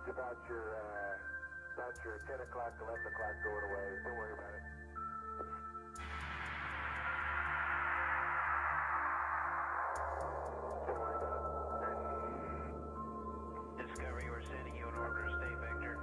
It's about your 10 o'clock, 11 o'clock going away. Don't worry about it. Don't worry about it. Discovery, we're sending you an order to stay vector.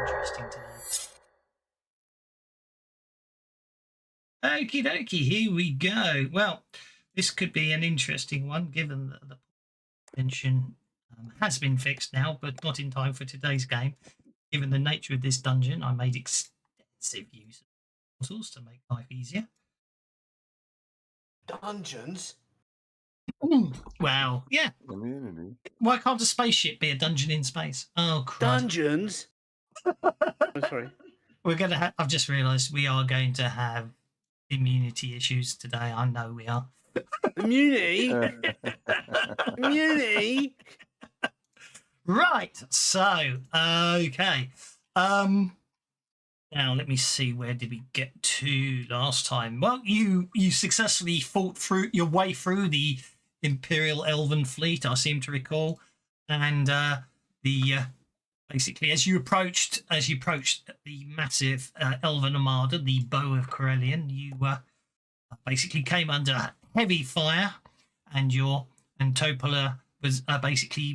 interesting today. Okie dokie, here we go. Well, this could be an interesting one, given that the mention has been fixed now, but not in time for today's game. Given the nature of this dungeon, I made extensive use of portals to make life easier. Dungeons? Well, yeah. Immunity. Why can't a spaceship be a dungeon in space? Oh, crud. Dungeons? I'm sorry. We're going to have, I've just realised we are going to have immunity issues today. I know we are. Immunity? Immunity? Right. So, okay. Now let me see, where did we get to last time? Well, you successfully fought through your way through the Imperial Elven fleet, I seem to recall, and basically as you approached the massive Elven armada, the Bow of Corellian, you basically came under heavy fire, and Topola was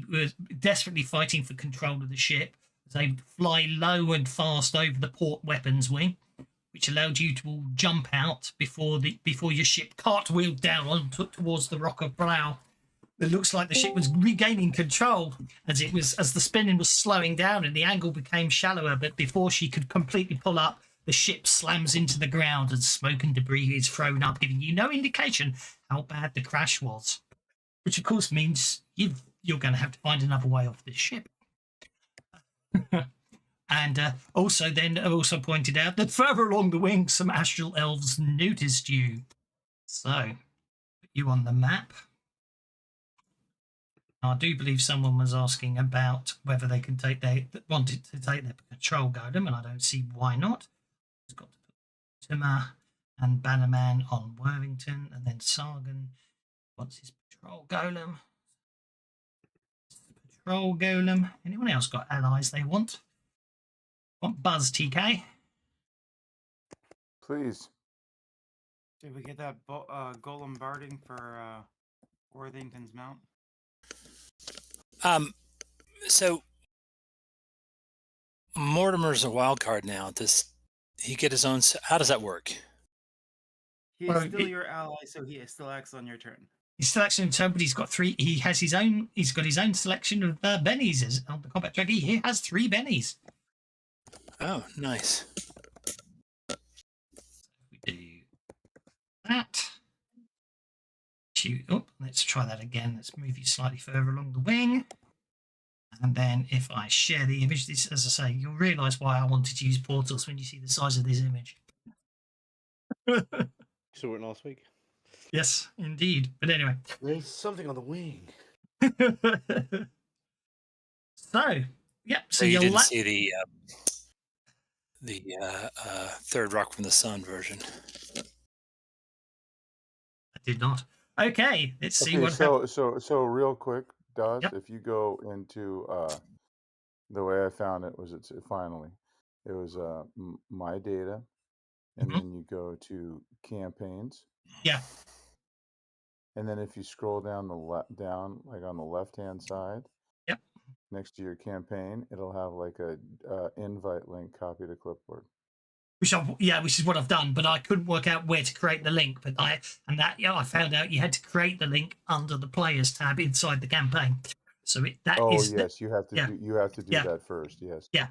was desperately fighting for control of the ship. Was able to fly low and fast over the port weapons wing, which allowed you to all jump out before your ship cartwheeled down towards the Rock of Brow. It looks like the ship was regaining control as the spinning was slowing down and the angle became shallower. But before she could completely pull up, the ship slams into the ground and smoke and debris is thrown up, giving you no indication how bad the crash was. Which, of course, means you're going to have to find another way off this ship. And also pointed out that further along the wing, some astral elves noticed you. So, put you on the map. I do believe someone was asking about whether they can wanted to take their patrol golem, and I don't see why not. It's got to put Timmer and Bannerman on Worthington, and then Sargon wants his patrol golem. Patrol golem. Anyone else got allies they want? Want Buzz, TK? Please. Did we get that golem barding for Worthington's mount? So Mortimer's a wild card now. Does he get his own? How does that work? He's still your ally, so he still acts on your turn. He's still acting on turn, but he's got three. He has his own. He's got his own selection of bennies on the combat track. He has 3 bennies. Oh, nice. We do that. Oh, let's try that again. Let's move you slightly further along the wing. And then if I share the image, this, as I say, you'll realise why I wanted to use portals when you see the size of this image. Saw it last week. Yes, indeed. But anyway. There's something on the wing. So, yep. So you didn't see the Third Rock from the Sun version. I did not. Okay, let's see what happens. So real quick, Daz, Yep. if you go into the way I found it was it was my data, and Mhm. then you go to campaigns. Yeah. And then if you scroll down down like on the left hand side. Yep. Next to your campaign, it'll have like a invite link, copy to clipboard. Which is what I've done, but I couldn't work out where to create the link. But I found out you had to create the link under the players tab inside the campaign. So you have to do that first. Yes. Yeah.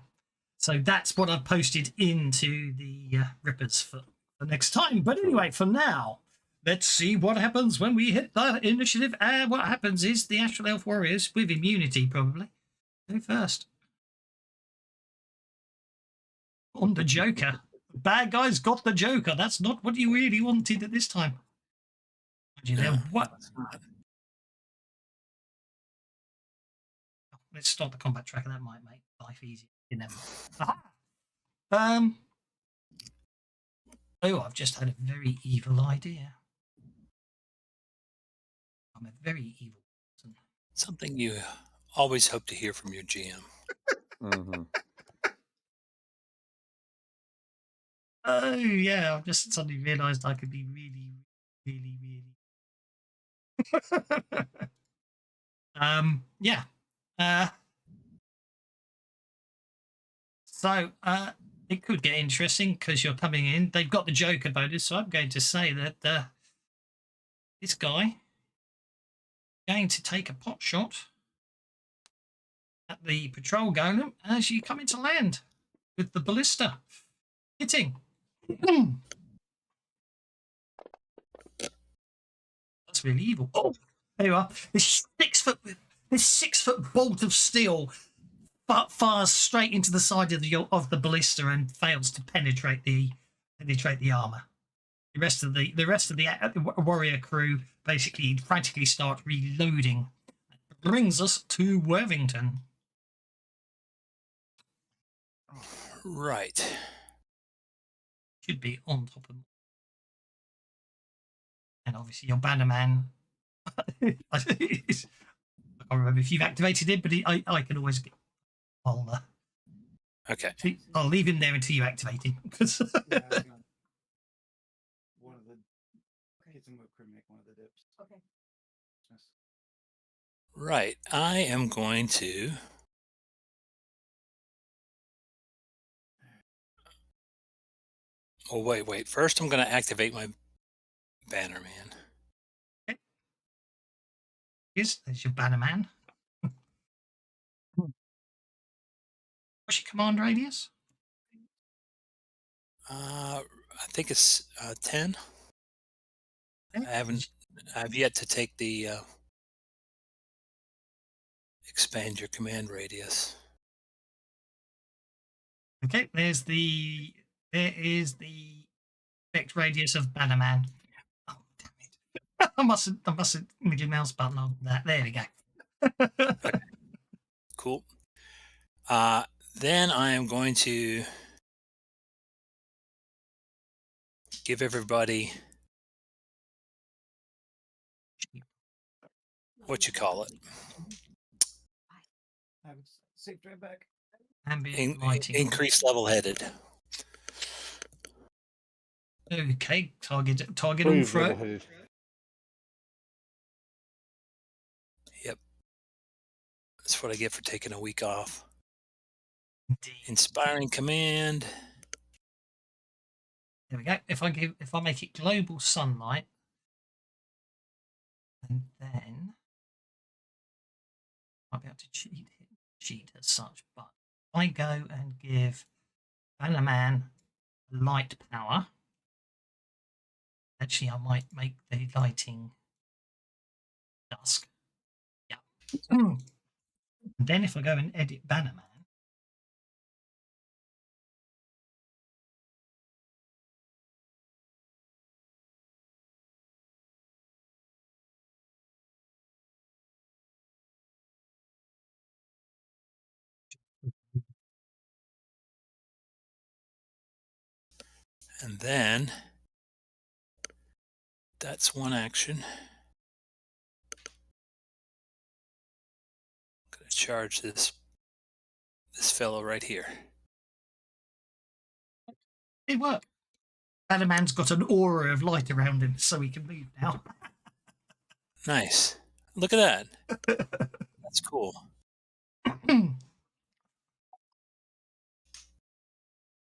So that's what I've posted into the Rippers for next time. But anyway, for now, let's see what happens when we hit the initiative. What happens is the Astral Elf Warriors with immunity probably go first. On the Joker. Bad guys got the Joker. That's not what you really wanted at this time. What? Let's start the combat tracker. That might make life easier. You never know. I've just had a very evil idea. I'm a very evil person. Something you always hope to hear from your GM. Mm-hmm. Oh yeah, I've just suddenly realised I could be really, really, really. Yeah. So it could get interesting because you're coming in. They've got the Joker bonus, so I'm going to say that this guy going to take a pot shot at the patrol golem as you come into land with the ballista hitting. That's really evil. Oh, there you are. This 6-foot bolt of steel fires straight into the side of the ballista and fails to penetrate the armor. The rest of the warrior crew basically frantically start reloading. That brings us to Worthington. Right. Should be on top of, and obviously your bannerman. I can't remember if you've activated it, but I can always get. Okay. I'll leave him there until you activate him. Yeah, I was gonna- one of the get some whipped cream, make one of the dips. Okay. Right. I am going to. Oh, wait. First, I'm going to activate my banner man. Okay. There's your bannerman. What's your command radius? I think it's 10. Okay. I've yet to take the expand your command radius. Okay, there is the effect radius of Bannerman. Oh, damn it. I mustn't Mickey Mouse button on that. There we go. Okay. Cool. Then I am going to give everybody what you call it. Have it saved right back. Ambient lighting. Increased level-headed. Okay, target all Prove through. level-headed. Yep. That's what I get for taking a week off. Indeed. Inspiring command. There we go. If I make it global sunlight, and then I might be able to cheat as such, but I go and give Bannerman light power. Actually, I might make the lighting dusk. Yeah. And then if I go and edit Bannerman, And then that's one action. I'm going to charge this fellow right here. it worked. Bannerman's got an aura of light around him, so he can move now. Nice. Look at that. That's cool.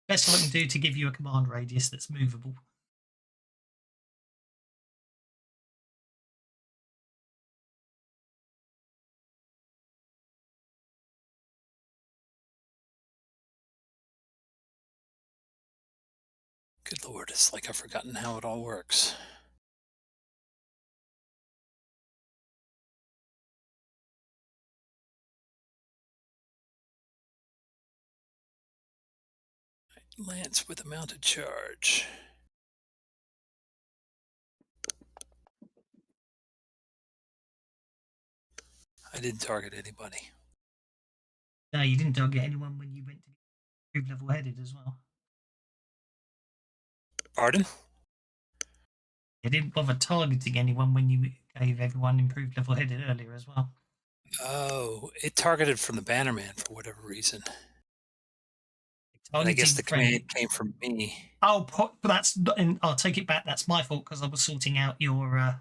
Best I can do to give you a command radius that's movable. Good Lord, it's like I've forgotten how it all works. Lance with a mounted charge. I didn't target anybody. No, you didn't target anyone when you went to improve level headed as well. Pardon? You didn't bother targeting anyone when you gave everyone improved level headed earlier as well. Oh, it targeted from the Bannerman for whatever reason. And I guess the Targeting command came from me. Oh, but that's. I'll take it back. That's my fault because I was sorting out your. Okay,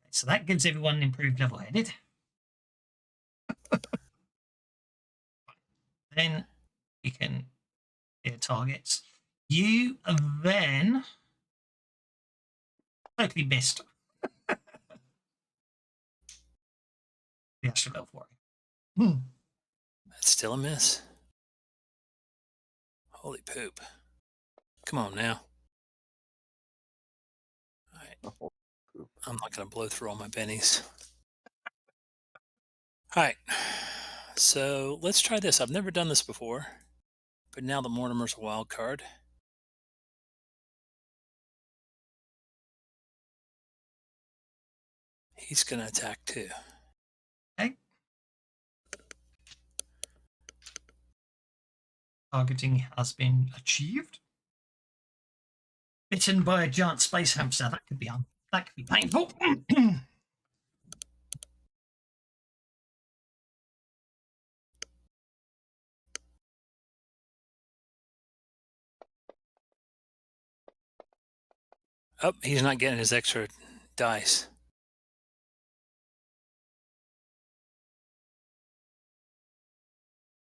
so that gives everyone an improved level headed. Then You can hit targets. You then totally missed the Astral Elf Warrior. That's still a miss. Holy poop. Come on now. All right. Oh, poop. I'm not going to blow through all my bennies. All right. So let's try this. I've never done this before, but now that Mortimer's a wild card. He's going to attack too. Okay. Targeting has been achieved. Bitten by a giant space hamster. That could be painful. Oh, he's not getting his extra dice.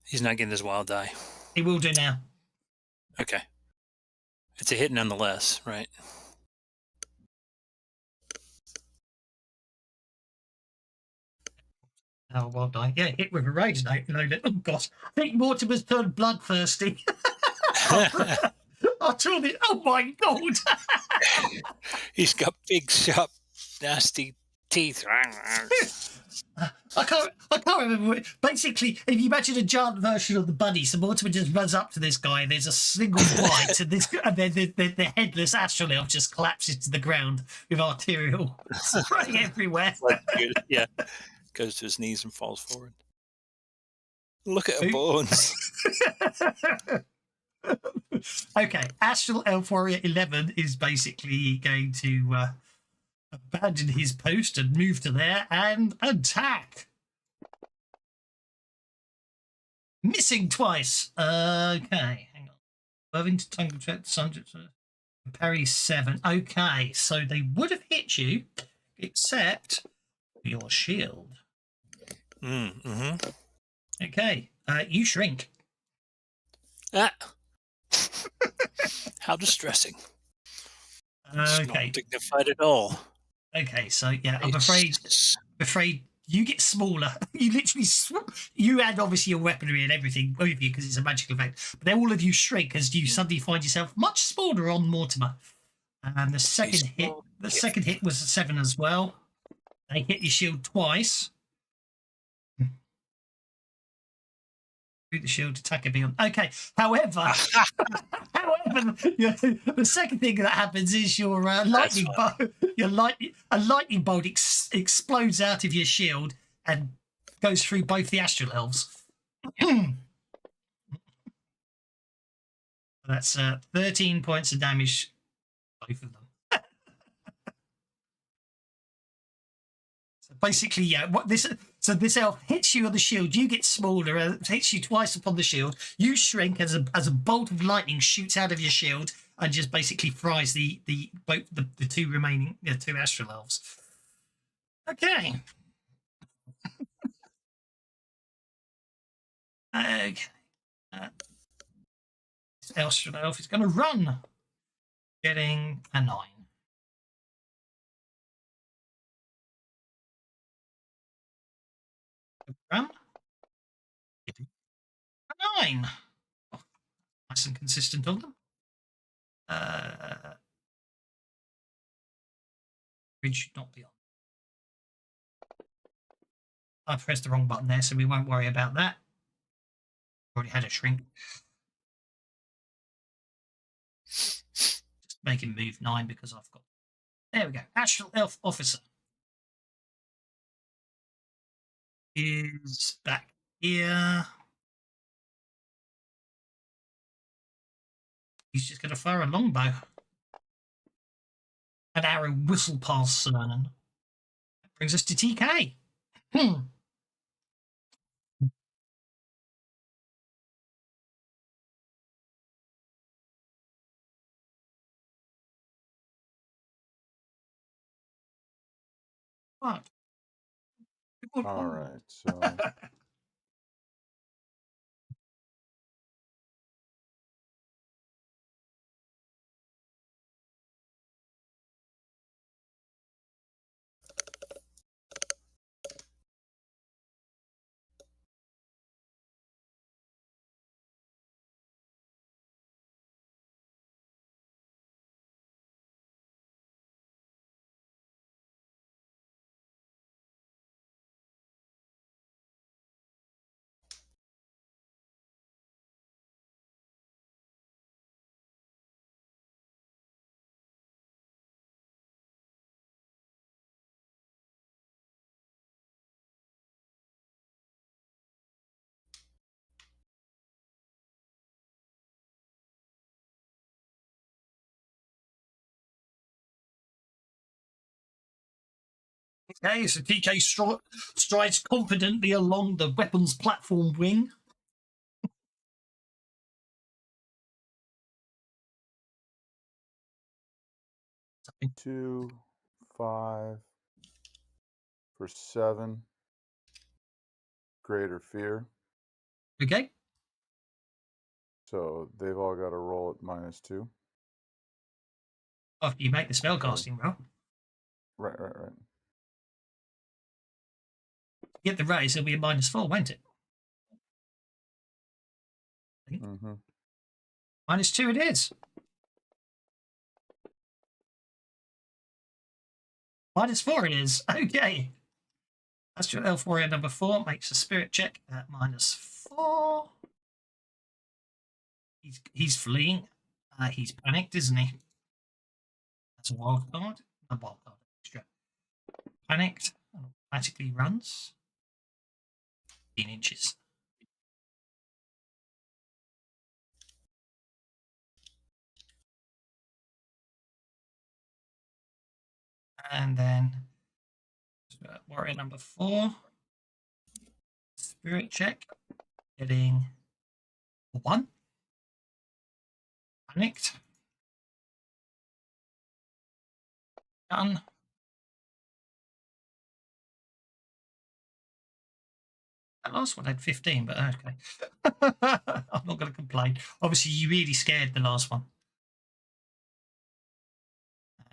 He's not getting his wild die. He will do now. Okay. It's a hit nonetheless, right? Oh, well done. Yeah, hit with a rage note. Oh, gosh. I think Mortimer's turned bloodthirsty. I told it. Oh, my God. He's got big, sharp, nasty teeth. I can't remember. Basically, if you imagine a giant version of the bunny, so Mortimer just runs up to this guy, and there's a single bite, and then the headless Astral Elf just collapses to the ground with arterial spraying everywhere. Yeah. Goes to his knees and falls forward. Look at her bones. Okay, Astral Elf Warrior 11 is basically going to abandon his post and move to there and attack. Missing twice. Okay, hang on. Moving to tongue subject. Parry 7. Okay, so they would have hit you, except your shield. Mm-hmm. Okay, you shrink. Ah. How distressing. It's Okay. not dignified at all. Okay, so yeah, I'm afraid you get smaller. You literally, you add obviously your weaponry and everything with you because it's a magical effect. But then all of you shrink as you suddenly find yourself much smaller on Mortimer. And the second hit was a 7 as well. They hit your shield twice. The shield attacker beyond. Okay, however, the second thing that happens is your lightning bolt. A lightning bolt explodes out of your shield and goes through both the Astral Elves. That's 13 points of damage, both of them. So basically, yeah, this elf hits you on the shield, you get smaller, hits you twice upon the shield, you shrink as a bolt of lightning shoots out of your shield and just basically fries the two remaining two Astral Elves. Okay. Okay. This Astral Elf is going to run, getting a 9. Run. A 9. Oh, nice and consistent on them. Bridge should not be on. I pressed the wrong button there, so we won't worry about that. Already had a shrink. Just make him move 9 because I've got. There we go. Astral Elf Officer is back here. He's just going to fire a longbow. An arrow whistle past Cernan. That brings us to TK. What? All right, so Okay, so TK strides confidently along the weapons platform wing. 2, 5 for 7. Greater fear. Okay. So they've all got to roll at -2. After you make the spellcasting roll. Right. Get the raise, it'll be a -4, won't it? Mm-hmm. -2 it is. -4 it is. Okay. That's your elf warrior number 4. Makes a spirit check at -4. He's fleeing. He's panicked, isn't he? That's a wild card. A wild card extra. Panicked and automatically runs 15 inches. And then warrior number 4. Spirit check. Getting 1. Panicked. Done. That last one had 15, but okay. I'm not going to complain. Obviously, you really scared the last one.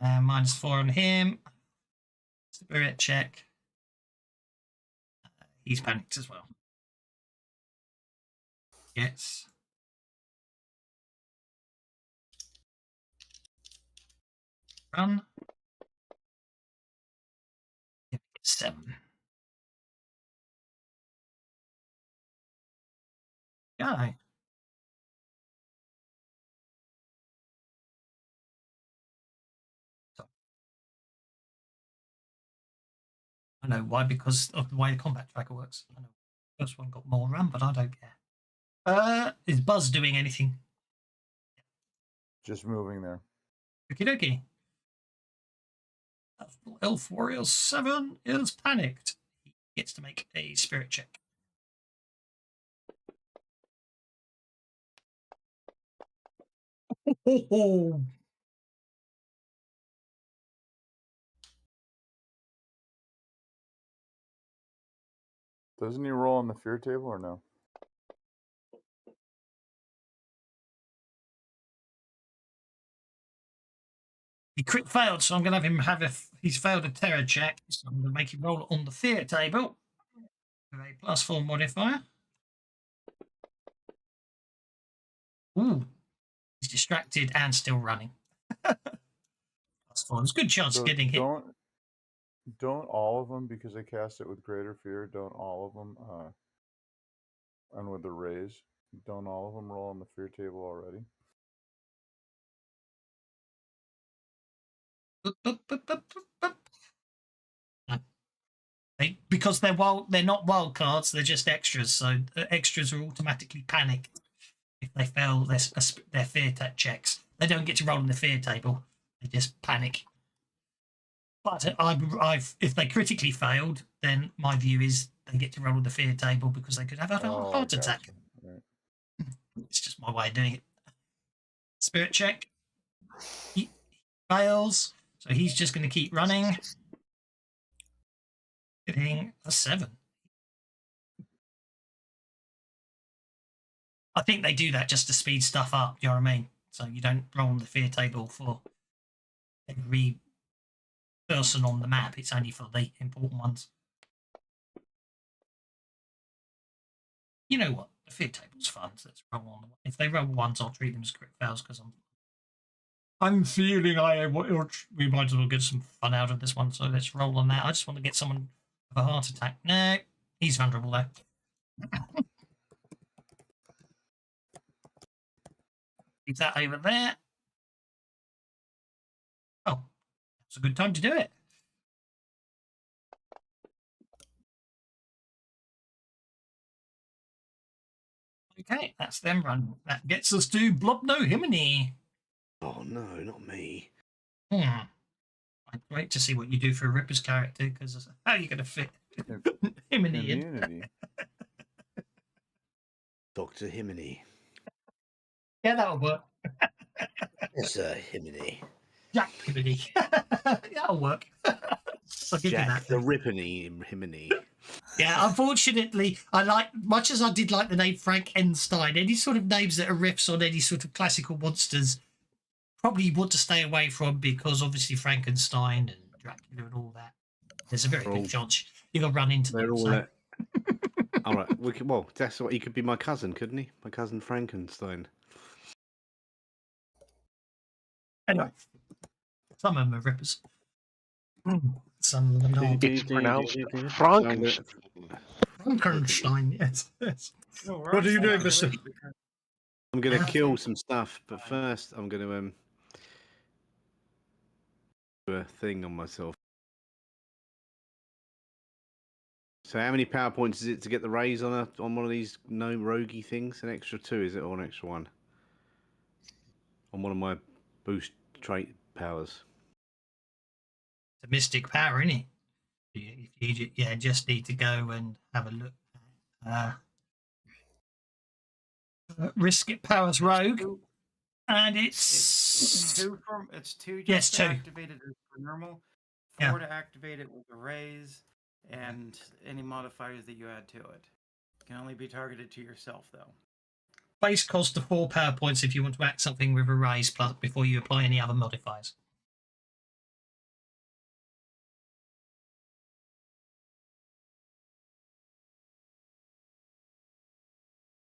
-4 on him. Spirit check. He's panicked as well. Yes. Run. 7. Go. I know why, because of the way the combat tracker works. I know the first one got more run, but I don't care. Is Buzz doing anything? Just moving there. Okie dokie. Elf Warrior 7 is panicked. He gets to make a spirit check. Oh. Doesn't he roll on the fear table or no? He crit failed, so I'm going to have him he's failed a terror check, so I'm going to make him roll on the fear table with a +4 modifier. Ooh, he's distracted and still running. +4. There's a good chance of getting hit. Don't all of them, because they cast it with greater fear, don't all of them, and with the raise, don't all of them roll on the fear table already? Because they're not wild cards, they're just extras. So extras are automatically panicked if they fail their fear checks. They don't get to roll on the fear table; they just panic. But if they critically failed, then my view is they get to roll on the fear table because they could have a heart attack. Right. It's just my way of doing it. Spirit check. He fails, so he's just going to keep running. Getting a 7. I think they do that just to speed stuff up, do you know what I mean? So you don't roll on the fear table for every person on the map, it's only for the important ones. You know what? The fear table's fun, so let's roll on. If they roll 1s, I'll treat them as crit fails because I'm feeling we might as well get some fun out of this one, so let's roll on that. I just want to get someone with a heart attack. No, he's vulnerable though. Keep that over there. Oh, it's a good time to do it. Okay, that's them run. That gets us to Blobnohimini. Oh no, not me. I I'd wait to see what you do for a Ripper's character, because how are you going to fit him and Ian? Immunity. Dr. Himini. Yeah, that'll work. Yes, Himini. Jack Himini. That'll work. I'll give you Jack that. the then. Rippany Himini. Yeah, unfortunately, I like, much as I did like the name Frankenstein, any sort of names that are riffs on any sort of classical monsters, probably you want to stay away from, because obviously Frankenstein and Dracula and all that, there's a very They're all- good chance you're going to run into They're them. all So. all right. Well, that's what he could be. My cousin, couldn't he? My cousin Frankenstein. Anyway, some of them are rippers. Some of them aren't. It's pronounced Frankenstein. Frankenstein, yes. Yes. No, What are you doing, Rockstein, mister? because- I'm gonna Yeah. kill some stuff, but first I'm gonna do a thing on myself. So how many power points is it to get the raise on one of these no roguey things? An extra 2, is it, or an extra 1? On one of my boost trait powers. It's a mystic power, isn't it? You just need to go and have a look at Risk It Powers Rogue, and It's two just Yes, to 2. activate it as per normal, 4 Yeah. to activate it with a raise, and any modifiers that you add to it. Can only be targeted to yourself, though. base cost of 4 power points if you want to act something with a raise plus before you apply any other modifiers.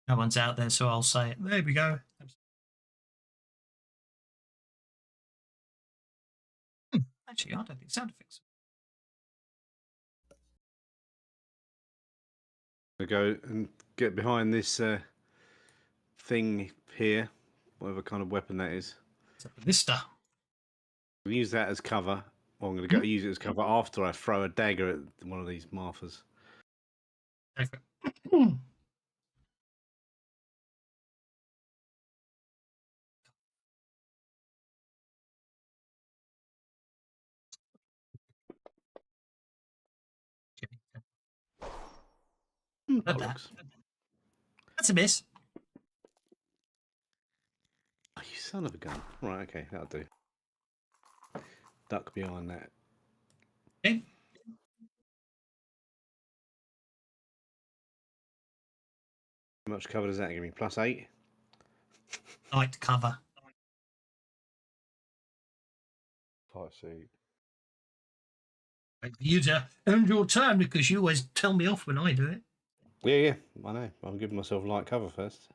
No one's out there, so I'll say it. There we go. Actually, I don't think sound effects. I go and get behind this thing here, whatever kind of weapon that is. It's a ballista. We'll use that as cover. Or I'm going to go use it as cover after I throw a dagger at one of these Marthas. Go for it. Bollocks. That's a miss. Oh, you son of a gun. Right, okay, that'll do. Duck behind that. Okay. How much cover does that give me? +8? Light cover. +8. You to end your turn because you always tell me off when I do it. Yeah, I know. I'm giving myself light cover first.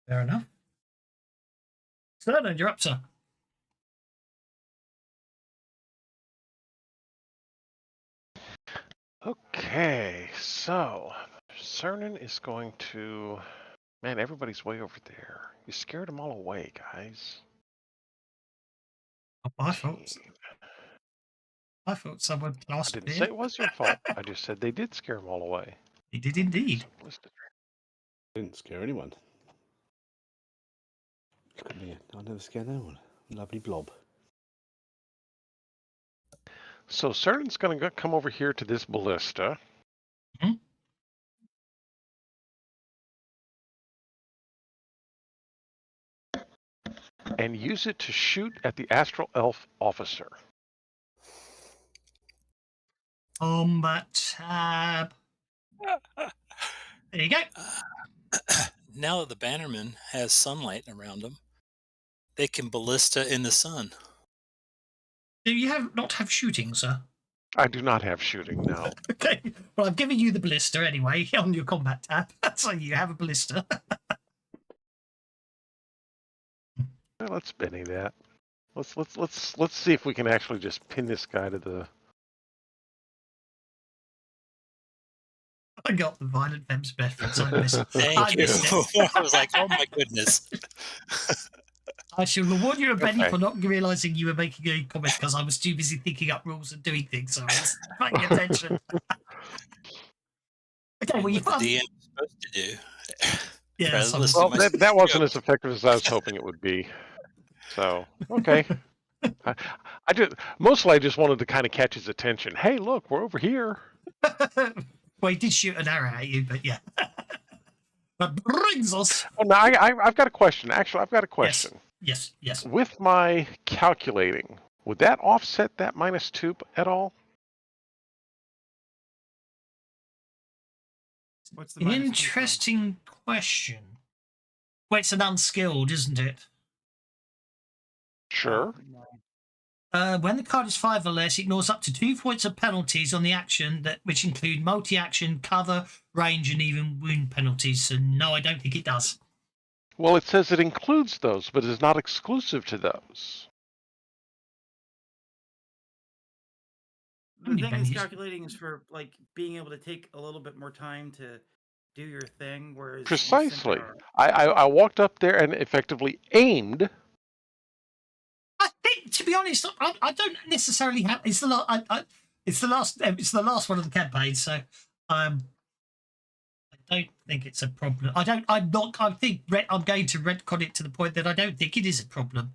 Fair enough. Sterling, you're up, sir. Okay, so Cernan is going to. Man, everybody's way over there. You scared them all away, guys. I thought someone I lost didn't it. say it was your fault. I just said they did scare them all away. He did indeed. Simplistic. Didn't scare anyone. Look at me. I never scare no one. Lovely blob. So Cernan's going to come over here to this ballista. Mhm. And use it to shoot at the Astral Elf officer. Combat tab. There you go. Now that the Bannerman has sunlight around them, they can ballista in the sun. Do you not have shooting, sir? I do not have shooting now. Okay. Well, I've given you the ballista anyway on your combat tab. So you have a ballista. Well, let's Benny that. Let's see if we can actually just pin this guy to the. I got the violent fem's reference. I missed it. Thank I you. missed it. I was like, oh my goodness. I shall reward you a penny Okay. for not realising you were making a comment because I was too busy thinking up rules and doing things. So I was paying attention. Okay, well, you What the found. DM is supposed to do. Yeah, Rather so- listen Well, to my that wasn't joke. as effective as I was hoping it would be. So okay. I just wanted to kind of catch his attention. Hey, look, we're over here. Well, he did shoot an arrow at you, but yeah. That brings us. Oh, no, I've got a question. Actually, I've got a question. Yes. With my calculating, would that offset that -2 at all? What's the minus 2 from? Interesting question. Well, it's an unskilled, isn't it? Sure. When the card is 5 or less, it ignores up to 2 points of penalties on the action which include multi-action, cover, range, and even wound penalties. So no, I don't think it does. Well, it says it includes those, but is not exclusive to those. The thing is, calculating is for like being able to take a little bit more time to do your thing. Whereas Precisely. I walked up there and effectively aimed. I think, to be honest, I don't necessarily have. It's the last one of the campaign, so I don't think it's a problem. I think I'm going to retcon it to the point that I don't think it is a problem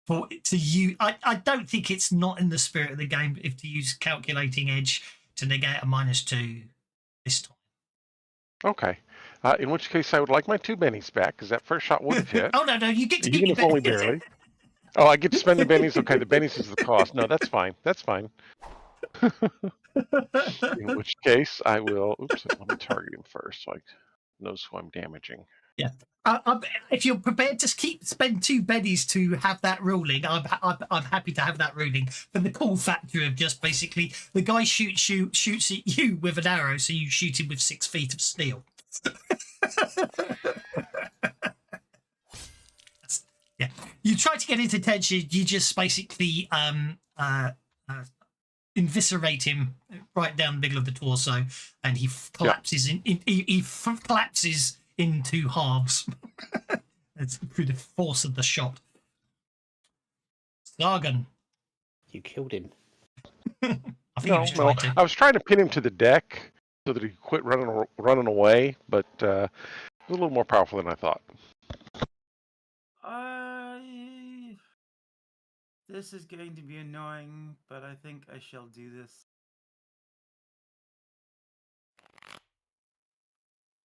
for it to use. I don't think it's not in the spirit of the game if to use calculating edge to negate a -2 this time. Okay. In which case, I would like my 2 bennies back because that first shot would have hit. Oh no, you get to even if only barely. Oh, I get to spend the bennies. Okay, the bennies is the cost. No, that's fine. That's fine. In which case, I will. Oops, let me target him first, so I knows who I'm damaging. Yeah. If you're prepared to spend 2 bennies to have that ruling, I'm happy to have that ruling. For the cool factor of just basically the guy shoots at you with an arrow, so you shoot him with 6 feet of steel. Yeah, you try to get his attention. You just basically eviscerate him right down the middle of the torso, and he collapses collapses into halves. It's through the force of the shot. Sargon, you killed him. I think he was trying to. I was trying to pin him to the deck so that he could quit running away, but it was a little more powerful than I thought. This is going to be annoying, but I think I shall do this.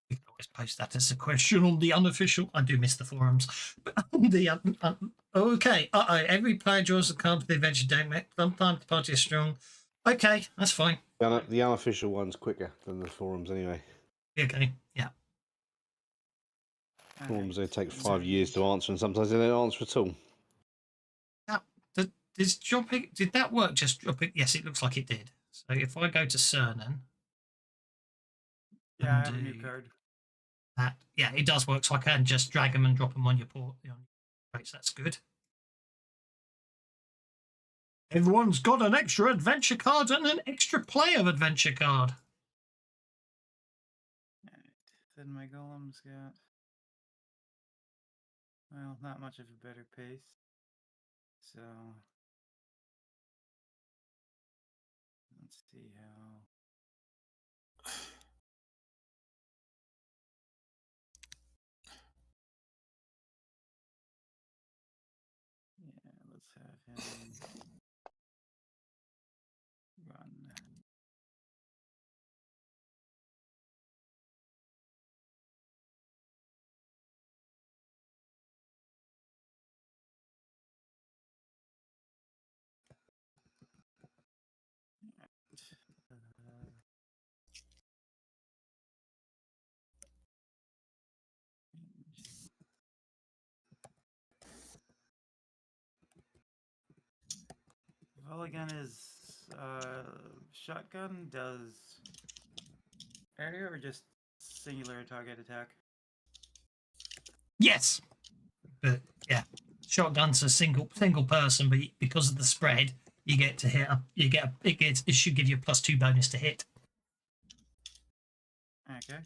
We can always post that as a question on the unofficial. I do miss the forums. But okay. Every player draws a card for the adventure deck. Sometimes the party is strong. Okay, that's fine. The unofficial one's quicker than the forums, anyway. Okay, yeah. Forums, they take 5 years to answer, and sometimes they don't answer at all. Did that work? Just drop it? Yes, it looks like it did. So if I go to Cernan. Yeah, I have a new card. Yeah, it does work. So I can just drag them and drop them on your port. Right, so that's good. Everyone's got an extra adventure card and an extra player adventure card. Right. Then my golem's got, well, not much of a better pace. So let's see how. Yeah, let's have him run. Mulligan is shotgun does area or just singular target attack? Yes, but yeah, shotgun's a single person, but because of the spread, you get to hit. It should give you a +2 bonus to hit. Okay.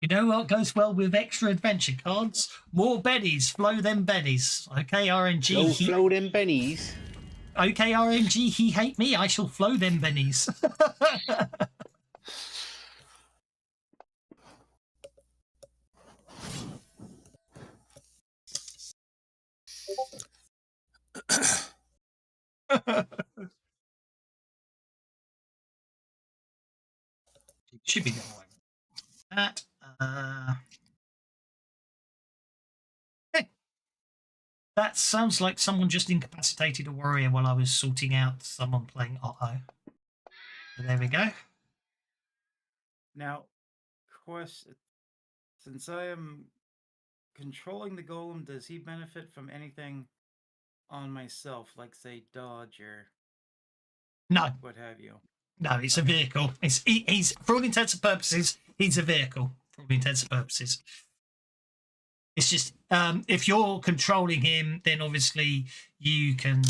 You know what goes well with extra adventure cards? More bennies. Flow them bennies. Okay, RNG. Flow them bennies. Okay, RNG, he hate me. I shall flow them bennies. Should be getting away with that. Hey, that sounds like someone just incapacitated a warrior while I was sorting out someone playing Otto. So there we go. Now, question: since I am controlling the golem, does he benefit from anything on myself, like say dodge or No, what have you? no, it's a vehicle. He's for all intents and purposes, he's a vehicle for all intents and purposes. It's just if you're controlling him, then obviously you can,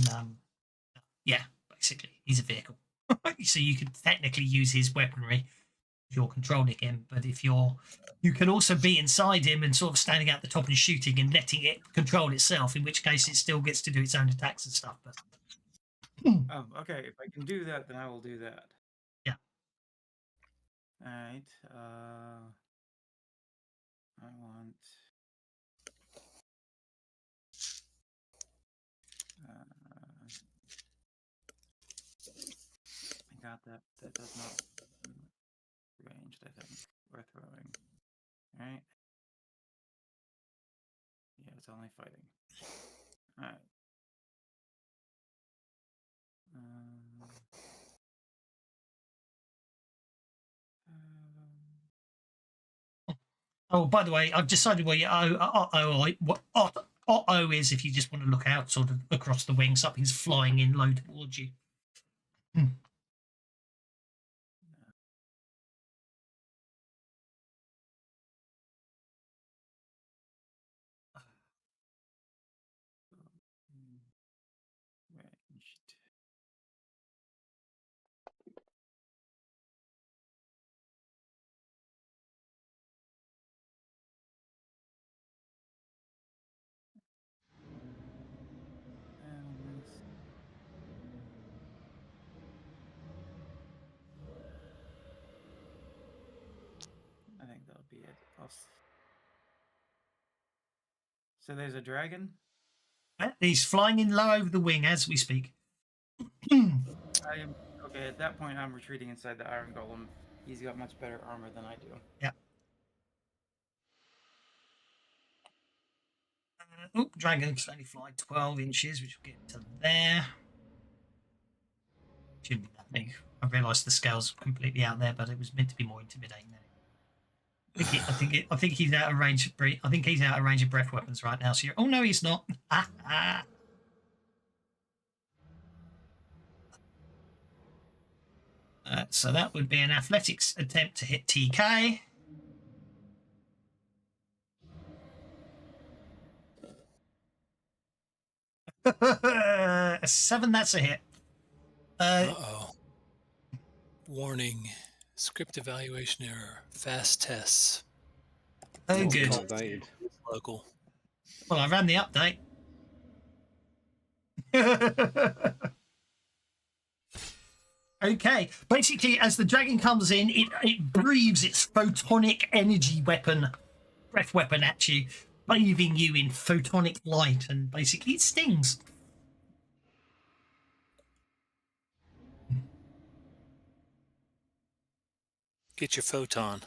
yeah, basically he's a vehicle. So you can technically use his weaponry if you're controlling him. But if you can also be inside him and sort of standing at the top and shooting and letting it control itself, in which case it still gets to do its own attacks and stuff. But Oh, okay. If I can do that, then I will do that. yeah. All right. I want. I got that. That does not ranged, I think. We're throwing. All right. Yeah, it's only fighting. All right. Oh, by the way, I've decided what Otto is if you just want to look out sort of across the wing. Something's flying in low towards you. Ranged. I think that'll be it. So there's a dragon? He's flying in low over the wing as we speak. I am okay. At that point, I'm retreating inside the Iron Golem. He's got much better armor than I do. Yeah. Oh, dragon can only fly 12 inches, which will get to there. Shouldn't be that big. I realised the scale's completely out there, but it was meant to be more intimidating. I think he's out of range. I think he's out of range of breath weapons right now. So you're. Oh no, he's not. So that would be an athletics attempt to hit TK. A 7, that's a hit. Uh-oh. Warning. Script evaluation error. Fast tests. Oh, good. Updated. Local. Well, I ran the update. Okay. Basically, as the dragon comes in, it breathes its photonic energy weapon, breath weapon at you, bathing you in photonic light, and basically it stings. Get your photon.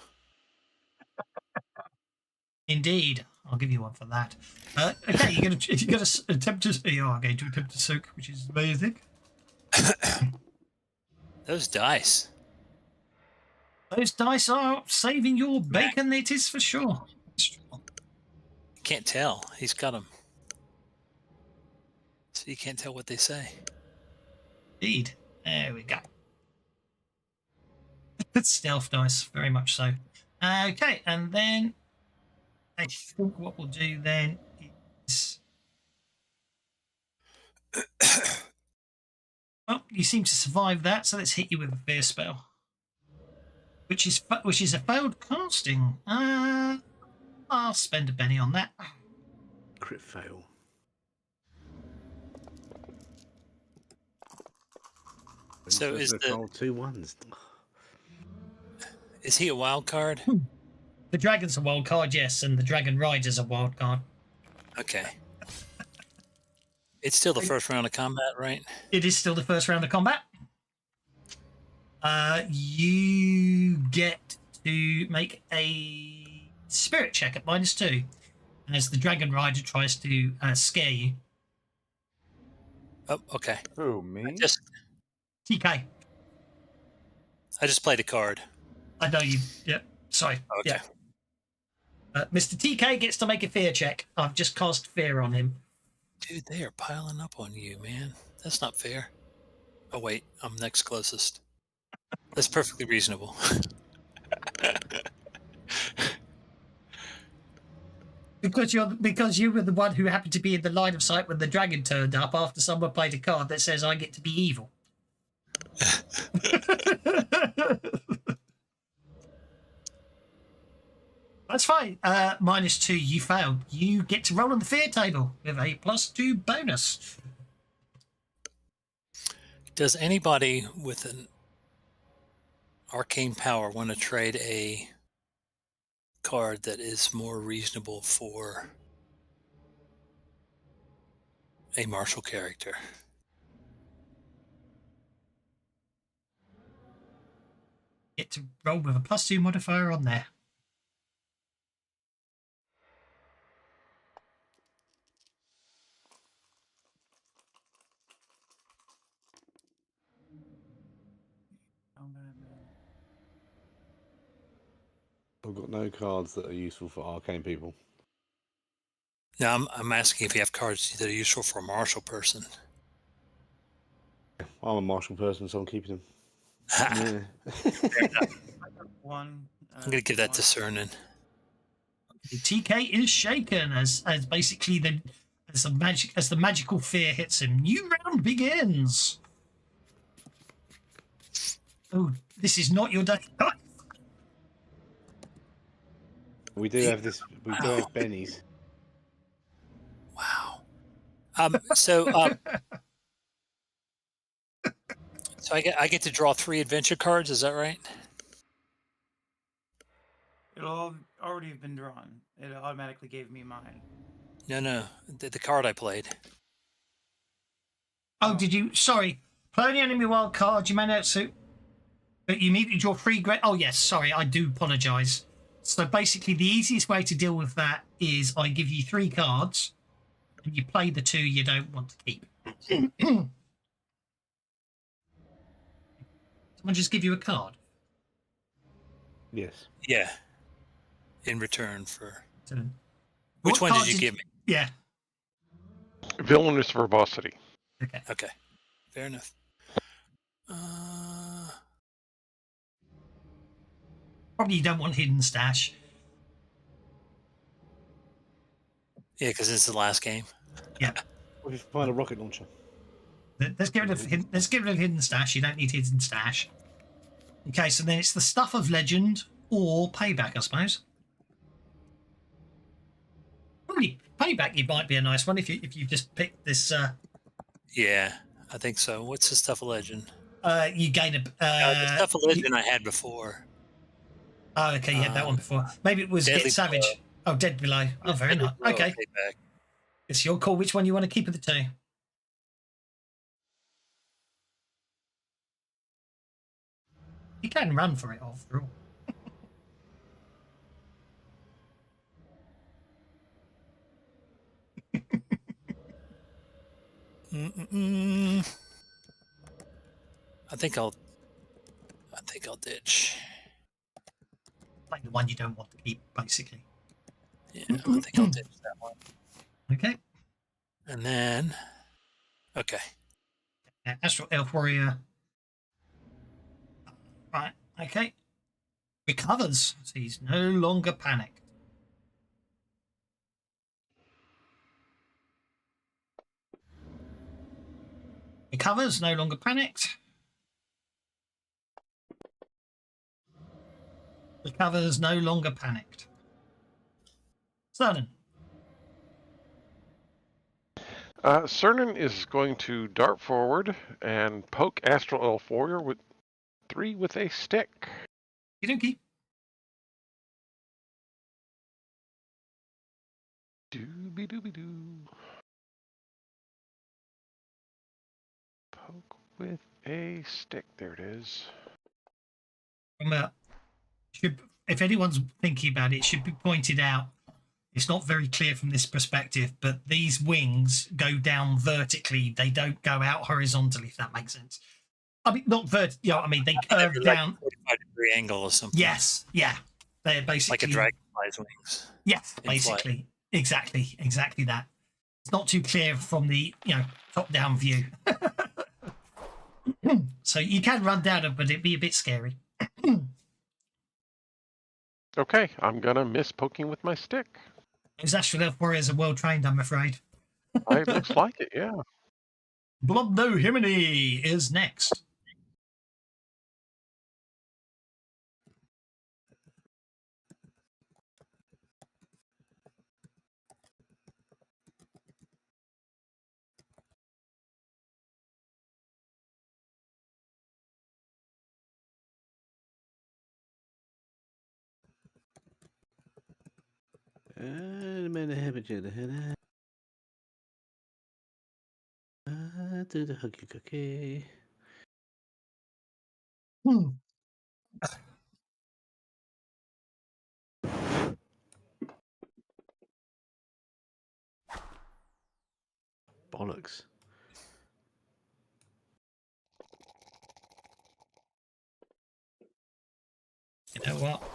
Indeed, I'll give you one for that. Okay, you're gonna attempt to. You are going to attempt to soak, which is amazing. Those dice. Those dice are saving your bacon. It is for sure. Can't tell. He's got them. So you can't tell what they say. Indeed. There we go. Stealth dice, very much so. Okay, and then I think what we'll do then is. Oh, you seem to survive that, so let's hit you with a fear spell, which is a failed casting. I'll spend a penny on that. Crit fail. So is roll 2 1s. is he a wild card? The dragon's a wild card, yes, and the dragon rider's a wild card. Okay. It's still the first round of combat, right? It is still the first round of combat. You get to make a spirit check at -2 as the dragon rider tries to scare you. Oh, okay. Who, me? TK. I just played a card. I know you. Yeah. Sorry. Okay. Yeah. Mr. TK gets to make a fear check. I've just cast fear on him. Dude, they are piling up on you, man. That's not fair. Oh wait, I'm next closest. That's perfectly reasonable. Because you were the one who happened to be in the line of sight when the dragon turned up after someone played a card that says I get to be evil. That's fine. -2, you failed. You get to roll on the fear table with a +2 bonus. Does anybody with an arcane power want to trade a card that is more reasonable for a martial character? Get to roll with a +2 modifier on there. I've got no cards that are useful for arcane people. No, I'm asking if you have cards that are useful for a martial person. I'm a martial person, so I'm keeping them. Yeah. One. I'm going to give that to Cernan. The TK is shaken as basically as the magical fear hits him. New round begins. Oh, this is not your day. We do have this. We do have bennies. Wow. So I get to draw 3 adventure cards. Is that right? It'll already have been drawn. It automatically gave me mine. No. The card I played. Oh, did you? Sorry. Play the enemy wild card. You may not suit. But you immediately draw 3 great. Oh, yes. Sorry. I do apologise. So basically, the easiest way to deal with that is I give you 3 cards and you play the 2 you don't want to keep. Someone just give you a card. Yes. Yeah. In return for. So, Which what one card did you give me? Yeah. Villainous verbosity. Okay. Okay. Fair enough. Probably you don't want hidden stash. Yeah, because it's the last game. Yeah. What if you find a rocket launcher? Let's get rid of hidden stash. You don't need hidden stash. Okay, so then it's the stuff of legend or payback, I suppose. Probably payback. You might be a nice one if you just pick this. Yeah, I think so. What's the stuff of legend? You gain a. The stuff of legend I had before. Oh, okay, you had that one before. Maybe it was Deadly Get Savage. Blow. Oh, Dead Below. Oh, very nice. Okay, Payback. it's your call. Which one you want to keep of the 2? You can run for it after all. I think I'll ditch. Like the one you don't want to keep, basically. Yeah, I think I'll ditch that one. Okay. And then, okay. Astral Elf Warrior. Right. Okay. Recovers, so he's no longer panicked. Recovers, no longer panicked. Recovers, no longer panicked. Cernan. Cernan is going to dart forward and poke Astral Elf Warrior with 3 with a stick. Okey-dokey. Dooby dooby doo. Poke with a stick. There it is. If anyone's thinking about it, it should be pointed out. It's not very clear from this perspective, but these wings go down vertically. They don't go out horizontally, if that makes sense. I mean, not vertical. I mean, they curve Like down. 45-degree angle or something. Yes, yeah. They're basically Like a dragonfly's wings. Yes, in flight. basically, exactly that. It's not too clear from the top-down view, so you can run down them, but it'd be a bit scary. Okay, I'm gonna miss poking with my stick. Those Astral Elf Warriors are well trained, I'm afraid. It looks like it, yeah. Blobno Himini is next. Do the huggy cookie. Bollocks. You know what? I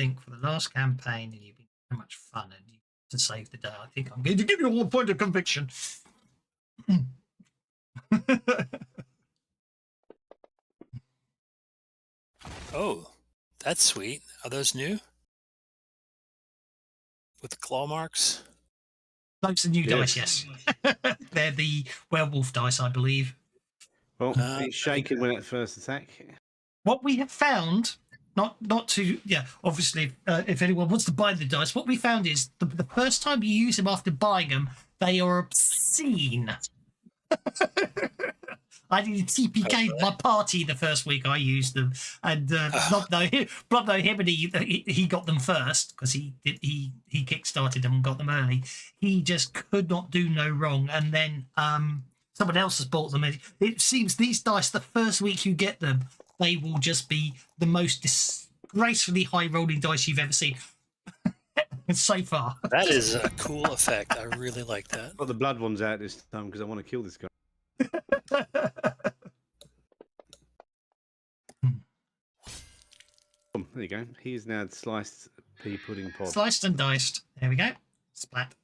think for the last campaign, and you've been so much fun, and you to save the day, I think I'm going to give you all a point of conviction. Oh, that's sweet. Are those new? With the claw marks? Those are new dice, yes. They're the werewolf dice, I believe. Well, he's shaking when it first attack. What we have found, not to, obviously, if anyone wants to buy the dice, what we found is the first time you use them after buying them, they are obscene. I did TPK my party the first week I used them, and Blobno Himini, he got them first because he kickstarted them and got them early. He just could not do no wrong, and then someone else has bought them. It seems these dice, the first week you get them, they will just be the most disgracefully high rolling dice you've ever seen. So far. That is a cool effect. I really like that. Got the blood ones out this time because I want to kill this guy. There you go. He is now sliced pea pudding pod. Sliced and diced. There we go. Splat.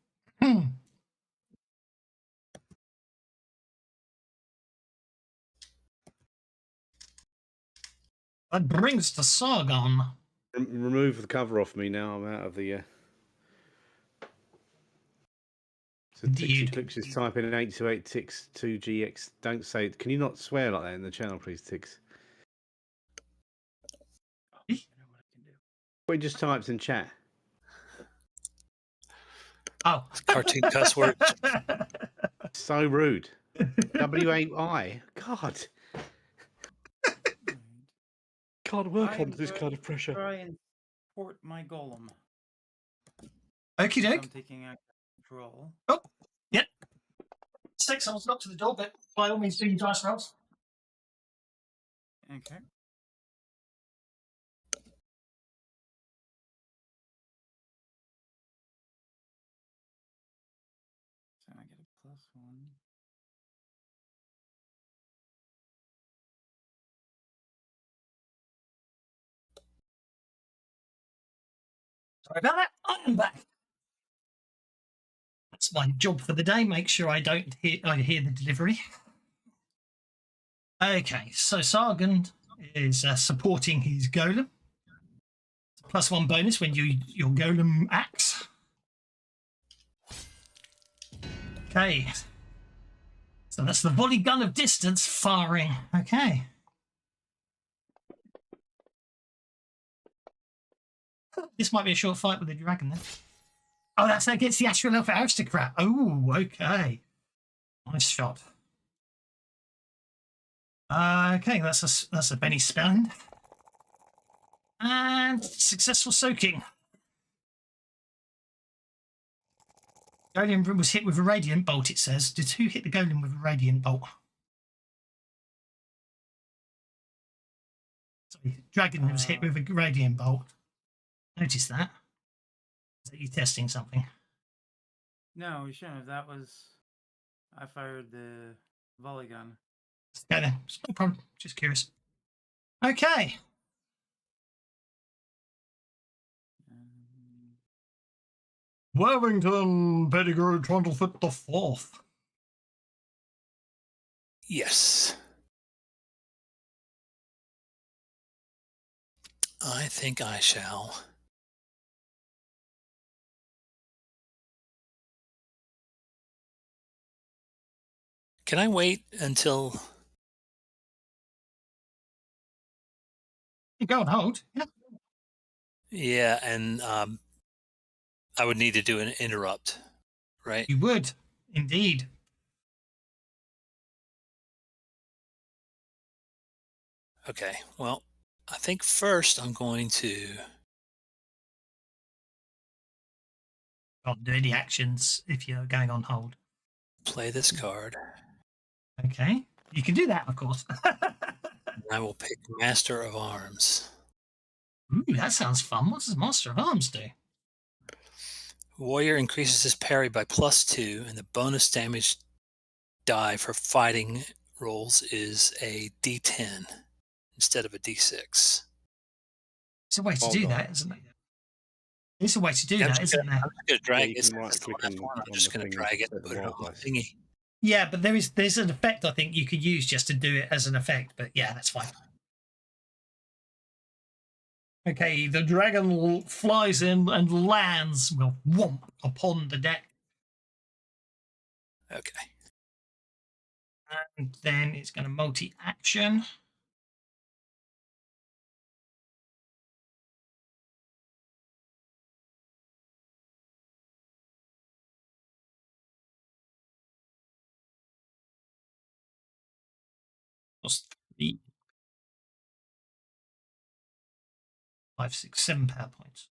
That brings the Sargon. Remove the cover off me now. I'm out of the. So Tix is typing in 828 Tix 2GX. Don't say. Can you not swear like that in the channel, please, Tix? What he just types in chat. Oh, cartoon cuss word. So rude. WAI. God. Can't work under this kind of pressure. Try and port my golem. Okie doke. I'm taking active control. Oh, yep. Six, someone's knocked to the door, but by all means, do your dice rolls. Okay. So I get a +1. Sorry about that. I am back. That's my job for the day. Make sure I hear the delivery. Okay, so Sargon is supporting his golem. +1 bonus when your golem acts. Okay. So that's the volley gun of distance firing. Okay. This might be a short fight with the dragon then. Oh, that's against the Astral Elf Aristocrat. Oh, okay. Nice shot. Okay, that's a Benny spend. And successful soaking. Golem was hit with a radiant bolt, it says. Did who hit the golem with a radiant bolt? Sorry, dragon was hit with a radiant bolt. Notice that. Is that you testing something? No, we shouldn't have. That was. I fired the volley gun. Okay, then. It's no problem. Just curious. Okay. Worthington Pettigrew Trundlefoot the Fourth. Yes. I think I shall. Can I wait until... You go on hold. Yeah. Yeah, and I would need to do an interrupt, right? You would, indeed. Okay, well, I think first I'm going to... Can't do any actions if you're going on hold. play this card. Okay. You can do that, of course. I will pick Master of Arms. Ooh, that sounds fun. What does Master of Arms do? Warrior increases his parry by +2, and the bonus damage die for fighting rolls is a D10 instead of a D6. It's a way to do that, isn't it? It's a way to do I'm that, just isn't gonna, there? I'm just going to drag you it. can It's the right-click last one. I'm just going to thing drag it set and the put it on wild the thingy. Yeah, but there's an effect I think you could use just to do it as an effect. But yeah, that's fine. Okay, the dragon flies in and lands, well, whomp, upon the deck. Okay. And then it's going to multi-action. Plus 3, 5, 6, 7 power points.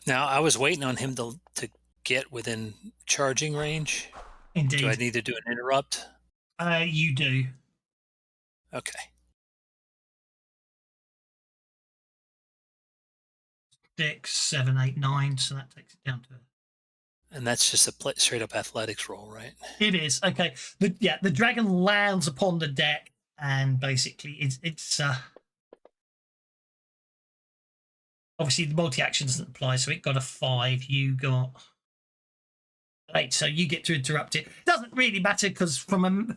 Now, I was waiting on him to get within charging range. Indeed. Do I need to do an interrupt? You do. Okay. 6, 7, 8, 9. So that takes it down to... And that's just a straight up athletics roll, right? It is. Okay. The dragon lands upon the deck and basically it's obviously the multi-action doesn't apply, so it got a 5, you got 8, so you get to interrupt it. Doesn't really matter because well,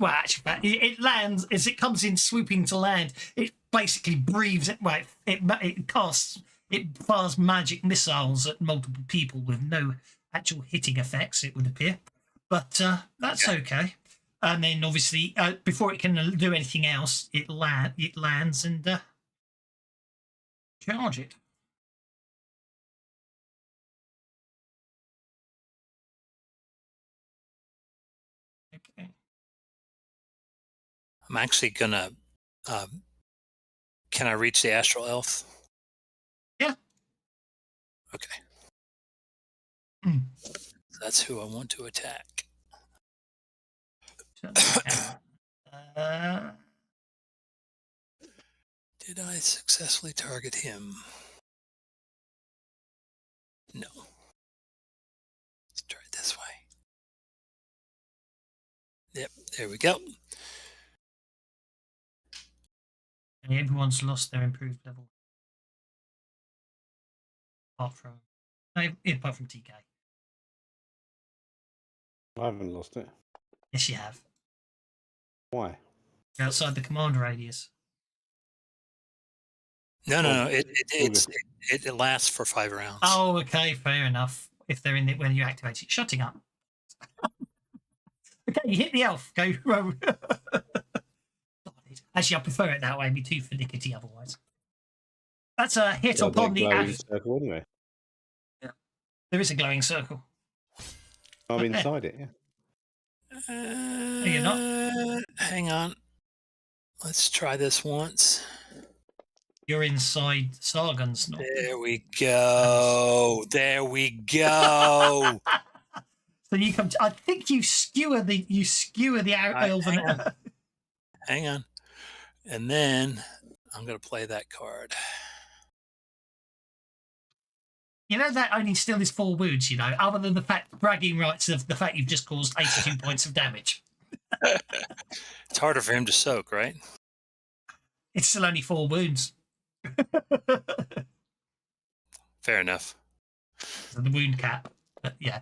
actually, it lands as it comes in swooping to land. It basically breathes it. Right, it fires magic missiles at multiple people with no actual hitting effects. It would appear, but that's okay. And then obviously, before it can do anything else, it lands and charge it. Okay. I'm actually gonna. Can I reach the astral elf? Yeah. Okay. Mm. That's who I want to attack. Did I successfully target him? No. Let's try it this way. Yep, there we go. And everyone's lost their improved level. Apart from TK. I haven't lost it. Yes, you have. Why? You're outside the command radius. No. It lasts for 5 rounds. Oh, okay, fair enough. If they're in it when you activate it, shutting up. Okay, you hit the elf. Go. Actually, I prefer it that way. It'd be too finicky otherwise. That's a hit upon the circle anyway. Yeah. There is a glowing circle. I'm Okay. inside it. Yeah. you're not? Hang on. Let's try this once. You're inside Sargon's, not. There we go. There we go. So you come. I think you skewer the elven. Hang on. And then I'm going to play that card. You know that only still is 4 wounds. You know, other than the fact bragging rights of the fact you've just caused 82 points of damage. It's harder for him to soak, right? It's still only 4 wounds. Fair enough. So the wound cap, but yeah.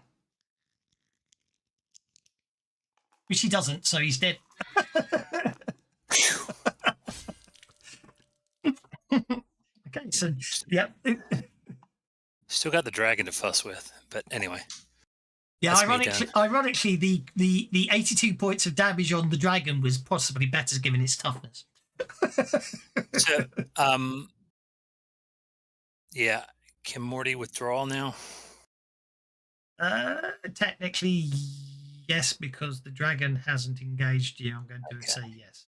Which he doesn't, so he's dead. Okay, so yeah. Still got the dragon to fuss with, but anyway. Yeah, That's ironically, the 82 points of damage on the dragon was possibly better given its toughness. So, yeah, can Morty withdraw now? Technically, yes, because the dragon hasn't engaged you. I'm going to say yes.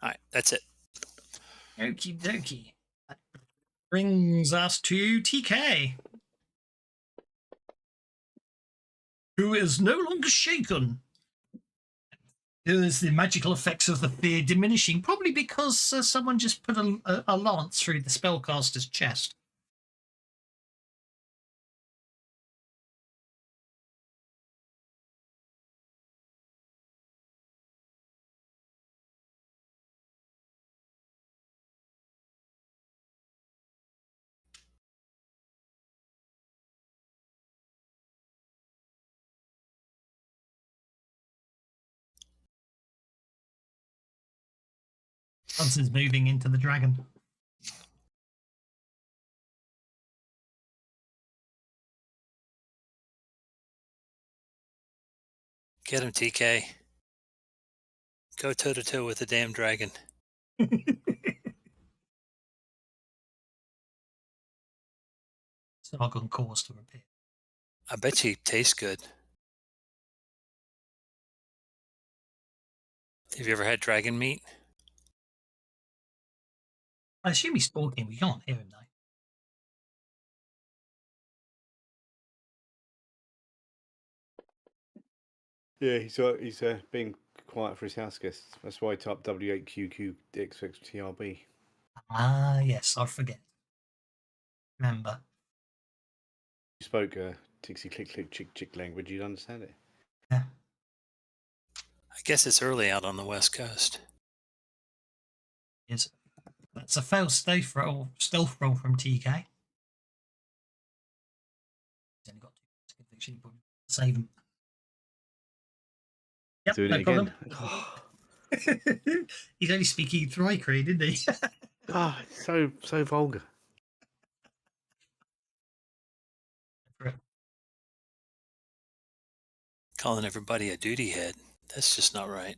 All right, that's it. Okie dokie. That brings us to TK, who is no longer shaken. Is the magical effects of the fear diminishing? Probably because someone just put a lance through the spellcaster's chest. Hudson's moving into the dragon. Get him, TK. Go toe-to-toe with the damn dragon. Sargon calls to appear. I bet you he tastes good. Have you ever had dragon meat? I assume he's talking. We can't hear him though. Yeah, he's being quiet for his house guests. That's why I typed W8QQXXTRB. Ah, yes, I forget. Remember. You spoke tixie click click chick chick language. You'd understand it. Yeah. I guess it's early out on the West Coast. Yes. That's a failed stealth roll from TK. He's only got 2 conviction. You probably save him. Yep, Doing no it problem. again. He's only speaking Thrycreen, isn't he? Ah, it's so vulgar. Calling everybody a duty head. That's just not right.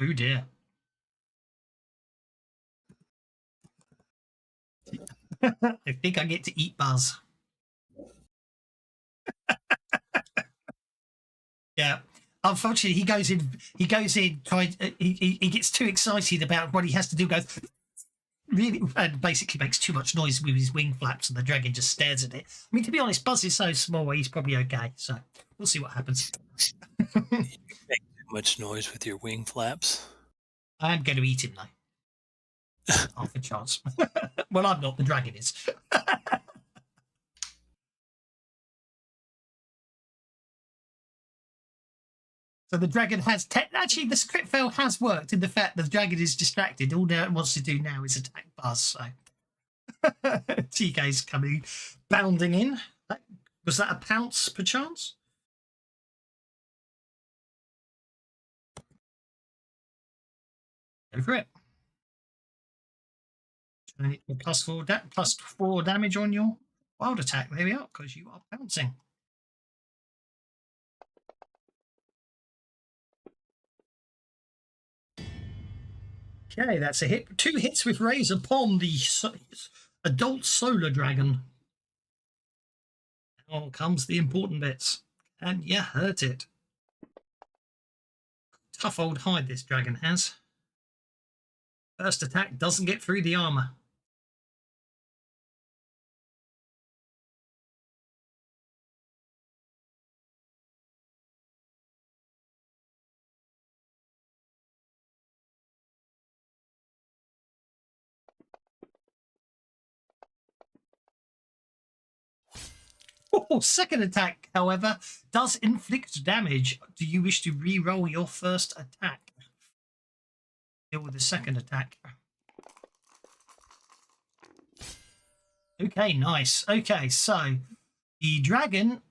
Oh dear. I think I get to eat Buzz. Yeah. Unfortunately, he goes in, he gets too excited about what he has to do, goes really, and basically makes too much noise with his wing flaps, and the dragon just stares at it. I mean, to be honest, Buzz is so small, he's probably okay. So we'll see what happens. You make too much noise with your wing flaps. I'm going to eat him, though. Half a chance. Well, I'm not. The dragon is. So the dragon has... Actually, the script fail has worked in the fact that the dragon is distracted. All it wants to do now is attack Buzz. So TK's coming, bounding in. Was that a pounce, perchance? Go for it. Plus 4 damage on your wild attack. There we are, because you are pouncing. Okay, that's a hit. 2 hits with raise upon the adult solar dragon. Now comes the important bits. And yeah, hurt it. Tough old hide this dragon has. First attack doesn't get through the armor. Oh, second attack, however, does inflict damage. Do you wish to re-roll your first attack? Deal with the second attack. Okay, nice. Okay, so the dragon.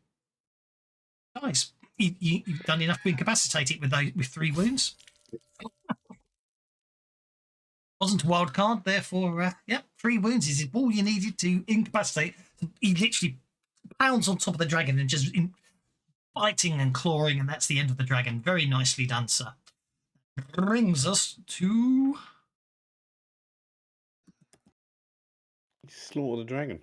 Nice. You've done enough to incapacitate it with 3 wounds. Wasn't a wild card, therefore, 3 wounds is all you needed to incapacitate. He literally pounds on top of the dragon and just biting and clawing, and that's the end of the dragon. Very nicely done, sir. Brings us to... Slaughter the dragon.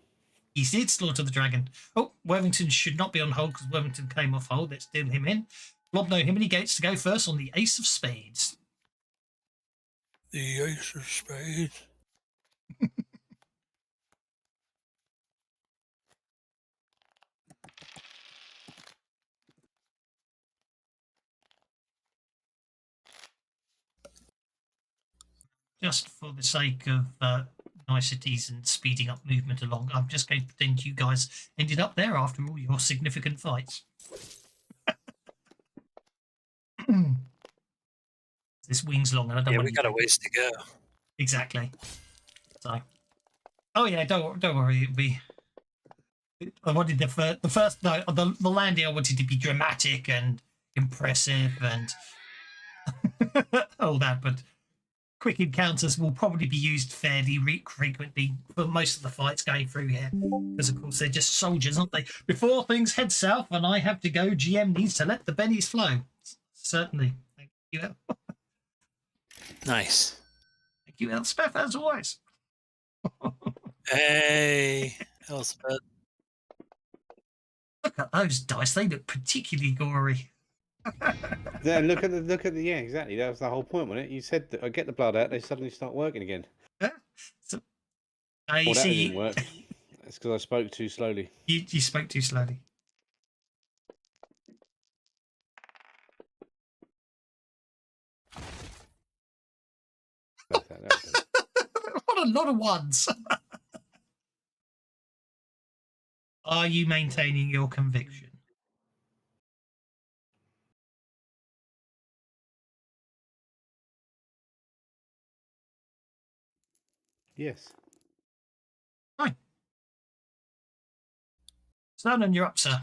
He did slaughter the dragon. Oh, Worthington should not be on hold because Worthington came off hold. Let's deal him in. Blob know him and he gets to go first on the Ace of Spades. The Ace of Spades. Just for the sake of niceties and speeding up movement along, I'm just going to pretend you guys ended up there after all your significant fights. This wing's long and I don't want we got a ways to go. Exactly. So, oh yeah, don't worry. It'll be. I wanted the first the landing. I wanted to be dramatic and impressive and all that, but quick encounters will probably be used fairly frequently for most of the fights going through here, because of course they're just soldiers, aren't they? Before things head south and I have to go, GM needs to let the bennies flow. Certainly. Thank you. Nice. Thank you, Elspeth, as always. Hey, Elspeth. Look at those dice; they look particularly gory. Yeah, look at the yeah, exactly. That was the whole point, wasn't it? You said that I get the blood out, they suddenly start working again. Yeah. So, Well, you that see, didn't work. That's because I spoke too slowly. You spoke too slowly. What a lot of ones. Are you maintaining your conviction? Yes. Fine. Snonan, you're up, sir.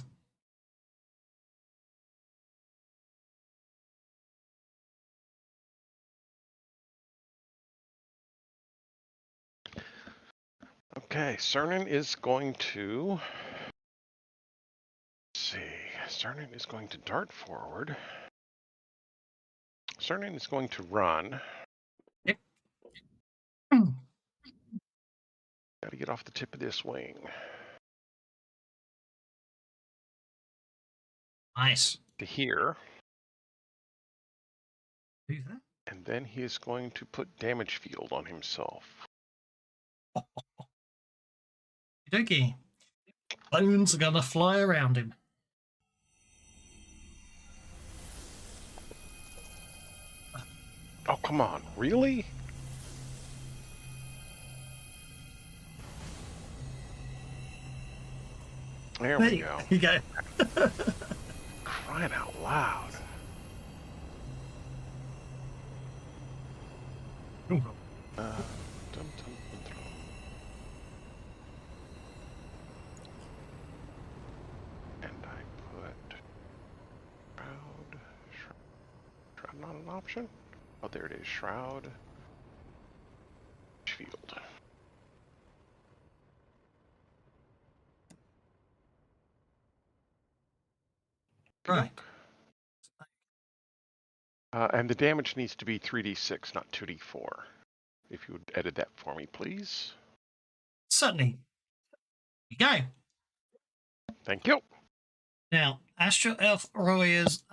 Okay, Cernan is going to... Let's see. Cernan is going to dart forward. Cernan is going to run. Yep. Got to get off the tip of this wing. Nice. To here. Who's that? And then he is going to put damage field on himself. Okay. Bones are gonna fly around him. Oh, come on. Really? There we go. You go. Crying out loud. Dum, dum, dum, dum. And I put shroud not an option? Oh, there it is, shroud field. Right. And the damage needs to be 3d6, not 2d4. if you would edit that for me, please. Certainly. Here you go. Thank you. Now, Astral Elf Warriors,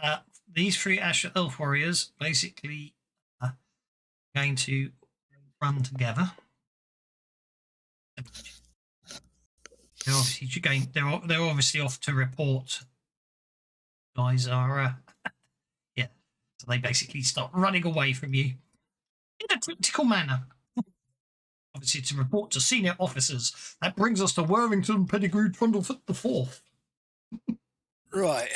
these 3 Astral Elf Warriors basically are going to run together. They're obviously going. They're obviously off to report. Guys are, yeah. So they basically start running away from you in a tactical manner. Obviously, to report to senior officers. That brings us to Worthington Pettigrew Trundlefoot the Fourth. Right.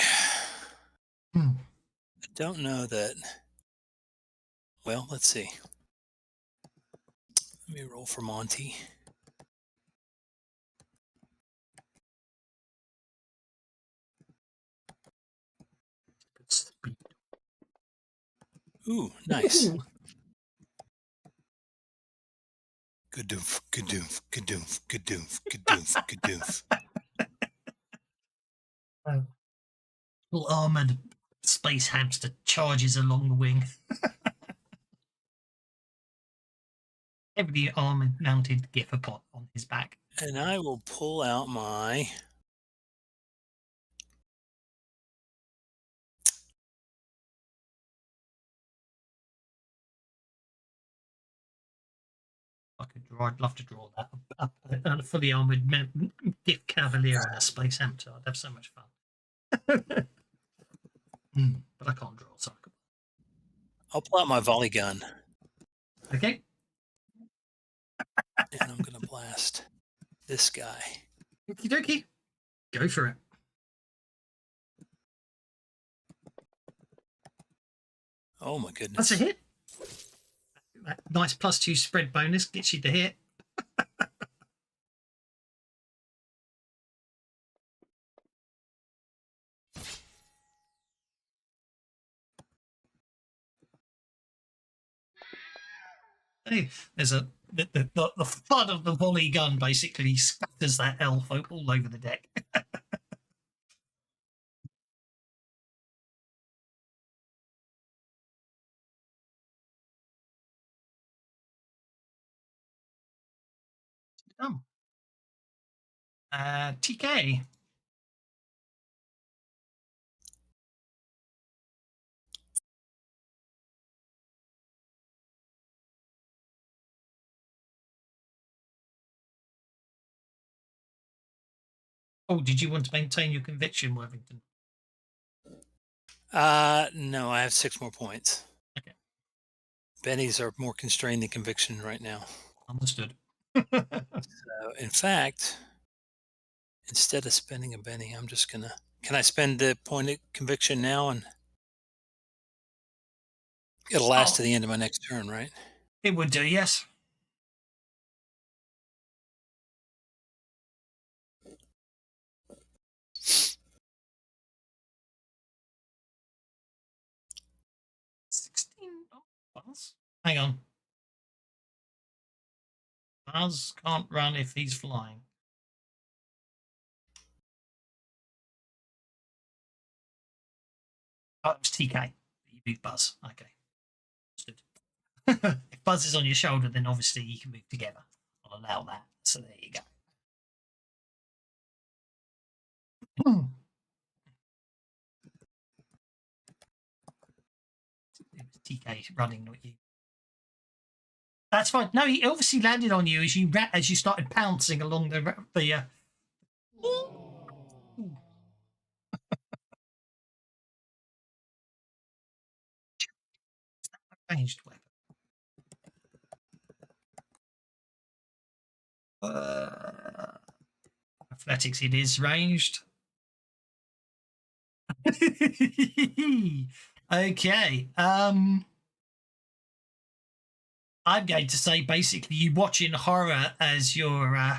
Hmm. I don't know that. Well, let's see. Let me roll for Monty. Ooh, nice. Ooh. Gadoof, gadoof, gadoof, gadoof, gadoof, gadoof. Little armoured space hamster charges along the wing. Heavily armoured mounted Gifferpot on his back. And I will pull out my I'd love to draw that. A fully armoured gift cavalier and a space hamster. I'd have so much fun. But I can't draw, so I'll pull out my volley gun. Okay. And I'm going to blast this guy. Okie dokie. Go for it. Oh my goodness. That's a hit. That nice +2 spread bonus gets you the hit. Hey, there's the thud of the volley gun basically scatters that elf all over the deck. TK. Oh, did you want to maintain your conviction, Worthington? No, I have 6 more points. Okay. Bennies are more constrained than conviction right now. Understood. So, in fact, instead of spending a Benny, I'm just gonna. Can I spend the point of conviction now, and it'll last to the end of my next turn, right? It would do, yes. Buzz? Hang on. Buzz can't run if he's flying. Oh, it was TK. You moved Buzz. Okay. Understood. If Buzz is on your shoulder, then obviously you can move together. I'll allow that. So there you go. It was TK running, not you. That's fine. No, he obviously landed on you as you started pouncing along the ranged weapon. Athletics, it is ranged. Okay. I'm going to say basically you watch in horror as your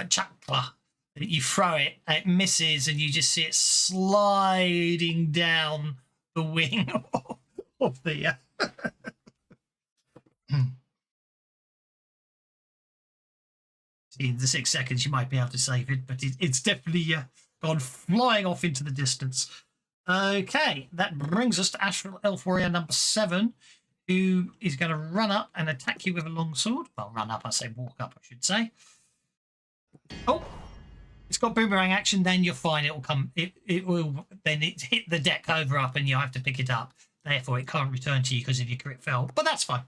chakra, you throw it, it misses, and you just see it sliding down the wing of the. In the 6 seconds, you might be able to save it, but it's definitely gone flying off into the distance. Okay, that brings us to Astral Elf Warrior number 7, who is going to run up and attack you with a longsword. Well, run up, I say walk up, I should say. Oh, it's got boomerang action, then you're fine. It will come, it will, then it hit the deck over up and you have to pick it up. Therefore, it can't return to you because of your crit fail, but that's fine.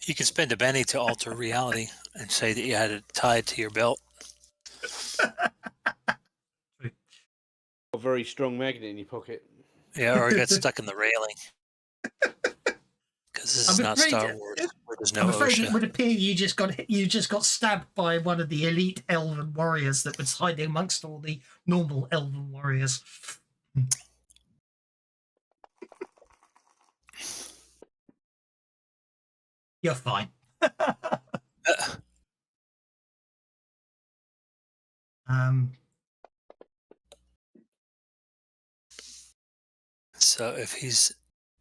You can spend a penny to alter reality and say that you had it tied to your belt. A very strong magnet in your pocket. Yeah, or got stuck in the railing. Because this is not Star Wars, where there's no I'm afraid OSHA. it would appear you just got stabbed by one of the elite elven warriors that was hiding amongst all the normal elven warriors. You're fine. So if he's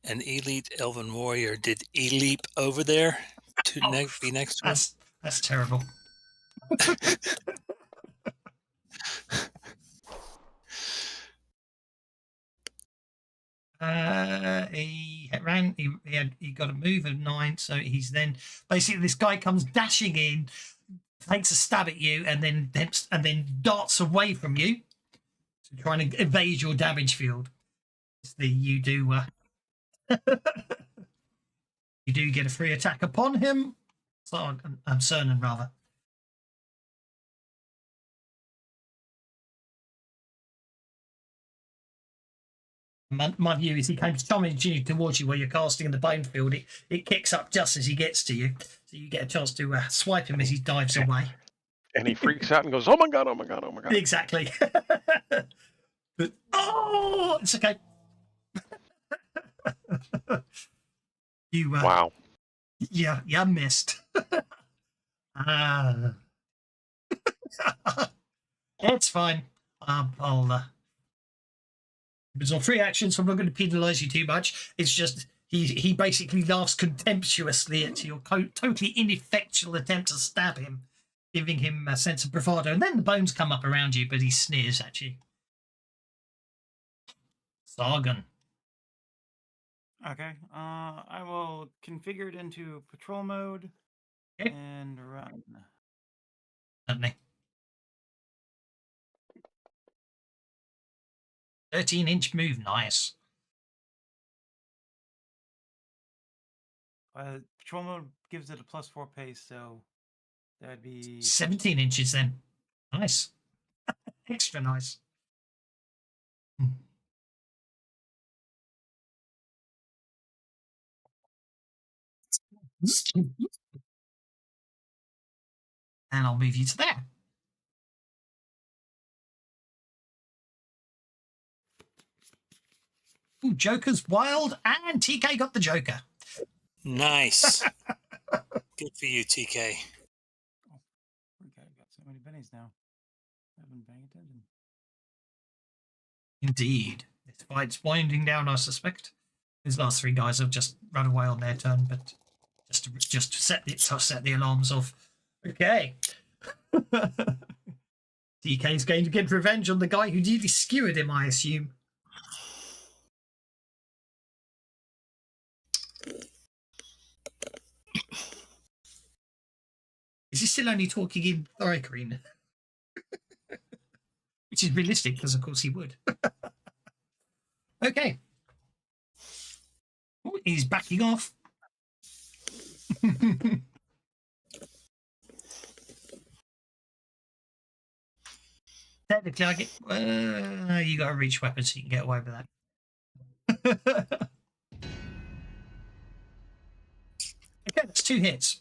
an elite elven warrior, did E-leap over there to be next to him? That's terrible. He got a move of 9, so he's then basically this guy comes dashing in, takes a stab at you, and then darts away from you, so trying to evade your damage field. You do you do get a free attack upon him. So I'm Cernan rather. My view is he comes charging towards you where you're casting in the bone field. It kicks up just as he gets to you, so you get a chance to swipe him as he dives away. And he freaks out and goes, "Oh my god! Oh my god! Oh my god!" Exactly. But it's okay. You wow. Yeah, you missed. It's fine. It was on free action, so I'm not going to penalise you too much. It's just he basically laughs contemptuously at your totally ineffectual attempt to stab him, giving him a sense of bravado. And then the bones come up around you, but he sneers at you. Sargon. Okay. I will configure it into patrol mode and run. Certainly. 13-inch move, nice. Patrol mode gives it a +4 pace, so that'd be 17 inches then. Nice. Extra nice. And I'll move you to there. Ooh, Joker's wild, and TK got the Joker. Nice. Good for you, TK. Okay, I've got so many bennies now. I've been paying attention. Indeed. This fight's winding down, I suspect. These last 3 guys have just run away on their turn, but just to set the alarms off. Okay. TK's going to get revenge on the guy who nearly skewered him, I assume. Is he still only talking in Thoricreen? Which is realistic, because of course he would. Okay. Ooh, he's backing off. Technically, I get... you got a reach weapon, so you can get away with that. Okay, that's 2 hits.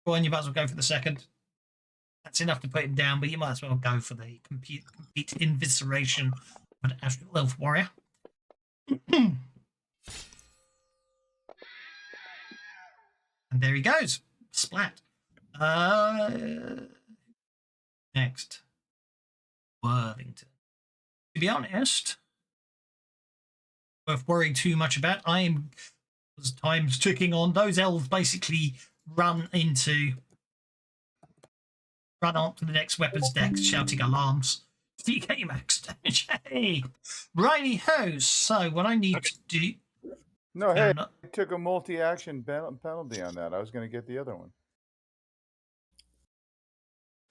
Go on, you might as well go for the second. That's enough to put him down, but you might as well go for the complete invisceration of an astral elf warrior. And there he goes. Splat. Next. Worthington. To be honest, worth worrying too much about. I am As time's ticking on, those elves basically run up to the next weapons deck, shouting alarms. DK max damage. Hey, righty ho. So what I need to do. No, hey, I took a multi-action penalty on that. I was going to get the other one.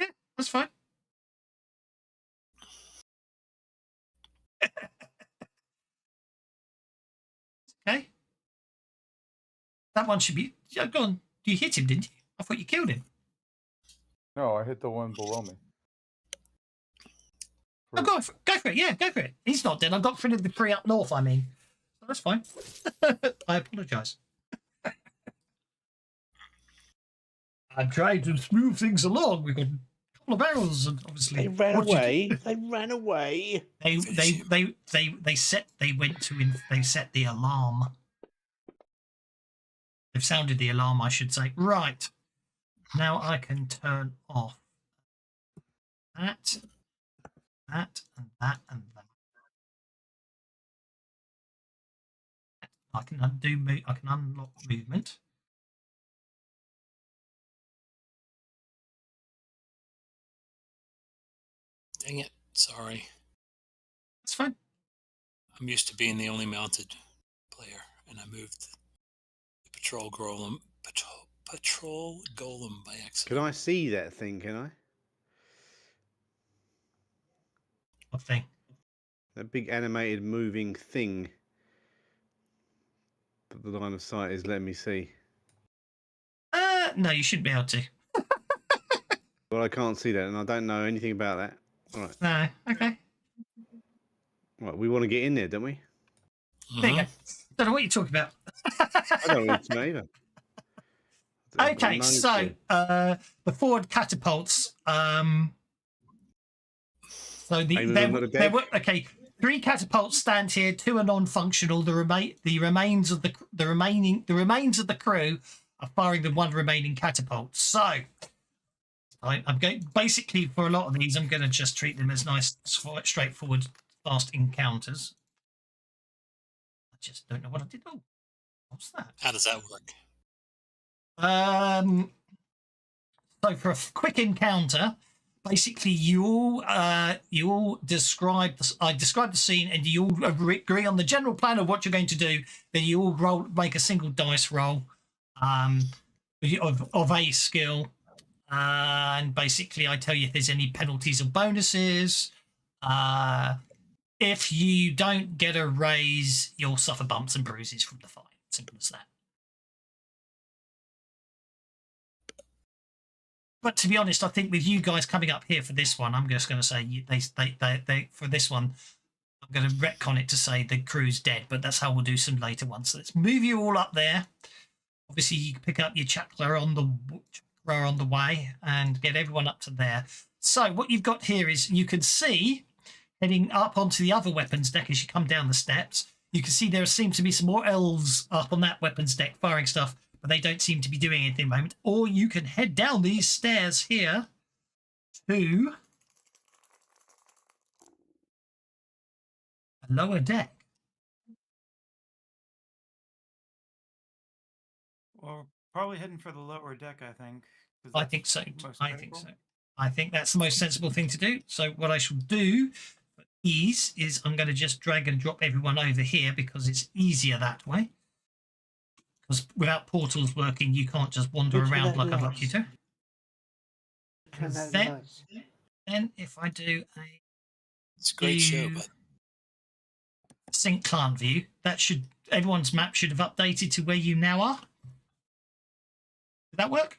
Yeah, that's fine. Okay. That one should be. Go on. You hit him, didn't you? I thought you killed him. No, I hit the one below me. Oh, go for it. Yeah, go for it. He's not dead. I got rid of the tree up north, I mean. So that's fine. I apologise. I'm trying to smooth things along. We've got a couple of arrows, and obviously They ran away. They ran away. They set the alarm. They've sounded the alarm, I should say. Right. Now I can turn off that, and that, and that. I can unlock movement. Dang it. Sorry. That's fine. I'm used to being the only mounted player, and I moved the patrol golem by accident. Can I see that thing, can I? What thing? That big animated moving thing that the line of sight is letting me see. No, you shouldn't be able to. Well, I can't see that, and I don't know anything about that. All right. No, okay. Right, we want to get in there, don't we? There you go. Don't know what you're talking about. I don't want to either. Okay, so the forward catapults. So there were 3 catapults stand here. 2 are non-functional. The remains of the crew are firing the 1 remaining catapult. So I'm going basically for a lot of these. I'm going to just treat them as nice, straightforward, fast encounters. I just don't know what I did. Oh, what's that? How does that work? So for a quick encounter, basically you all describe I describe the scene, and you all agree on the general plan of what you're going to do. Then you all make a single dice roll of a skill, and basically I tell you if there's any penalties or bonuses. If you don't get a raise, you'll suffer bumps and bruises from the fight. Simple as that. But to be honest, I think with you guys coming up here for this one, I'm just going to say they for this one, I'm going to retcon it to say the crew's dead. But that's how we'll do some later ones. So let's move you all up there. Obviously, you can pick up your chakra on the way and get everyone up to there. So what you've got here is you can see heading up onto the other weapons deck as you come down the steps. You can see there seems to be some more elves up on that weapons deck firing stuff, but they don't seem to be doing anything at the moment. Or you can head down these stairs here to a lower deck. Well, probably heading for the lower deck, I think. I think so. I think so. I think that's the most sensible thing to do. So what I shall do for ease is I'm going to just drag and drop everyone over here because it's easier that way. Because without portals working, you can't just wander around like I'd like you to. Then if I do it's a great show, but sync clan view, that should everyone's map should have updated to where you now are. Did that work?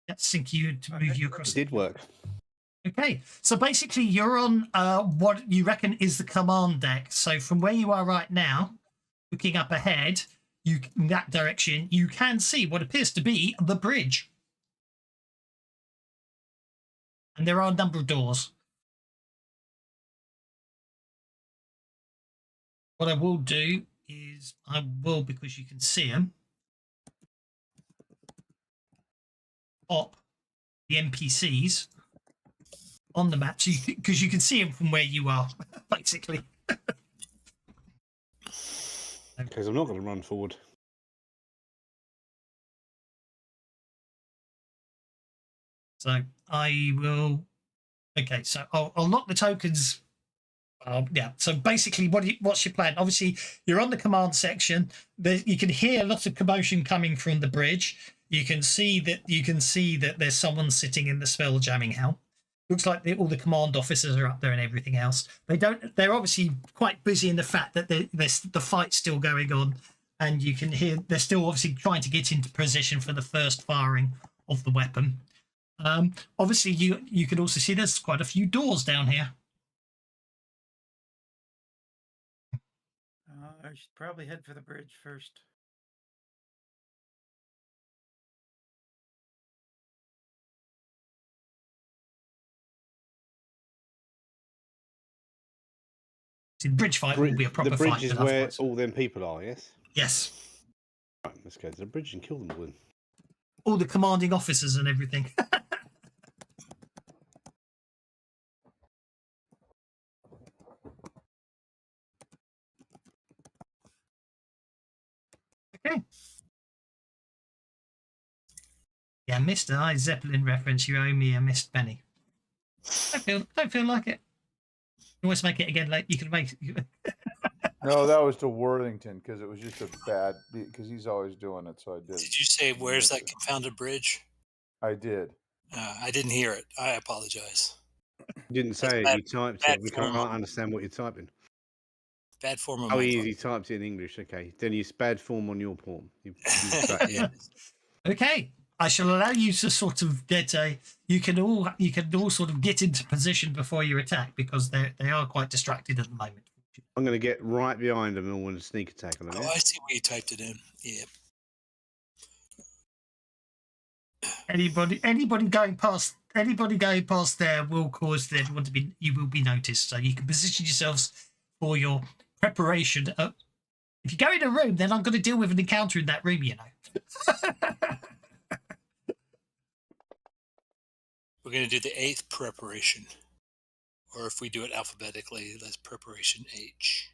Let's sync you to move you across. It did work. Okay, so basically you're on what you reckon is the command deck. So from where you are right now, looking up ahead, in that direction, you can see what appears to be the bridge. And there are a number of doors. What I will do is because you can see them, pop the NPCs on the map, so because you can see them from where you are, basically. Because I'm not going to run forward. So I will. Okay, so I'll lock the tokens. Yeah. So basically, what's your plan? Obviously, you're on the command section. You can hear a lot of commotion coming from the bridge. You can see that there's someone sitting in the spelljamming helm. Looks like all the command officers are up there and everything else. They're obviously quite busy in the fact that there's the fight's still going on, and you can hear they're still obviously trying to get into position for the first firing of the weapon. Obviously, you can also see there's quite a few doors down here. I should probably head for the bridge first. See, the bridge fight will be a proper the fight. bridge is where all them people are, yes? Yes. Right, let's go to the bridge and kill them all. All the commanding officers and everything. Okay. Yeah, Mr. I Zeppelin reference. You owe me a missed penny. Don't feel like it. You always make it again. Like you can make. No, that was to Worthington because it was just a bad. Because he's always doing it, so I did. Did you say where's that confounded bridge? I did. I didn't hear it. I apologize. You didn't say it. You typed it. We can't understand what you're typing. Bad form of Oh, my he typed it in English. Okay, then it's bad form on your form. Yeah. Okay, I shall allow you to sort of get a. You can all sort of get into position before you attack because they are quite distracted at the moment. I'm going to get right behind them and want to sneak attack on them. Oh, I see where you typed it in. Yeah. Anybody going past there will cause everyone to be. You will be noticed, so you can position yourselves for your preparation. If you go in a room, then I'm going to deal with an encounter in that room. You know. We're going to do the 8th preparation. Or if we do it alphabetically, that's preparation H.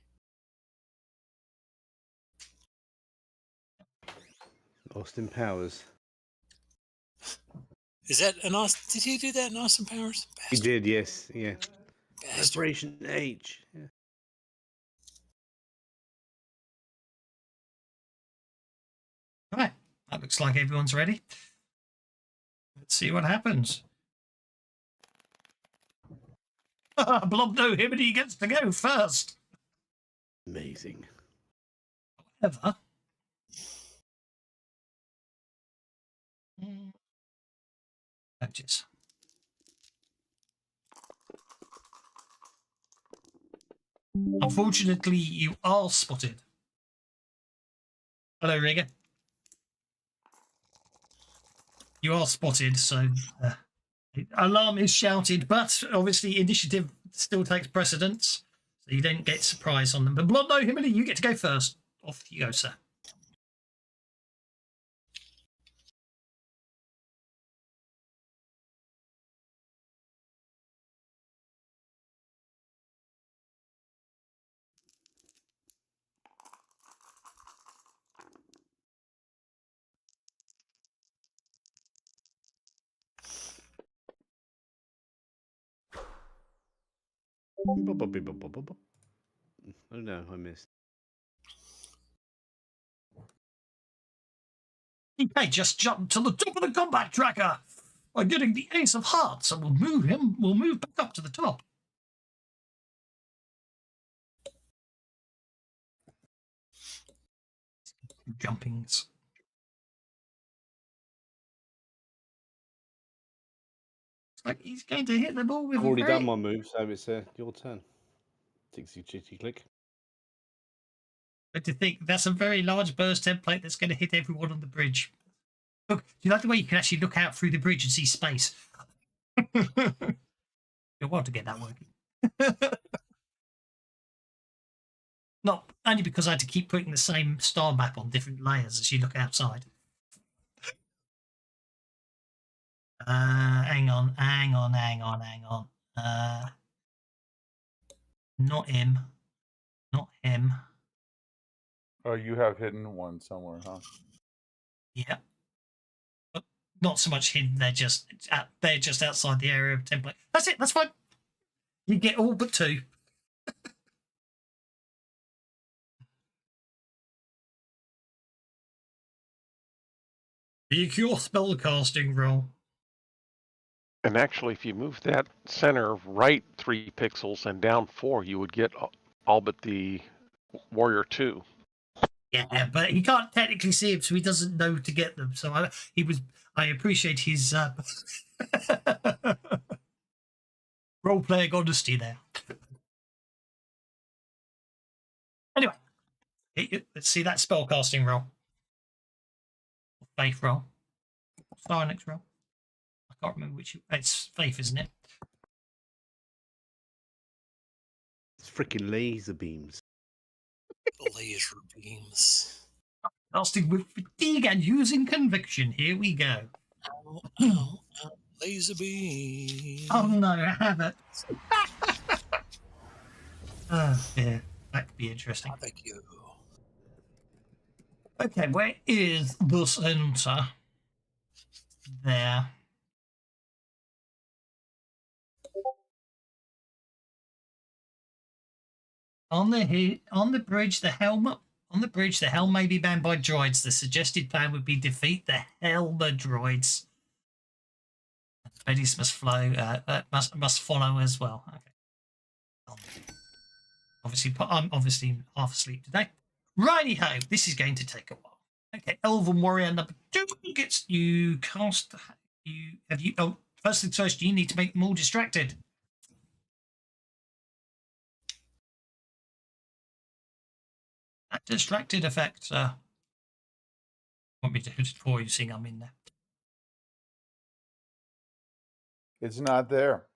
Austin Powers. Is that an Austin? Did he do that in Austin Powers? He did, yes. Yeah. Bastard. Preparation H. Yeah. Right. That looks like everyone's ready. Let's see what happens. Blob no Himiny gets to go first. Amazing. However, notice. Unfortunately, you are spotted. Hello, Rigger. You are spotted, so alarm is shouted, but obviously initiative still takes precedence, so you don't get surprise on them. But Blood No Himiny, you get to go first. Off you go, sir. Oh no, I missed. He just jumped to the top of the combat tracker by getting the Ace of Hearts, and we'll move back up to the top. Jumpings. It's like he's going to hit the ball with I've already a very... done my move, so it's your turn. Tixie chitty click. But to think that's a very large burst template that's going to hit everyone on the bridge. Look, do you like the way you can actually look out through the bridge and see space? You'll want to get that working. Not only because I had to keep putting the same star map on different layers as you look outside. Hang on. Not him. Not him. Oh, you have hidden one somewhere, huh? Yeah. not so much hidden. They're just outside the area of template. That's it. That's fine. You get all but 2. Make your spellcasting roll. And actually, if you move that center right 3 pixels and down 4, you would get all but the warrior 2. Yeah, but he can't technically see him, so he doesn't know to get them. So I appreciate his role-playing honesty there. Anyway, let's see that spellcasting roll. Faith roll. Psionics roll. I can't remember which. It's Faith, isn't it? It's freaking laser beams. Laser beams. Casting with fatigue and using conviction. Here we go. Ow, ow, ow. Laser beam. Oh no, I have it. Oh dear. That could be interesting. I beg you. Okay, where is the center? There. On the bridge, the helm may be manned by droids. The suggested plan would be defeat the helmer droids. Betty's must must follow as well. Okay. I'm obviously half asleep today. Righty ho, this is going to take a while. Okay, Elven Warrior number 2 gets you cast. First things first, you need to make them all distracted. That distracted effect, want me to do it for you, seeing I'm in there. It's not there.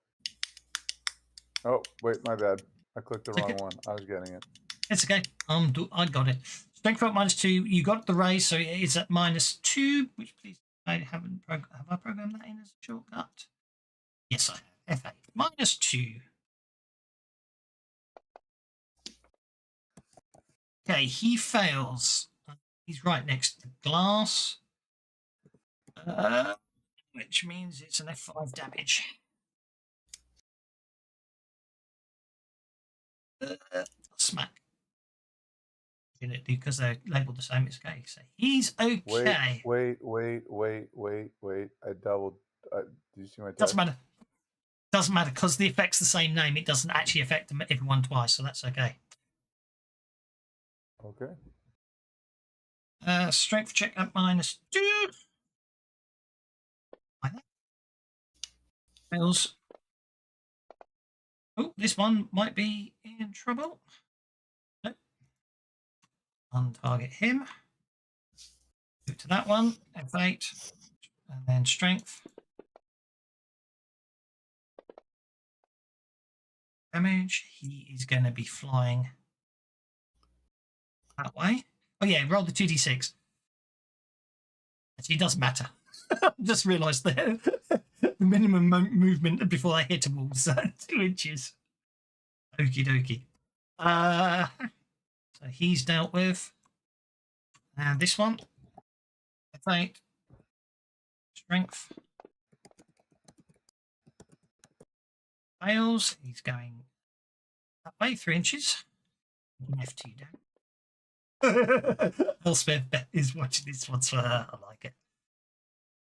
Oh, wait, my bad. I clicked the wrong one. I was getting it. It's okay. I got it. Strength up -2. You got the raise, so it is at -2. Which please, I haven't. Have I programmed that in as a shortcut? Yes, I have. F8 -2. Okay, he fails. He's right next to glass, which means it's an F5 damage. Smack. Because they're labeled the same. It's okay. So he's okay. Wait. I doubled. Do you see my text? Doesn't matter. Doesn't matter because the effect's the same name. It doesn't actually affect everyone twice, so that's okay. Okay. Strength check at -2. Fails. Oh, this one might be in trouble. Nope. Untarget him. Go to that one. F8. And then strength. Damage. He is going to be flying that way. Oh yeah, roll the 2d6. Actually, it doesn't matter. Just realised the minimum movement before I hit a wall is 2 inches. Okie dokie. So he's dealt with. And this one. F8. Strength. Fails. He's going that way, 3 inches. F2 down. Elspeth is watching this one for her. I like it.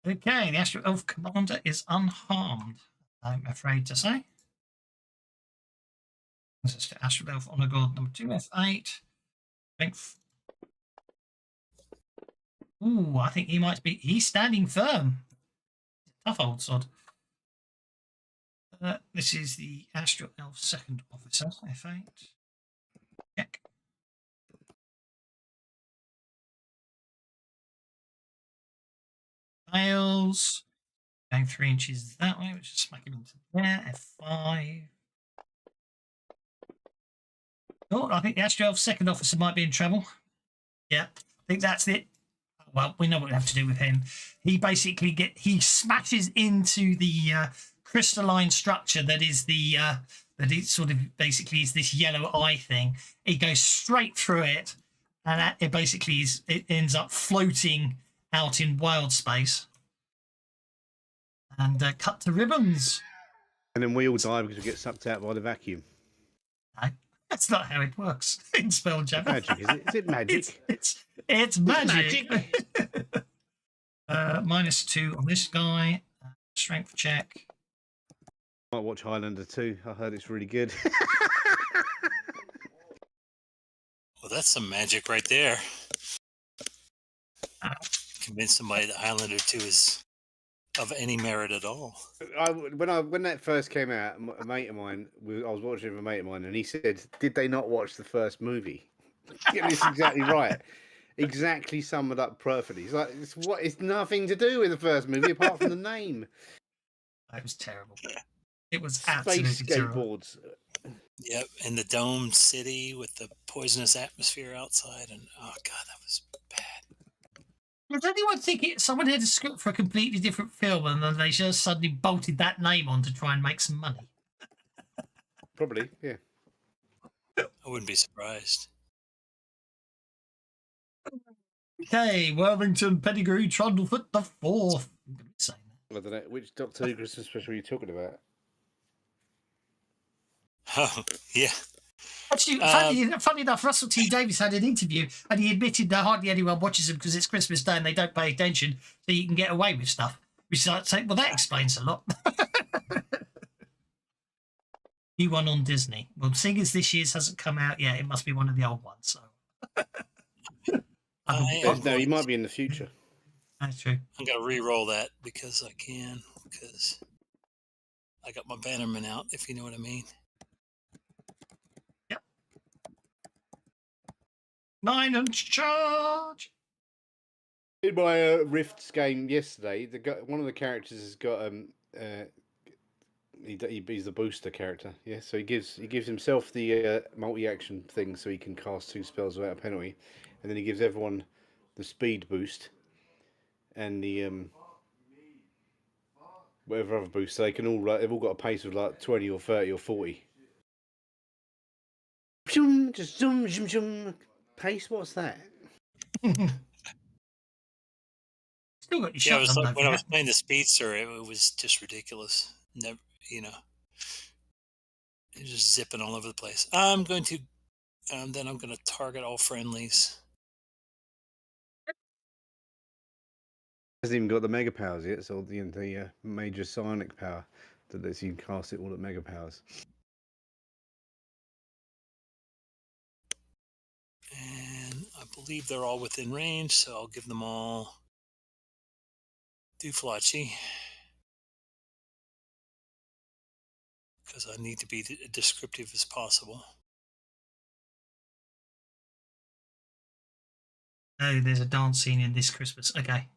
Okay, the Astral Elf Commander is unharmed, I'm afraid to say. This is to Astral Elf Honor Guard number 2, F8. Strength. Ooh, I think he might be. He's standing firm. Tough old sod. This is the Astral Elf Second Officer, F8. Check. Fails. Going 3 inches that way, which is smack him into there. F5. Oh, I think the Astral Elf Second Officer might be in trouble. Yeah, I think that's it. Well, we know what we have to do with him. He basically he smashes into the crystalline structure that is the that it sort of basically is this yellow eye thing. He goes straight through it, and it basically it ends up floating out in wild space. and cut to ribbons. And then we all die because we get sucked out by the vacuum. No, that's not how it works in Spelljammer. Magic, is it? Is it magic? It's magic. -2 on this guy. Strength check. Might watch Highlander 2. I heard it's really good. Well, that's some magic right there. Convince somebody that Highlander 2 is of any merit at all. When that first came out, a mate of mine, I was watching it with a mate of mine, and he said, "Did they not watch the first movie?" Yeah, it's exactly right. Exactly summed up perfectly. It's like it's nothing to do with the first movie apart from the name. That was terrible. It was Space absolutely terrible. skateboards. Yep, and the domed city with the poisonous atmosphere outside, and oh god, that was bad. Does anyone think someone had a script for a completely different film and then they just suddenly bolted that name on to try and make some money? Probably, yeah. I wouldn't be surprised. Okay, Worthington Pettigrew Trundlefoot the Fourth. I'm going to be saying that. I don't know which Doctor Who Christmas special are you talking about. Oh, yeah. Actually, funny enough, Russell T Davies had an interview and he admitted that hardly anyone watches them because it's Christmas Day and they don't pay attention, so you can get away with stuff. Which is like saying, well, that explains a lot. New one on Disney. Well, seeing as this year's hasn't come out yet, it must be one of the old ones. So. No, he might be in the future. That's true. I'm going to re-roll that because I can, because I got my Bannerman out, if you know what I mean. 9 and charge. In my Rifts game yesterday, one of the characters has got he's the booster character, yeah. So he gives himself the multi-action thing, so he can cast 2 spells without a penalty, and then he gives everyone the speed boost and the whatever other boost. So they can all they've all got a pace of like 20 or 30 or 40. Just zoom, zoom, zoom. Pace? What's that? Still got your Yeah, shotgun. when I was playing the Speedster, it was just ridiculous. Never, it was just zipping all over the place. I'm going to, then I'm going to target all friendlies. Hasn't even got the mega powers yet, so the major psionic power that lets you cast it all at mega powers. And I believe they're all within range, so I'll give them all Duflachi. Because I need to be as descriptive as possible. Oh, there's a dance scene in this Christmas. Okay.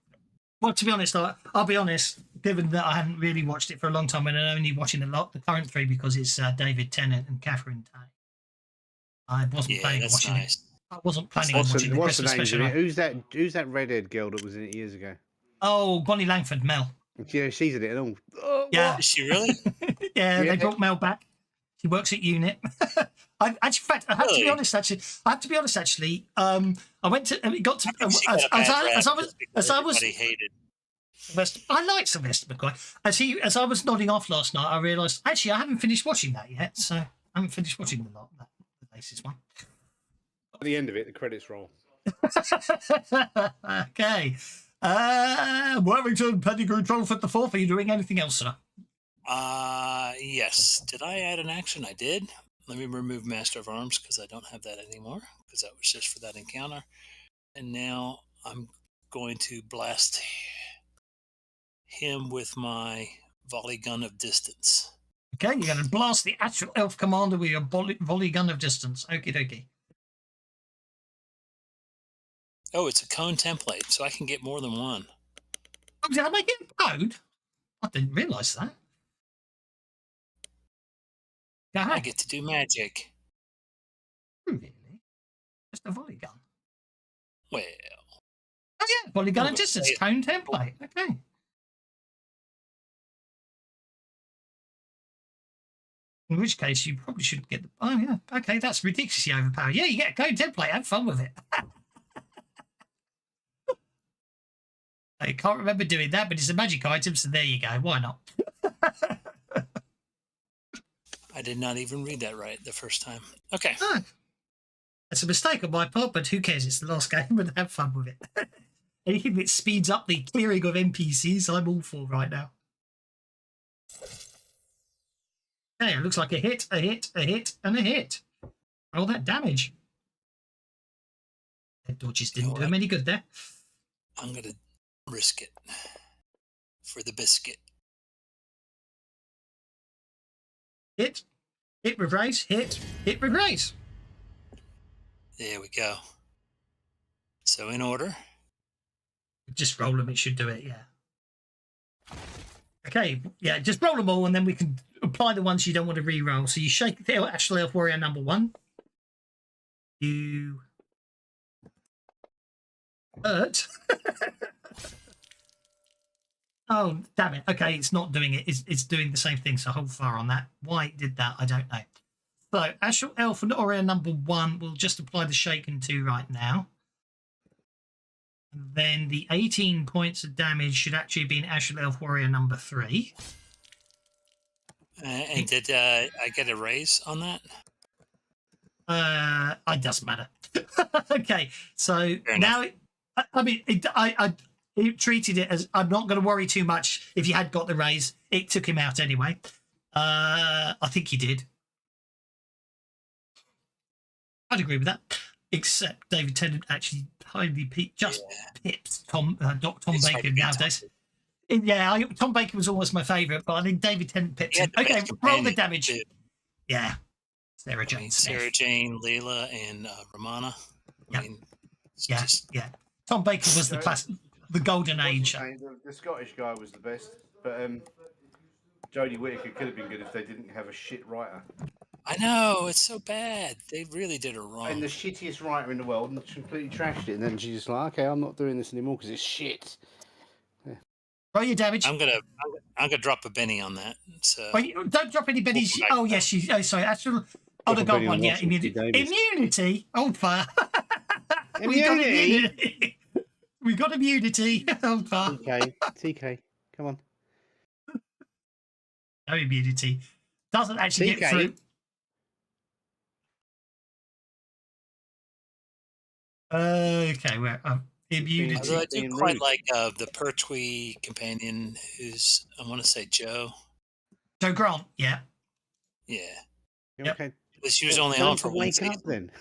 Well, to be honest, I'll be honest, given that I haven't really watched it for a long time and I'm only watching the current 3 because it's David Tennant and Catherine Tate. I wasn't planning on watching it. I wasn't planning on watching the Christmas special. Who's that redhead girl that was in it years ago? Oh, Bonnie Langford, Mel. Yeah, she's in it. And all. Yeah. Is she really? Yeah, they brought Mel back. She works at UNIT. I have to be honest. Actually, I went to. It got to. As I was hated. I like Sylvester McCoy. As I was nodding off last night, I realised actually I haven't finished watching that yet. So I haven't finished watching the latest one. At the end of it, the credits roll. Okay. Worthington Pettigrew Trundlefoot the Fourth. Are you doing anything else, sir? Yes. Did I add an action? I did. Let me remove Master of Arms because I don't have that anymore because that was just for that encounter. And now I'm going to blast him with my volley gun of distance. Okay, you're going to blast the actual elf commander with your volley gun of distance. Okie dokie. Oh, it's a cone template, so I can get more than one. Oh, did I make it a code? I didn't realise that. I get to do magic. Really? Just a volley gun? Well. Oh, yeah, volley gun of distance, cone template. Okay. In which case, you probably shouldn't get the... Oh, yeah. Okay, that's ridiculously overpowered. Yeah, you get a code template. Have fun with it. I can't remember doing that, but it's a magic item, so there you go. Why not? I did not even read that right the first time. Okay. Oh, that's a mistake on my part, but who cares? It's the last game and have fun with it. Anything that speeds up the clearing of NPCs, I'm all for right now. Okay, it looks like a hit, a hit, a hit, and a hit. All that damage. Head dodges didn't do him any good there. I'm going to risk it for the biscuit. Hit, hit with raise, hit with raise. There we go. So in order. Just roll them, it should do it, yeah. Okay, yeah, just roll them all and then we can apply the ones you don't want to re-roll. So you shake the Astral Elf Warrior number 1. You hurt. Oh, damn it. Okay, it's not doing it. It's doing the same thing, so hold fire on that. Why it did that, I don't know. So Astral Elf and Warrior number 1, we'll just apply the Shaken 2 right now. And then the 18 points of damage should actually be in Astral Elf Warrior number 3. And did I get a raise on that? It doesn't matter. Okay, so Fair now it treated it as I'm not going to worry too much. If you had got the raise, it took him out anyway. I think he did. I'd agree with that. Except David Tennant actually pips Tom Baker nowadays. Yeah, Tom Baker was always my favourite, but I think David Tennant pips him. Okay, roll the damage. Too. Yeah. Sarah Jane Smith. Sarah Jane, Leela, and Romana. Yeah. Yeah. Tom Baker was the golden age. The Scottish guy was the best, but Jodie Whittaker could have been good if they didn't have a shit writer. I know, it's so bad. They really did her wrong. And the shittiest writer in the world, and completely trashed it. And then she's just like, okay, I'm not doing this anymore because it's shit. Yeah. Roll your damage. I'm gonna drop a Benny on that. So don't drop any bennies. Oh yes, sorry. Actually, the gold one. Yeah, immunity. Hold fire. Immunity. We got immunity. Hold fire. TK, come on. No immunity. Doesn't actually get through. Okay, well, immunity. Although I do quite like the Pertwee companion, who's I want to say Joe. Joe Grant, yeah. Yeah. Yep. Okay. But she was only on for one wake season. up then.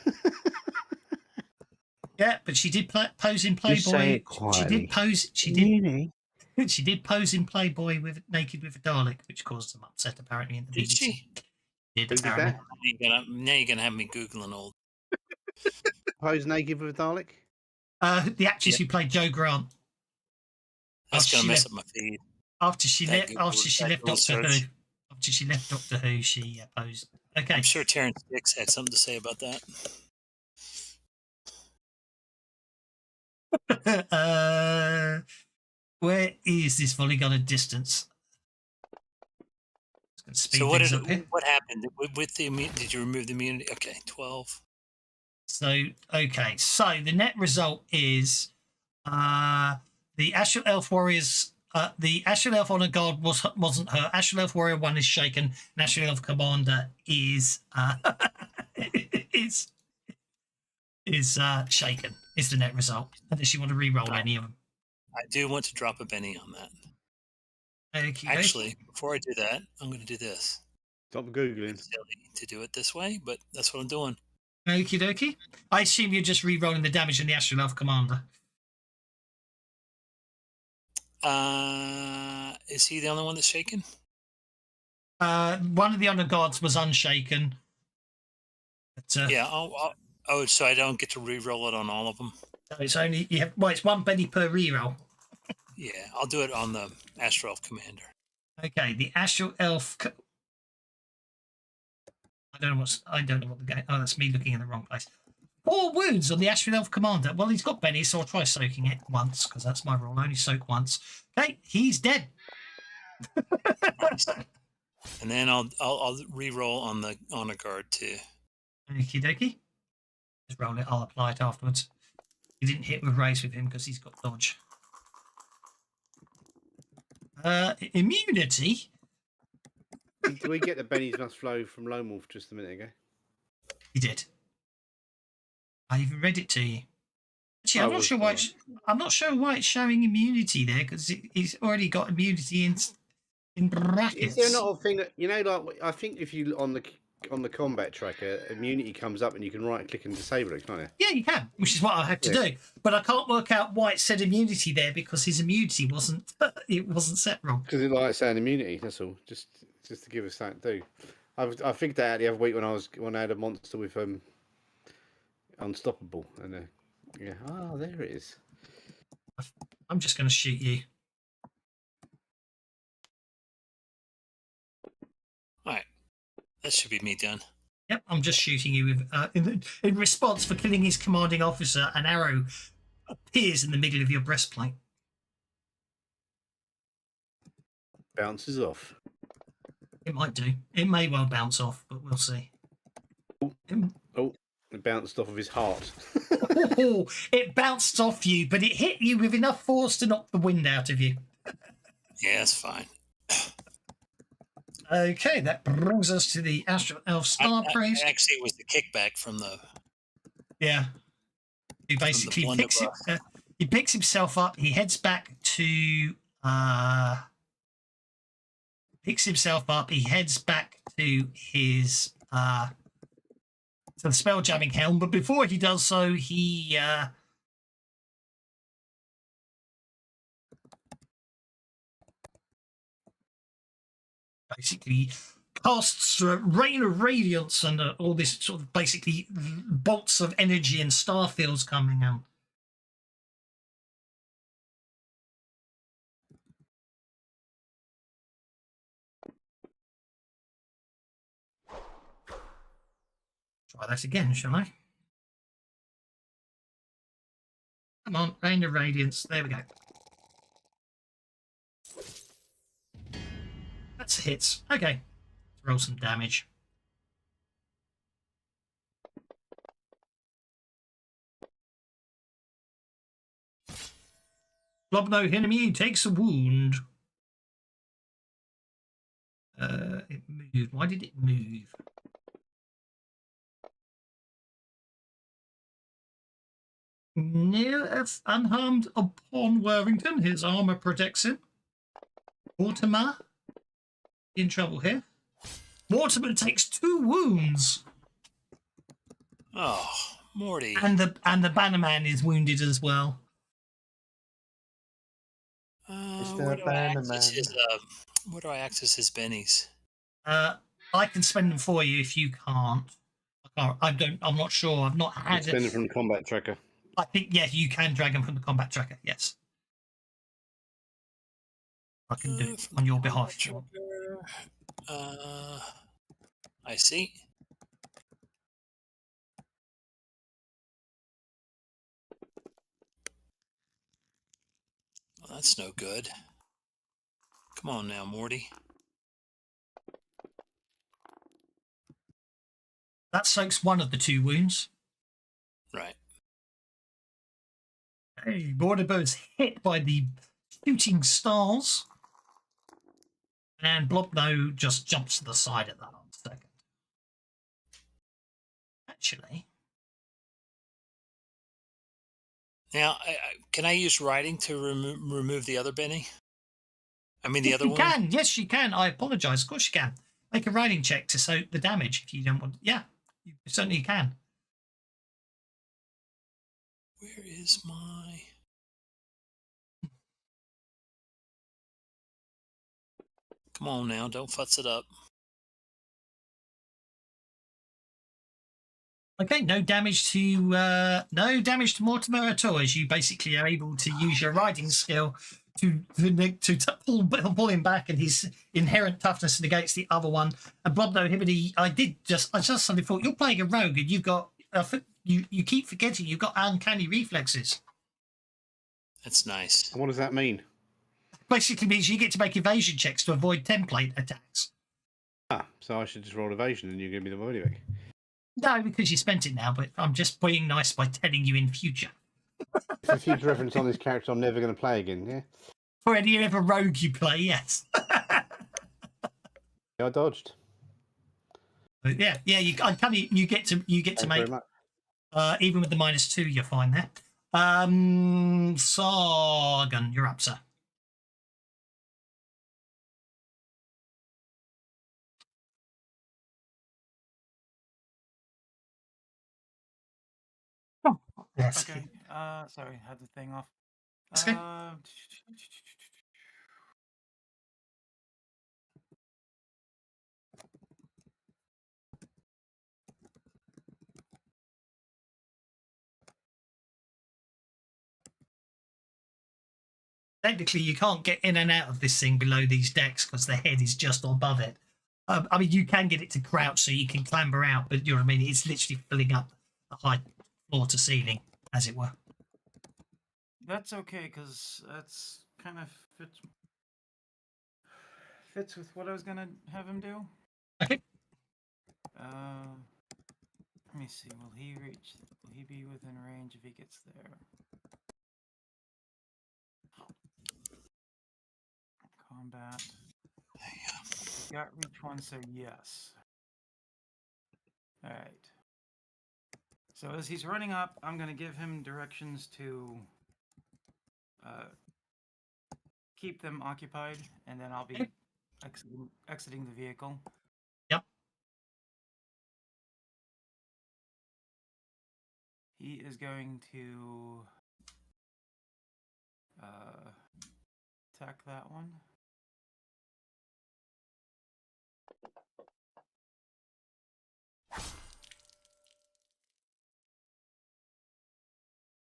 Yeah, but she did pose in Playboy. She did pose. She did pose in Playboy with naked with a Dalek, which caused some upset apparently in the Did BBC. she? Did Who did apparently. that? Now you're gonna have me googling old. Pose naked with a Dalek? The actress who played Joe Grant. That's gonna mess up my feed. After she left Doctor search. Who. After she left Doctor Who, she posed. Okay. I'm sure Terrence Dix had something to say about that. Where is this volley gun at distance? So what happened with the immunity? Did you remove the immunity? Okay, 12. So the net result is the Astral Elf Warriors. The Astral Elf Honor Guard wasn't her. Astral Elf Warrior 1 is shaken. And Astral Elf Commander is shaken. Is the net result? Unless you want to re-roll any of them. I do want to drop a Benny on that. Okay. Actually, before I do that, I'm going to do this. Stop googling. It's silly to do it this way, but that's what I'm doing. Okie dokie. I assume you're just re-rolling the damage in the Astral Elf Commander. Is he the only one that's shaken? One of the Honor Guards was unshaken. But, yeah. Oh, so I don't get to re-roll it on all of them? It's only it's one Benny per re-roll. Yeah, I'll do it on the Astral Elf Commander. Okay, the Astral Elf. I don't know what the game. Oh, that's me looking in the wrong place. 4 wounds on the Astral Elf Commander. Well, he's got Benny, so I'll try soaking it once because that's my rule. Only soak once. Okay, he's dead. Nice. And then I'll re-roll on the Honor Guard too. Okie dokie. Just roll it. I'll apply it afterwards. He didn't hit with race with him because he's got dodge. Immunity? Did we get the Benny's Must Flow from Lone Wolf just a minute ago? You did. I even read it to you. Actually, I I'm not was sure why. sorry. I'm not sure why it's showing immunity there because it's already got immunity in brackets. Is there not a thing that like I think if you on the combat tracker, immunity comes up and you can right click and disable it, can't you? Yeah, you can, which is what I had to do. But I can't work out why it said immunity there because his immunity wasn't set wrong. Because it likes saying immunity. That's all. Just to give us that do. I figured that out the other week when I had a monster with unstoppable and yeah. Oh, there it is. I'm just going to shoot you. All right, that should be me done. Yep, I'm just shooting you with. In response for killing his commanding officer, an arrow appears in the middle of your breastplate. Bounces off. It might do. It may well bounce off, but we'll see. Oh, it bounced off of his heart. Oh, it bounced off you, but it hit you with enough force to knock the wind out of you. Yeah, that's fine. Okay, that brings us to the Astral Elf Star Priest. Actually, it was the kickback from the. Yeah. He basically he picks himself up. He heads back to. Picks himself up. He heads back to his. To the spelljamming helm, but before he does so, he basically casts a rain of radiance and all this sort of basically bolts of energy and star fields coming out. Try that again, shall I? Come on, rain of radiance. There we go. That's hits. Okay. Let's roll some damage. Blobno enemy takes a wound. It moved. Why did it move? Near as unharmed upon Worthington, his armor protects him. Mortimer in trouble here. Mortimer takes 2 wounds. Oh, Morty. And the Bannerman is wounded as well. Where do I access his bennies? I can spend them for you if you can't. I'm not sure. I've not had Spend it from the combat tracker. I think, yeah, you can drag them from the combat tracker, yes. I can do it on your behalf. I see. Well, that's no good. Come on now, Morty. That soaks one of the 2 wounds. Right. Hey, Borderbird's hit by the shooting stars. And Blobno just jumps to the side at that second. Actually. Now, can I use writing to remove the other Benny? I mean, the other one? You can. Yes, you can. I apologise. Of course you can. Make a writing check to soak the damage if you don't want. Yeah, you certainly can. Where is my... Come on now, don't futz it up. Okay, no damage to Mortimer at all, as you basically are able to use your riding skill to pull him back, and his inherent toughness negates the other one. And Blobno Hibbity, I just suddenly thought, you're playing a rogue and you've got you keep forgetting you've got uncanny reflexes. That's nice. What does that mean? Basically means you get to make evasion checks to avoid template attacks. Ah, so I should just roll evasion and you give me the money back. No, because you spent it now, but I'm just being nice by telling you in future. For future reference on this character I'm never going to play again, yeah? For any other rogue you play, yes. I dodged. But yeah. You get to Thank you make very much. even with the -2, you're fine there. Sargon, you're up, sir. Oh, yes. Okay. Sorry, had the thing off. That's good. Technically, you can't get in and out of this thing below these decks because the head is just above it. I mean, you can get it to crouch so you can clamber out, but you know what I mean? It's literally filling up the high floor to ceiling, as it were. That's okay, because that's kind of fits with what I was gonna have him do. Okay. Let me see. Will he be within range if he gets there? Combat. Got reach 1, so yes. All right. So as he's running up, I'm gonna give him directions to keep them occupied, and then I'll be exiting the vehicle. Yep. He is going to attack that one.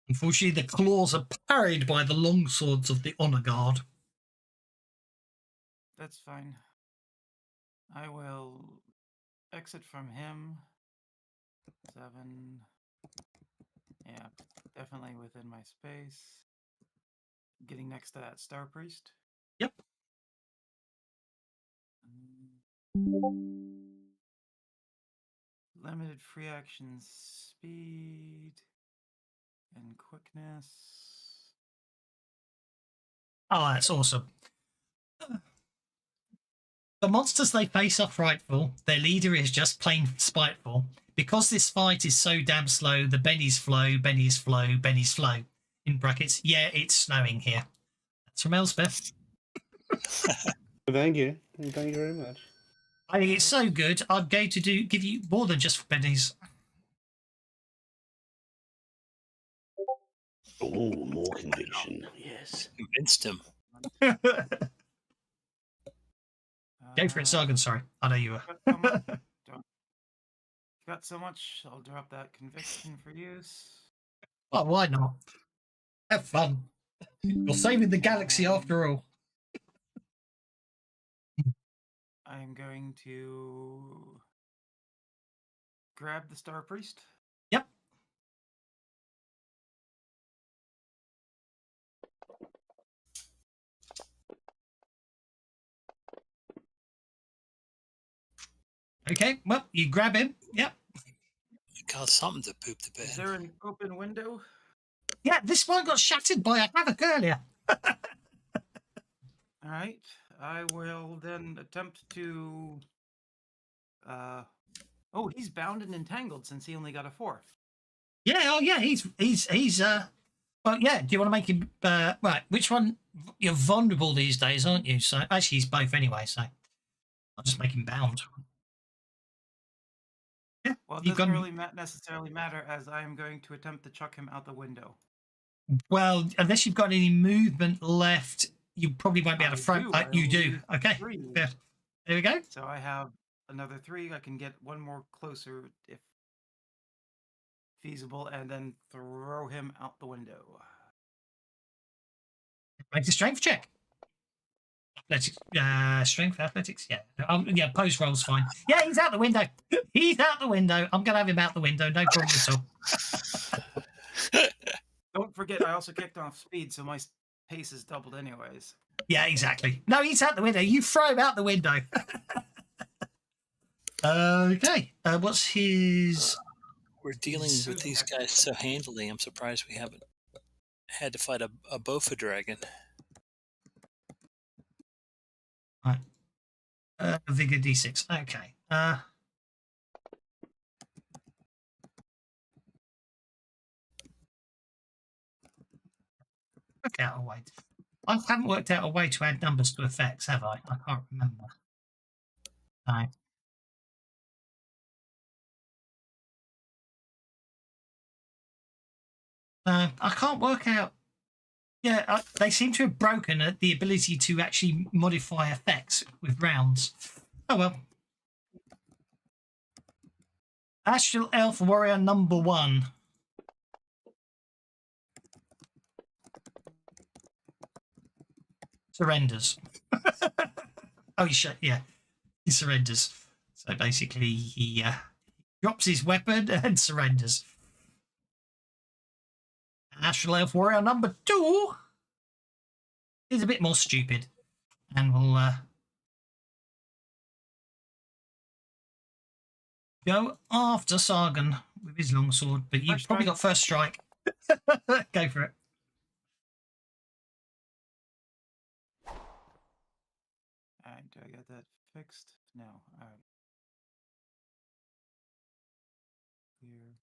Unfortunately, the claws are parried by the long swords of the honor guard. That's fine. I will exit from him. 7. Yeah, definitely within my space. Getting next to that Star Priest. Yep. Limited free action speed and quickness. Oh, that's awesome. The monsters they face are frightful. Their leader is just plain spiteful. Because this fight is so damn slow, the bennies flow, bennies flow, bennies flow. In brackets, yeah, it's snowing here. That's from Elspeth. Thank you. Thank you very much. I think it's so good, I'm going to give you more than just bennies. Oh, more conviction. Yes. Convinced him. Go for it, Sargon, sorry. I know you were. Got so much, I'll drop that conviction for use. Oh, why not? Have fun. You're saving the galaxy after all. I'm going to grab the Star Priest. Yep. Okay, well, you grab him. Yep. Got something to poop the bed. Is there an open window? Yeah, this one got shattered by a havoc earlier. All right. I will then attempt to... Oh, he's bound and entangled since he only got a 4. Yeah, oh yeah, he's well, yeah, do you want to make him right, which one? You're vulnerable these days, aren't you? So actually he's both anyway, so I'll just make him bound. Yeah. Well, it doesn't really necessarily matter, as I am going to attempt to chuck him out the window. Well, unless you've got any movement left, you probably won't be able to front. You do. Okay. Yeah. There we go. So I have another 3. I can get one more closer if feasible, and then throw him out the window. Make a strength check. Athletics, strength, athletics, yeah. Yeah, post roll's fine. Yeah, he's out the window. He's out the window. I'm gonna have him out the window, no problem at all. Don't forget, I also kicked off speed, so my pace is doubled anyways. Yeah, exactly. No, he's out the window. You throw him out the window. Okay. What's his... We're dealing with these guys so handily, I'm surprised we haven't had to fight a Bofa dragon. Vigor D6. Okay. Work out a way. I haven't worked out a way to add numbers to effects, have I? I can't remember. No. I can't work out. Yeah, they seem to have broken the ability to actually modify effects with rounds. Oh well. Astral Elf Warrior number 1. Surrenders. Oh, yeah, he surrenders. So basically, he drops his weapon and surrenders. Astral Elf Warrior number 2 is a bit more stupid, and will go after Sargon with his longsword. But you've probably got first strike. Go for it. Alright, do I get that fixed? No. Alright. Here.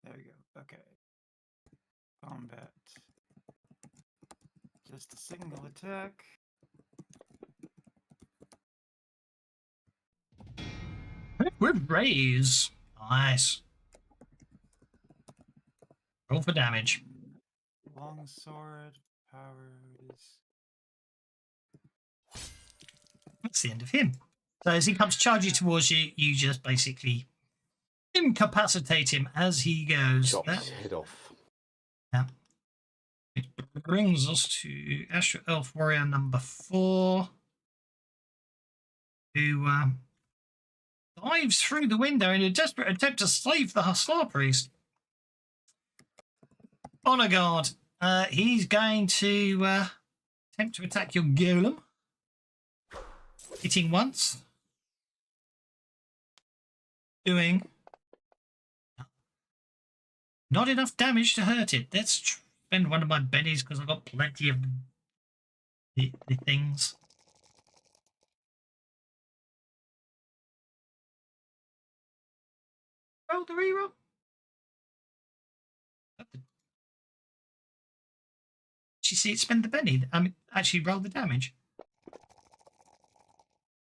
There we go. Okay. Combat. Just a single attack. With raise. Nice. Roll for damage. Longsword. Power is. That's the end of him. So as he comes charging towards you, you just basically incapacitate him as he goes. Chop his head off. Yeah. It brings us to Astral Elf Warrior number 4, who dives through the window in a desperate attempt to save the Hussar priest. Honor guard. He's going to attempt to attack your golem. Hitting once. Doing not enough damage to hurt it. Let's spend one of my bennies because I've got plenty of the things. Roll the reroll. Did you see it spend the benny? I mean, actually roll the damage.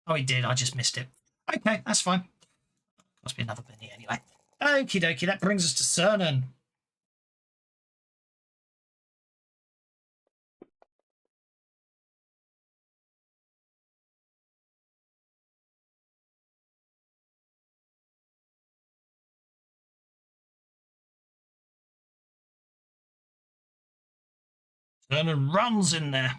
Oh, he did. I just missed it. Okay, that's fine. Must be another benny anyway. Okie dokie, that brings us to Cernan. Cernan runs in there.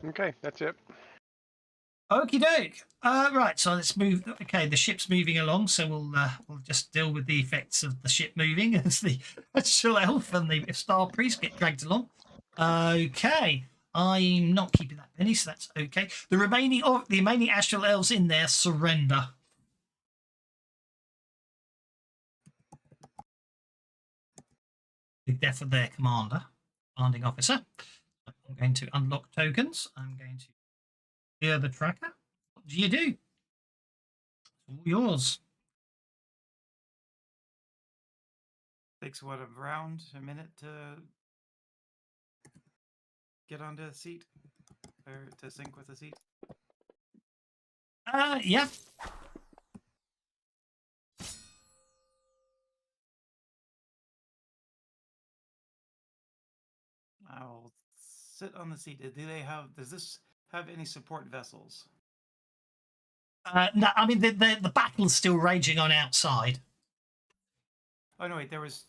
Okay, that's it. Okie doke. Right, so let's move. Okay, the ship's moving along, so we'll just deal with the effects of the ship moving as the Astral Elf and the Star Priest get dragged along. Okay, I'm not keeping that penny, so that's okay. The remaining Astral Elves in there surrender. The death of their commanding officer. I'm going to unlock tokens. I'm going to clear the tracker. What do you do? It's all yours. Takes what, a minute to get onto the seat? Or to sync with the seat? Yeah. I'll sit on the seat. Does this have any support vessels? No, I mean the battle's still raging on outside. Oh no, wait, there was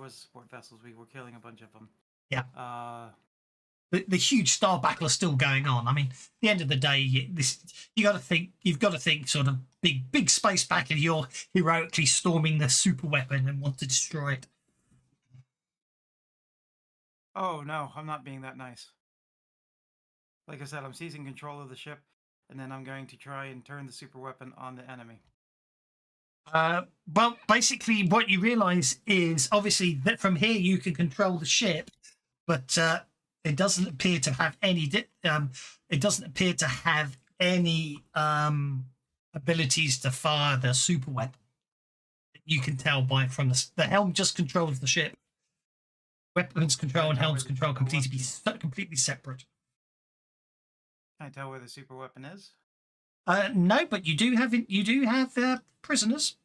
support vessels. We were killing a bunch of them. Yeah. The huge star battle is still going on. I mean, at the end of the day, you've got to think sort of big space battle. You're heroically storming the super weapon and want to destroy it. Oh no, I'm not being that nice. Like I said, I'm seizing control of the ship, and then I'm going to try and turn the super weapon on the enemy. Well, basically, what you realise is obviously that from here you can control the ship, but it doesn't appear to have any. It doesn't appear to have any abilities to fire the super weapon. You can tell by from the helm just controls the ship. Weapons control and helms control completely separate. Can I tell where the super weapon is? No, but you do have prisoners.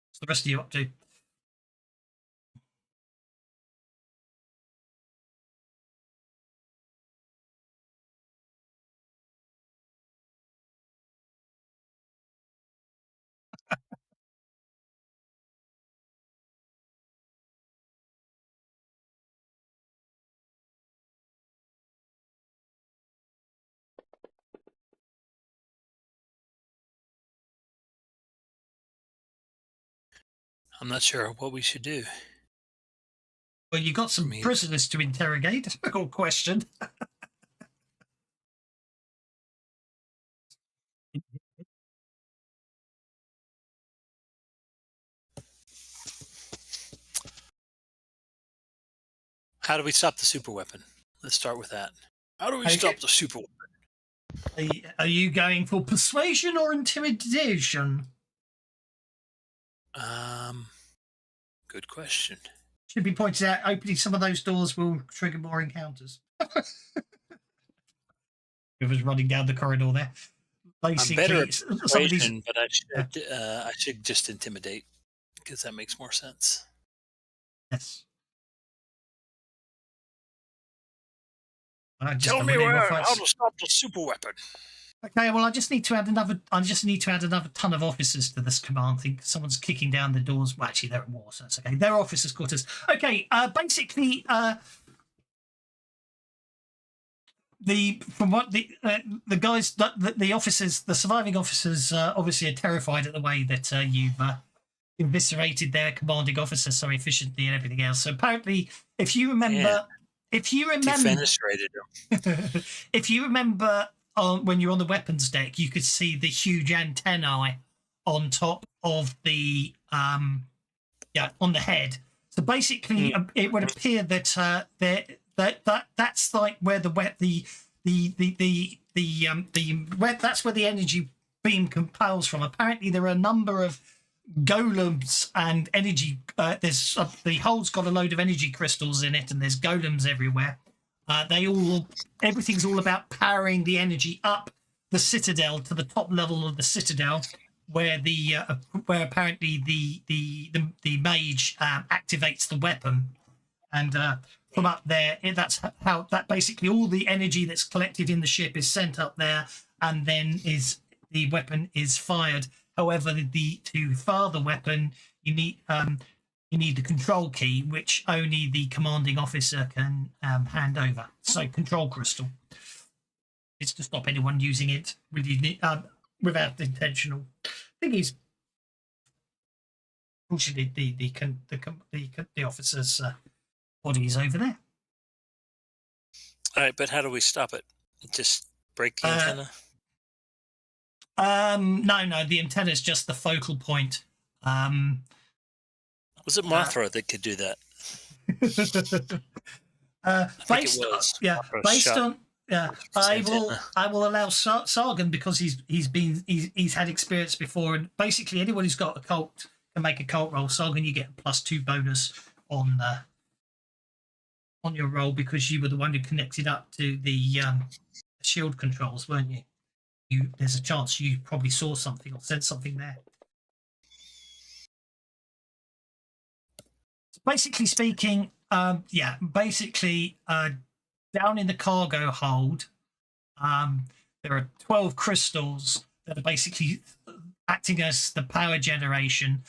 What's the rest of you up to? I'm not sure what we should do. Well, you got some prisoners to interrogate or question. How do we stop the super weapon? Let's start with that. How do we stop the super weapon? Are you going for persuasion or intimidation? Good question. Should be pointed out, opening some of those doors will trigger more encounters. Whoever's running down the corridor there. Basically, I'm better at persuasion, but I should just intimidate because that makes more sense. Yes. Tell me how to stop the super weapon. Okay, well, I just need to add another ton of officers to this command thing. Someone's kicking down the doors. Well, actually, they're at war, so that's okay. They're officers' quarters. Okay, basically, the guys, the officers, the surviving officers, obviously are terrified at the way that you've eviscerated their commanding officer so efficiently and everything else. So apparently, if you remember, defenestrated them. if you remember. When you're on the weapons deck, you could see the huge antennae on top of the on the head. So basically, it would appear that that's like where that's where the energy beam compels from. Apparently, there are a number of golems and energy. The hole's got a load of energy crystals in it, and there's golems everywhere. Everything's all about powering the energy up the citadel to the top level of the citadel, where where apparently the mage activates the weapon, and from up there, that's how basically all the energy that's collected in the ship is sent up there, and then the weapon is fired. However, to fire the weapon, you need the control key, which only the commanding officer can hand over. So, control crystal. It's to stop anyone using it without intentional. Thing is, unfortunately, the officer's body is over there. All right, but how do we stop it? Just break the antenna? No, the antenna is just the focal point. Was it Mothra that could do that? I will allow Sargon because he's had experience before, and basically anyone who's got a cult can make a cult roll. Sargon, you get a +2 bonus on your roll because you were the one who connected up to the shield controls, weren't you? There's a chance you probably saw something or sent something there. Basically speaking, down in the cargo hold, there are 12 crystals that are basically acting as the power generation.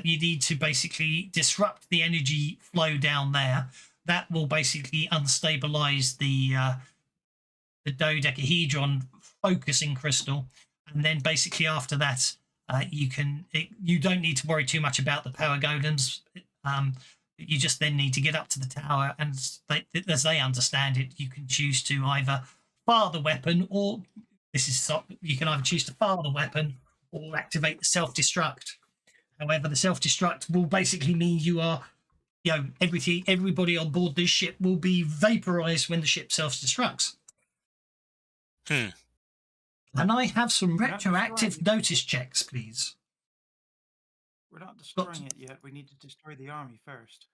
You need to basically disrupt the energy flow down there. that will basically unstabilize the dodecahedron focusing crystal, and then basically after that, you don't need to worry too much about the power golems. You just then need to get up to the tower, and as they understand it, you can choose to either fire the weapon, or you can either choose to fire the weapon or activate the self-destruct. However, the self-destruct will basically mean you are, everybody on board this ship will be vaporized when the ship self-destructs. Hmm. And I have some We're not retroactive destroying notice checks, please. We're not destroying it yet. We need to destroy the army first.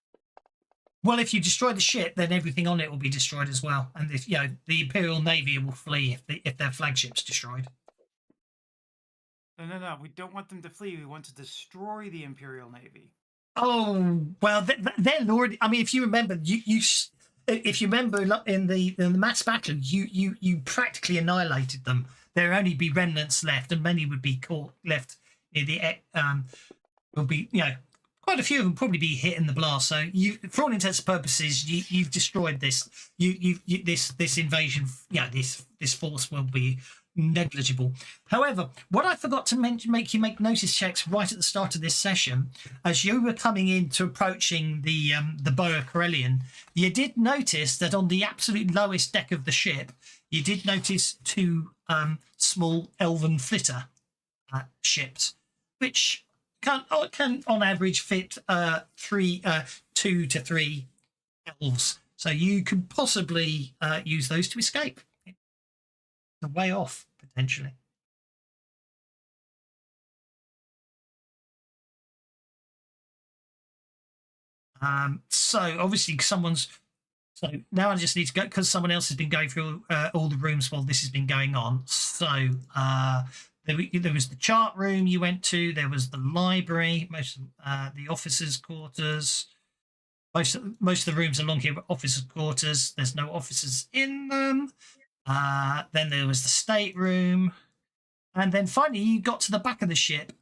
Well, if you destroy the ship, then everything on it will be destroyed as well. And if the Imperial Navy will flee if their flagship's destroyed. No. We don't want them to flee. We want to destroy the Imperial Navy. Oh well, they're already. I mean, if you remember, if you remember in the mass battle, you practically annihilated them. There only be remnants left, and many would be caught left in the will be quite a few of them probably be hit in the blast. So for all intents and purposes, you've destroyed this. This invasion. This force will be negligible. However, what I forgot to make you make notice checks right at the start of this session, as you were coming in to approaching the Bow of Corellian, you did notice that on the absolute lowest deck of the ship, you did notice two small elven flitter ships, which can on average fit 2 to 3 elves. So you could possibly use those to escape. A way off potentially. So obviously so now I just need to go because someone else has been going through all the rooms while this has been going on. So there was the chart room you went to. There was the library, most of the officers' quarters. Most of the rooms along here were officers' quarters. There's no officers in them. Then there was the stateroom, and then finally you got to the back of the ship.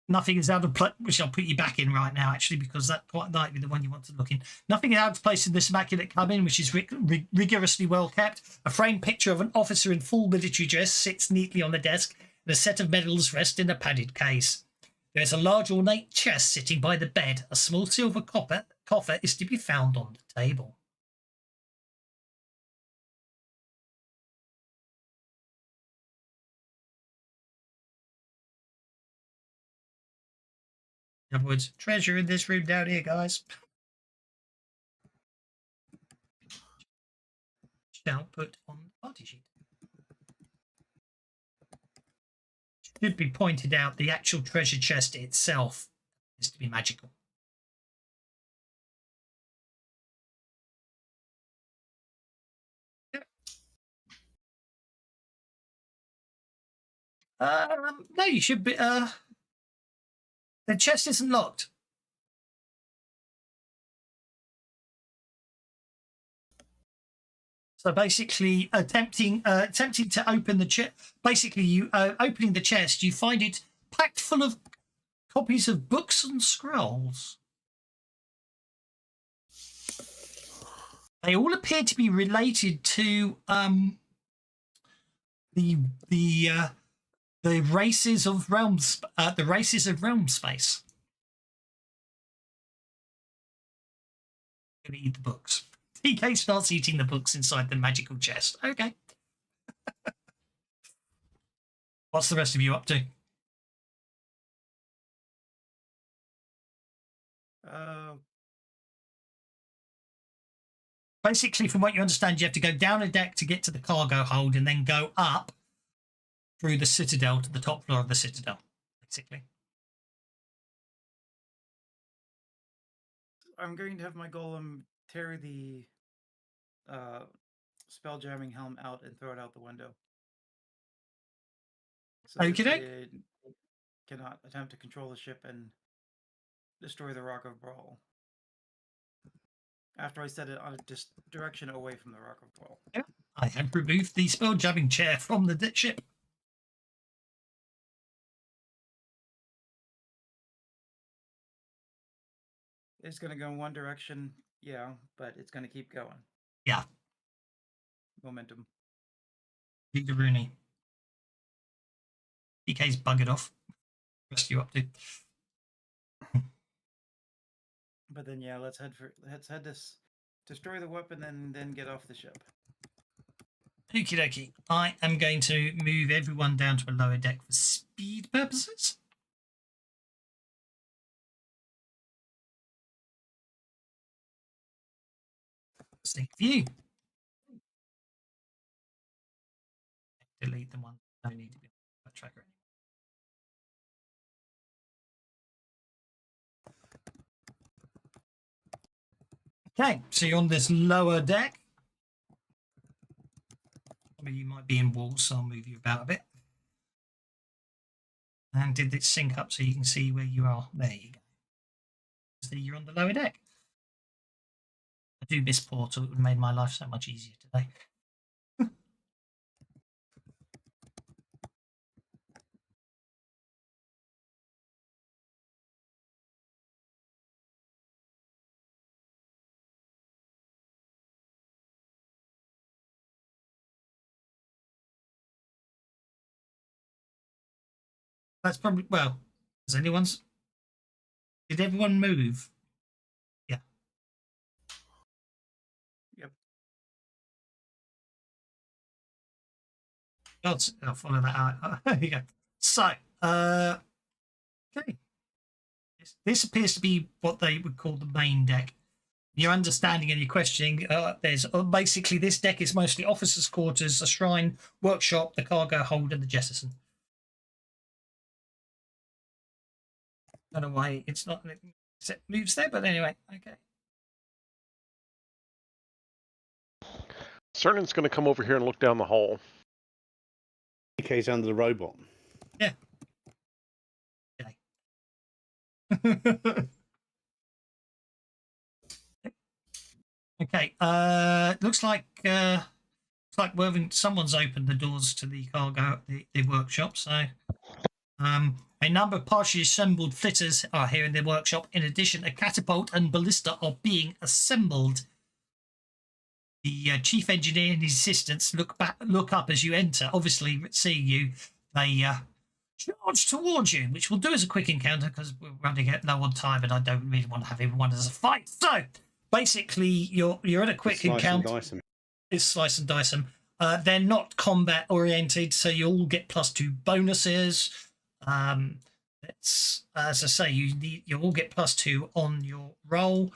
Nothing is out of place, which I'll put you back in right now, actually, because that quite might be the one you want to look in. Nothing is out of place in this immaculate cabin, which is rigorously well kept. A framed picture of an officer in full military dress sits neatly on the desk, and a set of medals rest in a padded case. There is a large ornate chest sitting by the bed. A small silver coffer is to be found on the table. In other words, treasure in this room down here, guys. Shall put on the party sheet. Should be pointed out the actual treasure chest itself is to be magical. No, you should be. The chest isn't locked. So basically, attempting to open the chest. Basically, you opening the chest, you find it packed full of copies of books and scrolls. They all appear to be related to the races of Realmspace. Gonna eat the books. TK starts eating the books inside the magical chest. Okay. What's the rest of you up to? Basically, from what you understand, you have to go down a deck to get to the cargo hold and then go up through the citadel to the top floor of the citadel, basically. I'm going to have my golem tear the spelljamming helm out and throw it out the window. So Okey-doke. it cannot attempt to control the ship and destroy the Rock of Brawl. After I set it on a direction away from the Rock of Brawl. Yeah, I have removed the spelljamming chair from the ship. It's going to go in one direction, yeah, but it's going to keep going. Yeah. Momentum. Peter Rooney. PK's buggered off. Rest you up to. But then, yeah, let's head this. Destroy the weapon and then get off the ship. Okie dokie. I am going to move everyone down to a lower deck for speed purposes. Same view. Delete the one. No need to be on the tracker. Okay, so you're on this lower deck. Some of you might be in walls, so I'll move you about a bit. And did it sync up so you can see where you are? There you go. So you're on the lower deck. I do miss Portal. It would have made my life so much easier today. That's probably, well, has anyone's, did everyone move? Yeah. Yep. I'll follow that out. There you go. So, okay. This appears to be what they would call the main deck. Your understanding and your questioning, there's basically this deck is mostly officers' quarters, a shrine, workshop, the cargo hold, and the jettison. I don't know why it's not set moves there, but anyway, okay. Cernan's going to come over here and look down the hole. PK's under the robot. Yeah. Okay. Okay. Looks like someone's opened the doors to the cargo, the workshop. So, a number of partially assembled flitters are here in the workshop. In addition, a catapult and ballista are being assembled. The chief engineer and his assistants look up as you enter. Obviously, seeing you, they charge towards you, which we'll do as a quick encounter because we're running it low on time, and I don't really want to have everyone as a fight. So, basically, you're at a quick encounter. It's slice and dice them. They're not combat oriented, so you all get +2 bonuses. It's, as I say, you all get +2 on your roll.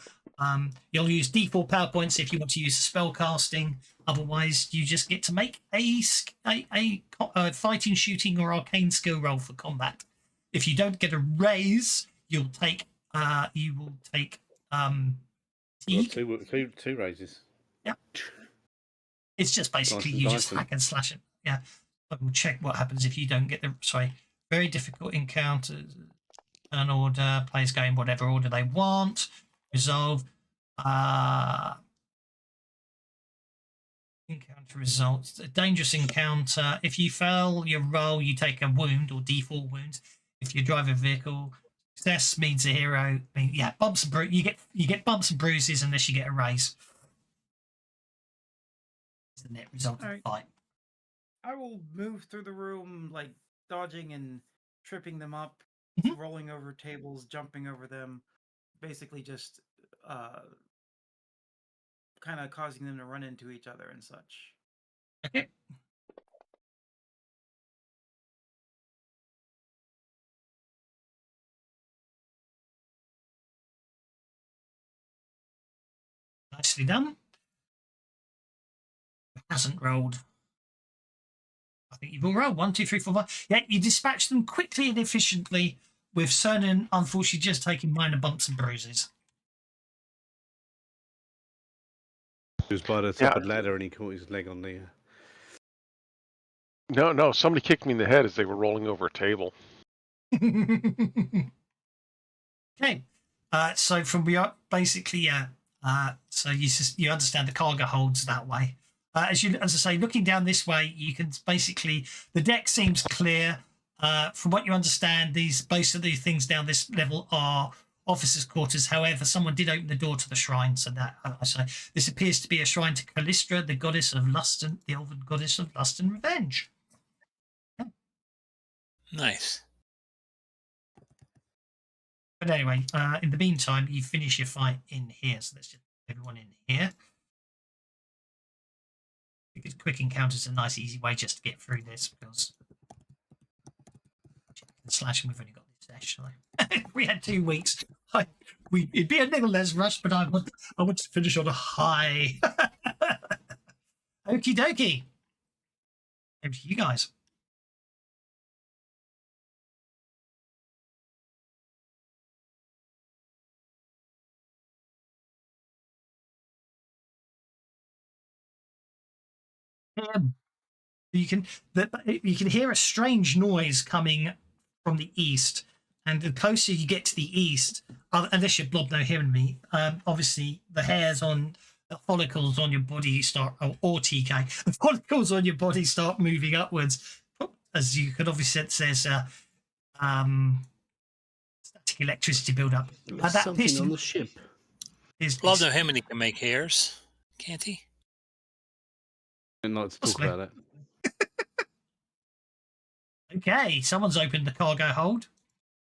You'll use D4 power points if you want to use spell casting. Otherwise, you just get to make a fighting, shooting, or arcane skill roll for combat. If you don't get a raise, you will take two raises. Yeah. It's just basically you just hack and slash it. Yeah. I will check what happens if you don't get the very difficult encounters. Turn order, players go in whatever order they want. Resolve. Encounter results. A dangerous encounter. If you fail your roll, you take a wound or D4 wounds. If you drive a vehicle, success means a hero. Bumps and you get bumps and bruises unless you get a raise. It's the net result of the fight. I will move through the room, like dodging and tripping them up, rolling over tables, jumping over them, basically just kind of causing them to run into each other and such. Okay. Nicely done. Hasn't rolled. I think you've all rolled 1, 2, 3, 4, 5. Yeah, you dispatch them quickly and efficiently, with Cernan unfortunately just taking minor bumps and bruises. He was by the top of the ladder and he caught his leg on the. No, somebody kicked me in the head as they were rolling over a table. Okay, so from basically, so you understand the cargo holds that way. As I say, looking down this way, you can basically, the deck seems clear. From what you understand, most of the things down this level are officers' quarters. However, someone did open the door to the shrine, so that so this appears to be a shrine to Callistra, the goddess of lust and the elven goddess of lust and revenge. Nice. But anyway, in the meantime, you finish your fight in here. So let's just put everyone in here. Because quick encounters are a nice, easy way just to get through this. Because slashing, we've only got this dash. So we had 2 weeks. It'd be a little less rushed, but I want to finish on a high. Okie dokie. Over to you guys. You can hear a strange noise coming from the east, and the closer you get to the east, unless you're blob no hearing me, obviously the hairs on the follicles on your body start, or TK, the follicles on your body start moving upwards, as you could obviously sense. There's static electricity build up. There's something on the ship. Blob no hearing can make hairs, can't he? I'd like to talk about it. Okay, someone's opened the cargo hold.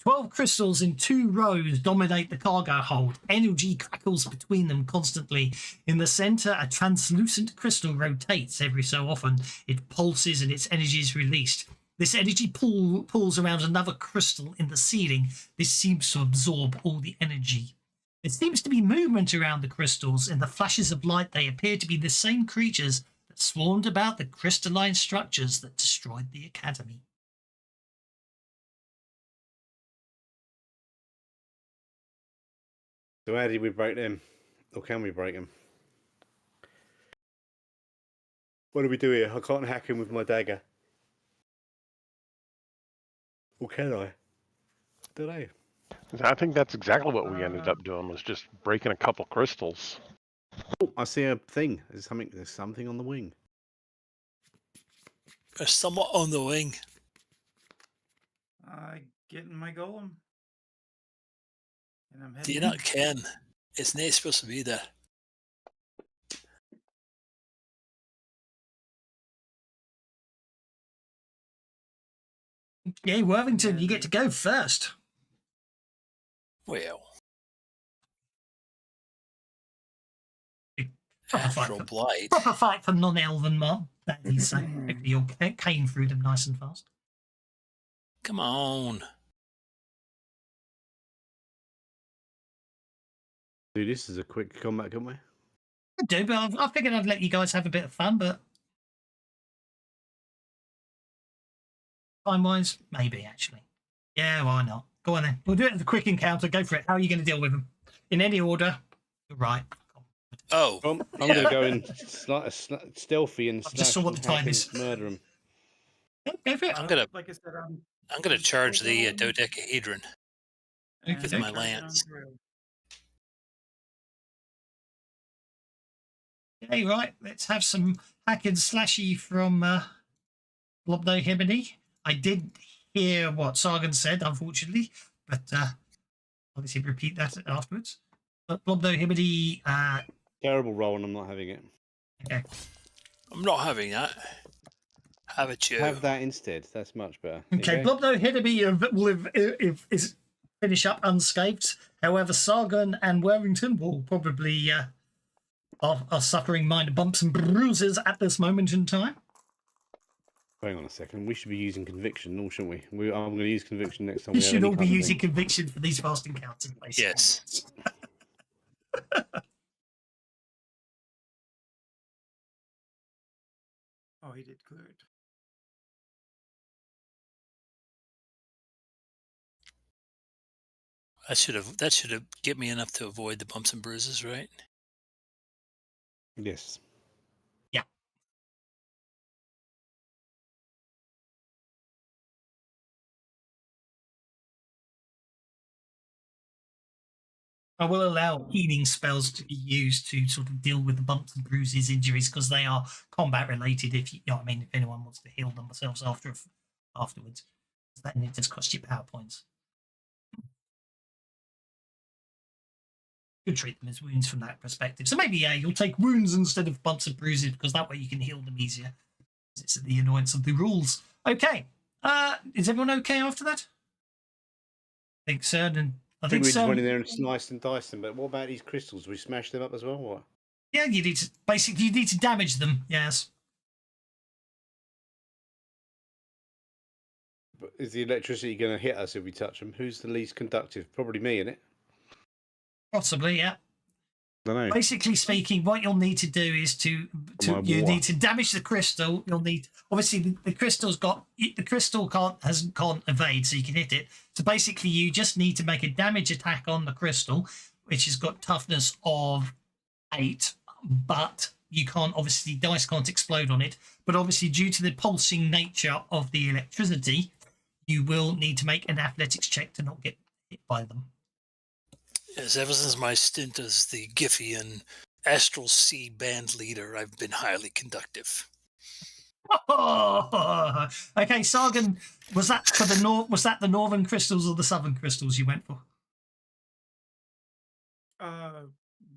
12 crystals in 2 rows dominate the cargo hold. Energy crackles between them constantly. In the center, a translucent crystal rotates every so often. It pulses and its energy is released. This energy pulls around another crystal in the ceiling. This seems to absorb all the energy. There seems to be movement around the crystals. In the flashes of light, they appear to be the same creatures that swarmed about the crystalline structures that destroyed the Academy. So how did we break them? Or can we break them? What do we do here? I can't hack him with my dagger. Or can I? Don't know. I think that's exactly what we ended up doing, was just breaking a couple crystals. Oh, I see a thing. There's something on the wing. There's somewhat on the wing. Getting my golem. And I'm Do you heading not ken? It's not supposed to be there. Yeah, Worthington, you get to go first. Well, Proper blight. Proper fight for non-elven mob. That is so. You'll cane through them nice and fast. Come on. Do this as a quick combat, can't we? I do, but I figured I'd let you guys have a bit of fun, but time-wise, maybe, actually. Yeah, why not? Go on then. We'll do it as a quick encounter. Go for it. How are you going to deal with them? In any order. You're right. Oh. I'm going to go in stealthy and just saw what the time is. Murder them. Go for it. I'm gonna like I said, I'm gonna charge the dodecahedron Okay. with my lance. Okay, right. Let's have some hack and slashy from Blobno Himini. I did hear what Sargon said, unfortunately, but obviously repeat that afterwards. But Blobno Himini. Terrible roll, and I'm not having it. Okay. I'm not having that. Have it, you. Have that instead. That's much better. Okay, Blobno Himini will finish up unscathed. However, Sargon and Worthington will probably are suffering minor bumps and bruises at this moment in time. Hang on a second. We should be using conviction, all shouldn't we? I'm going to use conviction next time. We should all be using conviction for these fast encounters, basically. Yes. Oh, he did good. That should have get me enough to avoid the bumps and bruises, right? Yes. Yeah. I will allow healing spells to be used to sort of deal with the bumps and bruises, injuries, because they are combat related. If you know what I mean, if anyone wants to heal themselves afterwards, then it just costs you power points. could treat them as wounds from that perspective. So maybe, yeah, you'll take wounds instead of bumps and bruises because that way you can heal them easier. It's the annoyance of the rules. Okay. Is everyone okay after that? I think so. And I think we so. just went in there and sliced and diced them. But what about these crystals? We smashed them up as well. What? Yeah, you need to damage them. Yes. But is the electricity going to hit us if we touch them? Who's the least conductive? Probably me, isn't it? Possibly, yeah. I don't know. Basically speaking, what you'll need to do is need to damage the crystal. You'll need, obviously the crystal can't evade, so you can hit it. So basically you just need to make a damage attack on the crystal, which has got toughness of 8, but you can't, obviously dice can't explode on it, but obviously due to the pulsing nature of the electricity, you will need to make an athletics check to not get hit by them. Yes, ever since my stint as the Giffian Astral Sea band leader, I've been highly conductive. Oh, okay, Sargon, was that the northern crystals or the southern crystals you went for?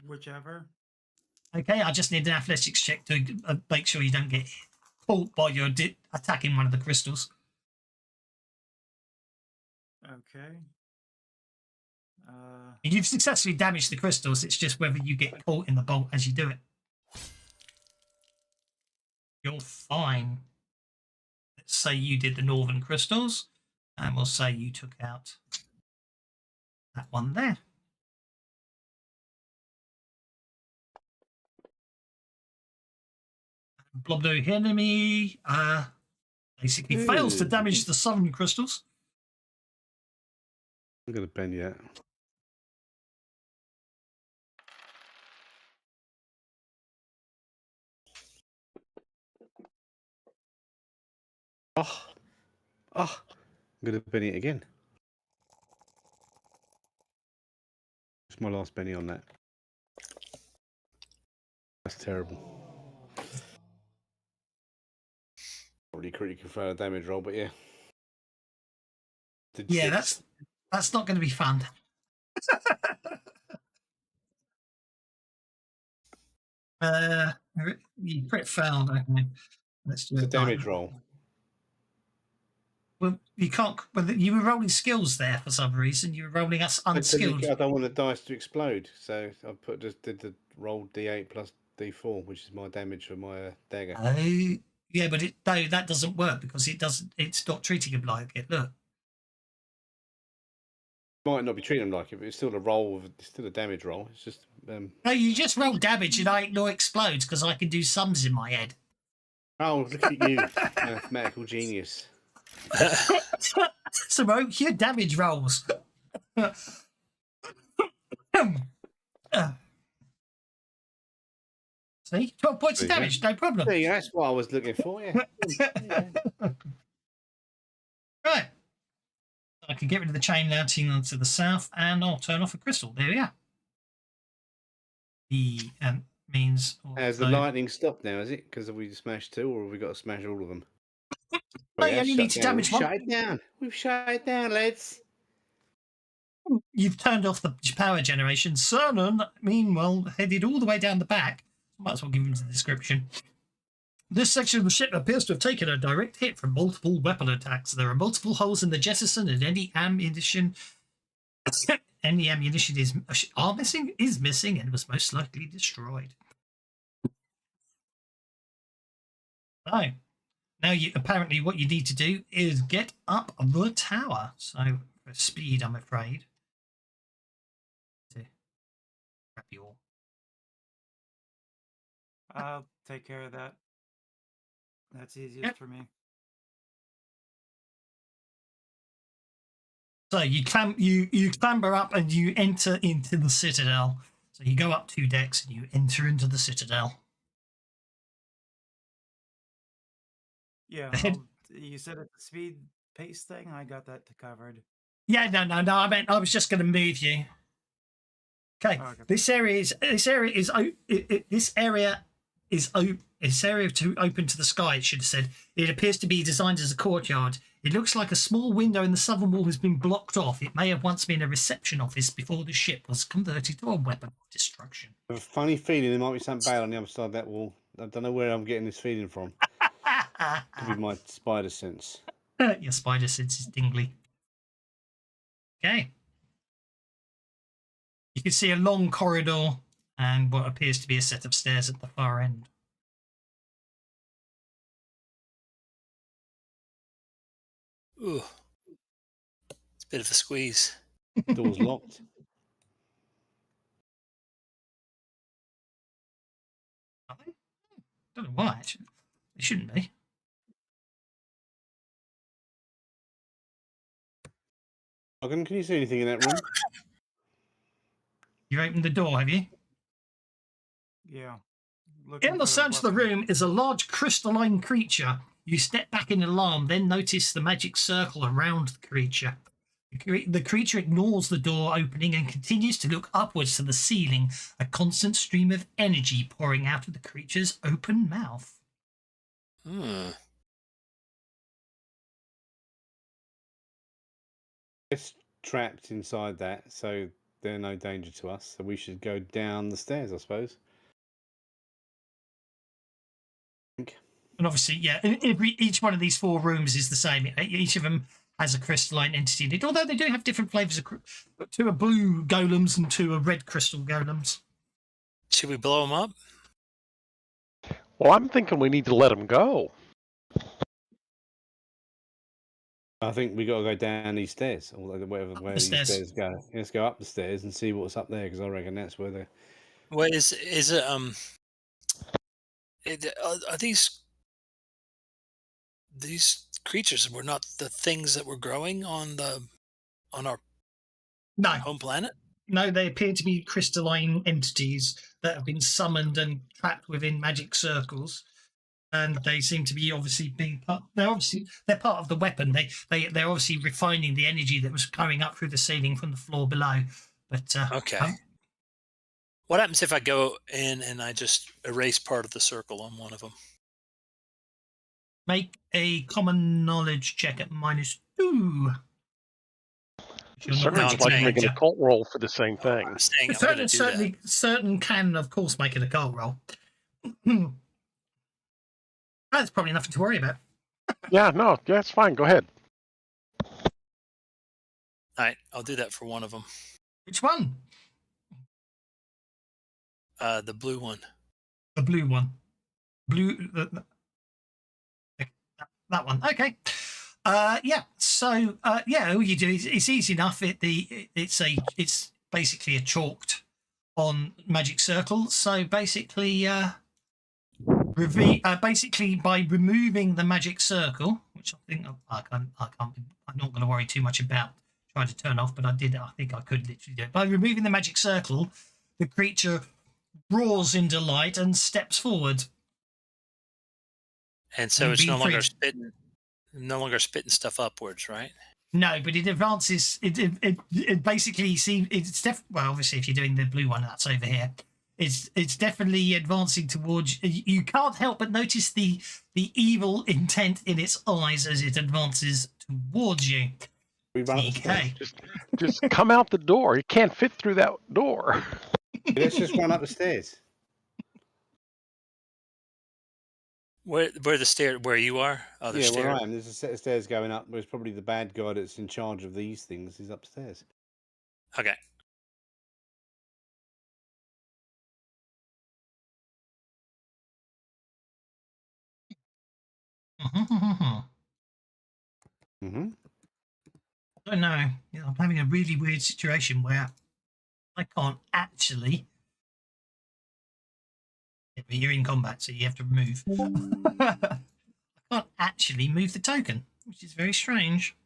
Whichever. Okay, I just need an athletics check to make sure you don't get caught while you're attacking one of the crystals. Okay. You've successfully damaged the crystals. It's just whether you get caught in the bolt as you do it. You're fine. Let's say you did the northern crystals, and we'll say you took out that one there. Blobdo enemy basically fails to damage the southern crystals. I'm going to bend you out. I'm going to Benny it again. It's my last Benny on that. That's terrible. Probably critically fail a damage roll, but yeah. Yeah, that's not going to be fun. You crit failed. Okay. Let's do it's a damage roll. Well, you can't. Well, you were rolling skills there for some reason. You were rolling us unskilled. I don't want the dice to explode, so I did the roll D8 plus D4, which is my damage for my dagger. Oh, yeah, but that doesn't work because it doesn't. It's not treating him like it. Look. Might not be treating him like it, but it's still a roll. It's still a damage roll. It's just. No, you just roll damage and I ignore explodes because I can do sums in my head. Oh, look at you, mathematical genius. So your damage rolls. See, 12 points of damage, no problem. See, that's what I was looking for. Yeah. Right. I can get rid of the chain mounting to the south, and I'll turn off a crystal. There we are. The means. Has the lightning stopped now? Is it because we smashed 2, or have we got to smash all of them? No, you only need to damage one. Shut it down. We've shut it down, lads. You've turned off the power generation. Cernan, meanwhile, headed all the way down the back. Might as well give him the description. This section of the ship appears to have taken a direct hit from multiple weapon attacks. There are multiple holes in the jettison, and any ammunition is missing and was most likely destroyed. So now apparently what you need to do is get up the tower. So for speed, I'm afraid. To grab your. I'll take care of that. That's easiest for me. So you clamber up and you enter into the citadel. So you go up 2 decks and you enter into the citadel. Yeah, you said at the speed pace thing. I got that covered. Yeah, no. I meant I was just going to move you. Okay, okay. This area to open to the sky. It should have said it appears to be designed as a courtyard. It looks like a small window in the southern wall has been blocked off. It may have once been a reception office before the ship was converted to a weapon of destruction. I have a funny feeling there might be something bad on the other side of that wall. I don't know where I'm getting this feeling from. Could be my spider sense. Your spider sense is tingly. Okay. You can see a long corridor and what appears to be a set of stairs at the far end. Ooh. It's a bit of a squeeze. Door's locked. Are they? Don't know why, actually. They shouldn't be. Logan, can you see anything in that room? You opened the door, have you? Yeah. In the center of the room is a large crystalline creature. You step back in alarm, then notice the magic circle around the creature. The creature ignores the door opening and continues to look upwards to the ceiling, a constant stream of energy pouring out of the creature's open mouth. It's trapped inside that, so they're no danger to us. So we should go down the stairs, I suppose. And obviously, yeah, each one of these 4 rooms is the same. Each of them has a crystalline entity in it, although they do have different flavors. 2 are blue golems and 2 are red crystal golems. Should we blow them up? Well, I'm thinking we need to let them go. I think we got to go down these stairs, or where these stairs go. Let's go up the stairs and see what's up there, because I reckon that's where they're. What is it? Are these creatures were not the things that were growing on our home planet? No, they appear to be crystalline entities that have been summoned and trapped within magic circles, and they seem to be obviously being part. They're part of the weapon. They're obviously refining the energy that was coming up through the ceiling from the floor below. But okay. What happens if I go in and I just erase part of the circle on one of them? Make a common knowledge check at -2. Sounds like making a cult roll for the same thing. Certain can, of course, make it a cult roll. That's probably nothing to worry about. Yeah, no, that's fine. Go ahead. All right, I'll do that for one of them. Which one? The blue one. The blue one. That one. Okay. Yeah. So all you do is it's easy enough. It's basically a chalked on magic circle. So basically, basically by removing the magic circle, which I think I'm not going to worry too much about trying to turn off, but I think I could literally do it. By removing the magic circle, the creature roars into light and steps forward. And so it's no longer spitting stuff upwards, right? No, but it advances. It basically seems well. Obviously, if you're doing the blue one, that's over here. It's definitely advancing towards. You can't help but notice the evil intent in its eyes as it advances towards you. Okay. Just come out the door. You can't fit through that door. Let's just run up the stairs. Where the stair? Where you are? Yeah, where I am. There's a set of stairs going up. There's probably the bad guy that's in charge of these things is upstairs. Okay. I don't know. I'm having a really weird situation where I can't actually. But you're in combat, so you have to move. I can't actually move the token, which is very strange.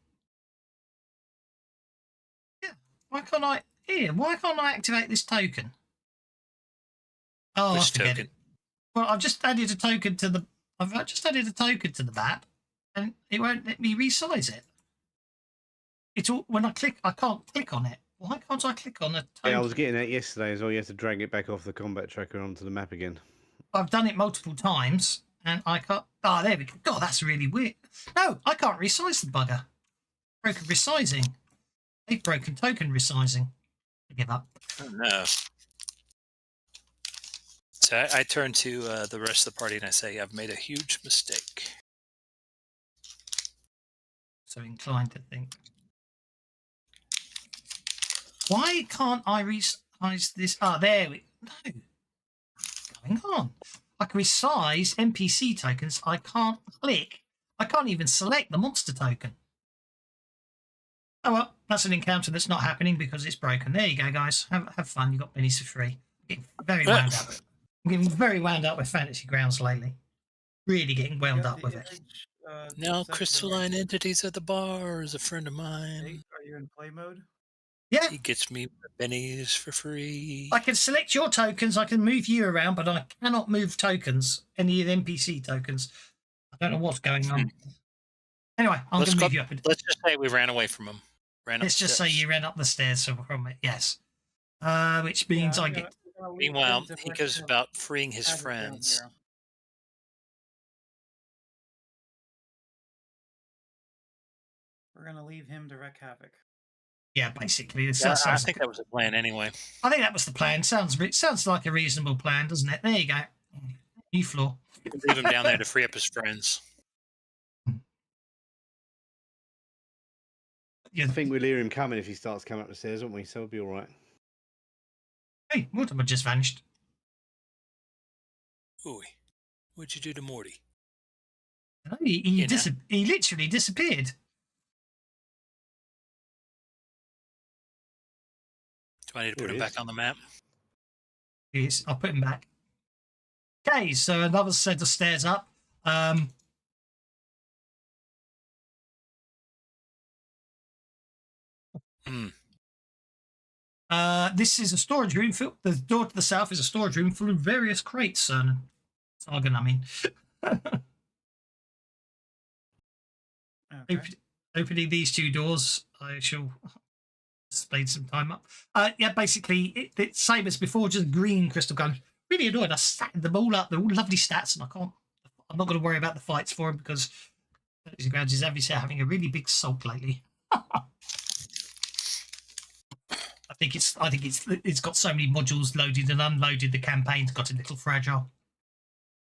Yeah, why can't I? Here, why can't I activate this token? Oh, which I forget token? it. Well, I've just added a token to the. I've just added a token to the map, and it won't let me resize it. It's all when I click. I can't click on it. Why can't I click on a token? Yeah, I was getting that yesterday as well. You have to drag it back off the combat tracker onto the map again. I've done it multiple times, and I can't. Oh, there we go. God, that's really weird. No, I can't resize the bugger. Broken resizing. They've broken token resizing. I give up. Oh, no. So I turn to the rest of the party and I say, I've made a huge mistake. So inclined to think. Why can't I resize this? Ah, there we no. What's going on? I can resize NPC tokens. I can't click. I can't even select the monster token. Oh well, that's an encounter that's not happening because it's broken. There you go, guys. Have fun. You got minis for free. Getting very wound up. I'm getting very wound up with Fantasy Grounds lately. Really getting wound up with it. Now crystalline entities at the bar is a friend of mine. Are you in play mode? Yeah. He gets me bennies for free. I can select your tokens. I can move you around, but I cannot move tokens. Any of the NPC tokens. I don't know what's going on. Anyway, I'm going to move you up. Let's just say we ran away from him. Let's just say you ran up the stairs from it. Yes. Which means I get. Meanwhile, he goes about freeing his friends. We're going to leave him to wreak havoc. Yeah, basically. I think that was the plan anyway. I think that was the plan. Sounds like a reasonable plan, doesn't it? There you go. New floor. Leave him down there to free up his friends. I think we'll hear him coming if he starts coming up the stairs, won't we? So we'll be all right. Hey, Mortimer just vanished. Ooh, what'd you do to Morty? No, he literally disappeared. Do I need to put him back on the map? Yes, I'll put him back. Okay, so another set of stairs up. This is a storage room. The door to the south is a storage room full of various crates, Sargon, I mean. Okay. Opening these two doors, I shall spade some time up. Yeah, basically, it's same as before, just green crystal guns. Really annoyed. I stacked them all up. They're all lovely stats, and I'm not going to worry about the fights for them because Grounds is obviously having a really big sulk lately. I think it's got so many modules loaded and unloaded. The campaign's got a little fragile.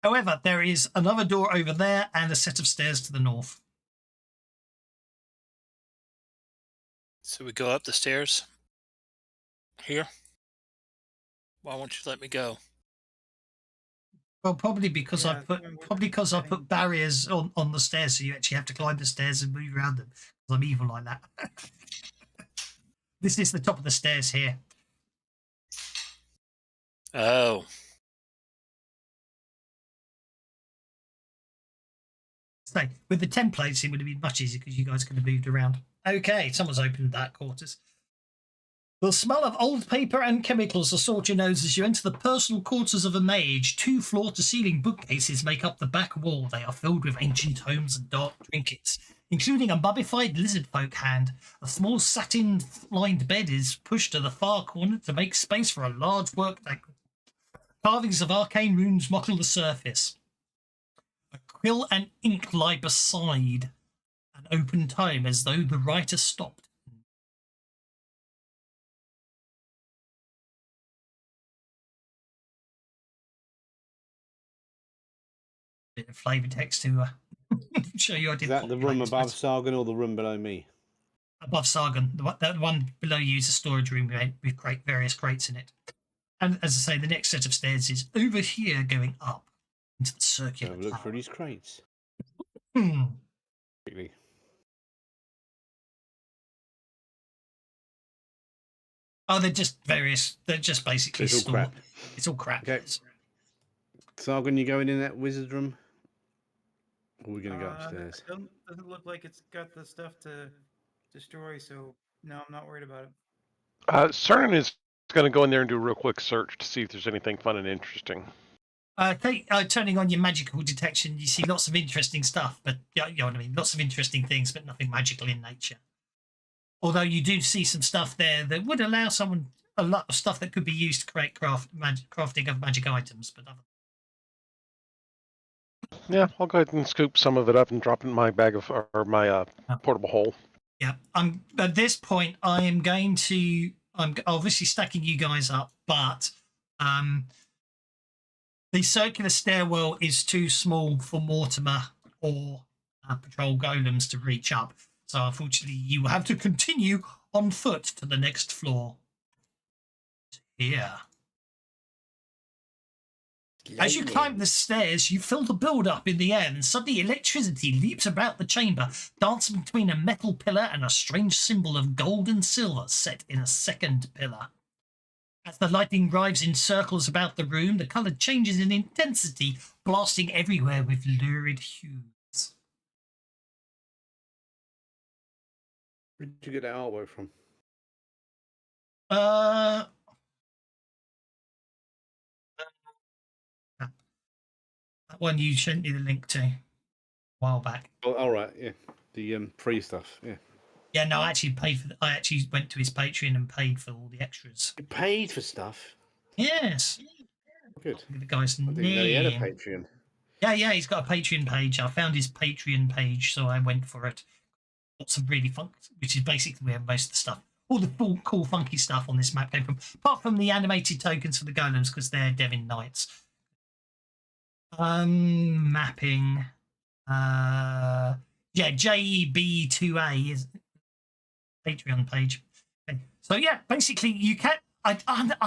However, there is another door over there and a set of stairs to the north. So we go up the stairs here. Why won't you let me go? Well, probably because I put barriers on the stairs, so you actually have to climb the stairs and move around them. Because I'm evil like that. This is the top of the stairs here. Oh. So with the templates, it would have been much easier because you guys could have moved around. Okay, someone's opened that quarters. The smell of old paper and chemicals assault your nose as you enter the personal quarters of a mage. 2 floor-to-ceiling bookcases make up the back wall. They are filled with ancient tomes and dark trinkets, including a mummified lizard folk hand. A small satin-lined bed is pushed to the far corner to make space for a large work table. Carvings of arcane runes mottle the surface. A quill and ink lie beside an open tome as though the writer stopped. Bit of flavour text to show you I did. Is that the room above Sargon or the room below me? Above Sargon. The one below you is a storage room with various crates in it. And as I say, the next set of stairs is over here going up into the circular Have a look tower. through these crates. Quickly. Oh, they're just basically It's all stored. crap. It's all crap. Okay. Sargon, you going in that wizard room? Or are we going to go upstairs? It doesn't look like it's got the stuff to destroy, so no, I'm not worried about it. Cernan is going to go in there and do a real quick search to see if there's anything fun and interesting. Turning on your magical detection, you see lots of interesting stuff, but you know what I mean, lots of interesting things, but nothing magical in nature. Although you do see some stuff there that would allow someone a lot of stuff that could be used to create crafting of magic items, but other. Yeah, I'll go ahead and scoop some of it up and drop it in my bag of or my Oh. portable hole. Yeah, I'm at this point. I am going to. I'm obviously stacking you guys up, but the circular stairwell is too small for Mortimer or patrol golems to reach up. So unfortunately, you will have to continue on foot to the next floor. Here. As you climb the stairs, you feel the build-up in the air, and suddenly electricity leaps about the chamber, dancing between a metal pillar and a strange symbol of gold and silver set in a second pillar. As the lightning drives in circles about the room, the colour changes in intensity, blasting everywhere with lurid hues. Where did you get that artwork from? That one you sent me the link to a while back. Oh, all right, yeah, the free stuff, yeah. Yeah, no, I actually paid for. I actually went to his Patreon and paid for all the extras. You paid for stuff? Yes. Good. The guy's I didn't know he had a name. Patreon. Yeah, he's got a Patreon page. I found his Patreon page, so I went for it. Lots of really fun, which is basically where most of the stuff, all the cool, funky stuff on this map came from, apart from the animated tokens for the golems because they're Devin Knights. Mapping. Yeah, JEB2A is Patreon page. Okay. So yeah, basically you can. I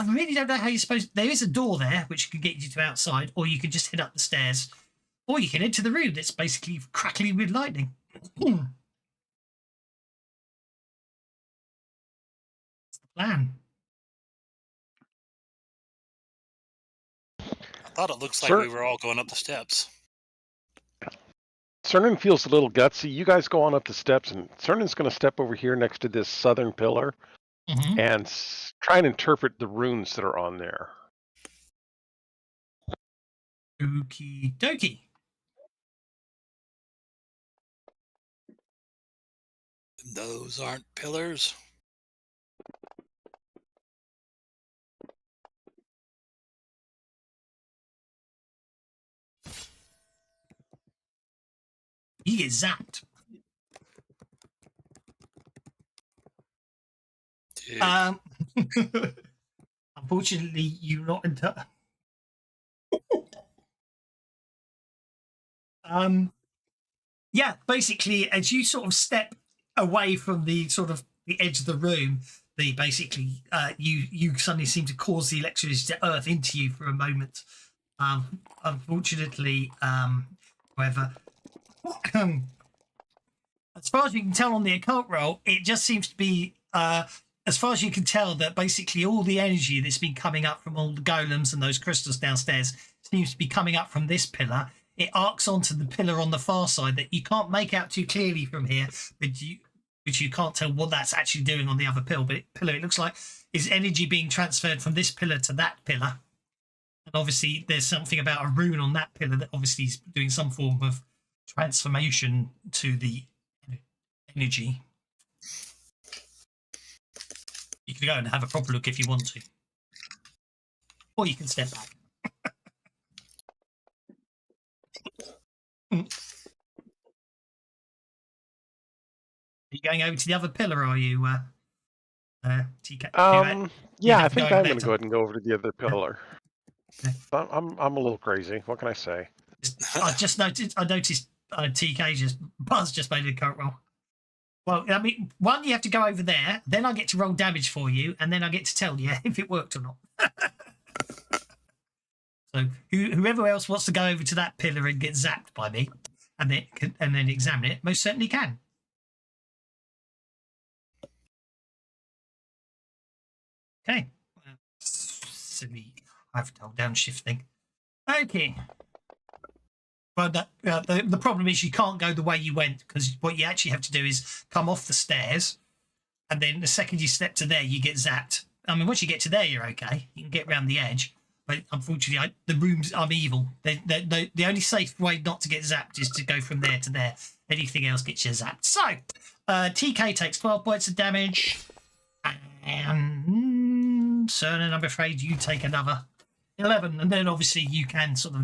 really don't know how you're supposed. There is a door there which can get you to outside, or you can just head up the stairs, or you can head to the room that's basically crackling with lightning. That's the plan. I thought it looks like Sir? we were all going up the steps. Cernan feels a little gutsy. You guys go on up the steps, and Cernan's going to step over here next to this southern pillar and try and interpret the runes that are on there. Okie dokie. Those aren't pillars. You get zapped. Dude. Unfortunately, you're not into. Yeah, basically, as you sort of step away from the sort of the edge of the room, the basically you suddenly seem to cause the electricity to earth into you for a moment. Unfortunately, however, as far as you can tell on the occult roll, it just seems to be as far as you can tell that basically all the energy that's been coming up from all the golems and those crystals downstairs seems to be coming up from this pillar. It arcs onto the pillar on the far side that you can't make out too clearly from here, but you can't tell what that's actually doing on the other pillar. But it looks like is energy being transferred from this pillar to that pillar. And obviously there's something about a rune on that pillar that obviously is doing some form of transformation to the energy. You can go and have a proper look if you want to. Or you can step back. Are you going over to the other pillar, are you, TK? Yeah, I think I'm going to go ahead and go over to the other pillar. Yeah. I'm a little crazy. What can I say? I noticed TK Buzz just made a current roll. Well, I mean, one, you have to go over there, then I get to roll damage for you, and then I get to tell you if it worked or not. So whoever else wants to go over to that pillar and get zapped by me and then examine it, most certainly can. Okay. Silly. I've held down shift thing. Okay. But the problem is you can't go the way you went, because what you actually have to do is come off the stairs, and then the second you step to there, you get zapped. I mean, once you get to there, you're okay. You can get around the edge. But unfortunately, the rooms, I'm evil. The only safe way not to get zapped is to go from there to there. Anything else gets you zapped. So, TK takes 12 points of damage. And Cernan, I'm afraid you take another 11. And then obviously you can sort of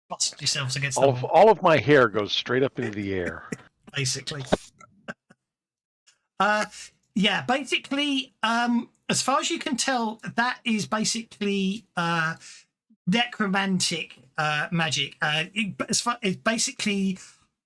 bust yourselves against All the of wall, all of my hair goes straight up into the air. basically. Yeah, basically, as far as you can tell, that is basically necromantic magic. It basically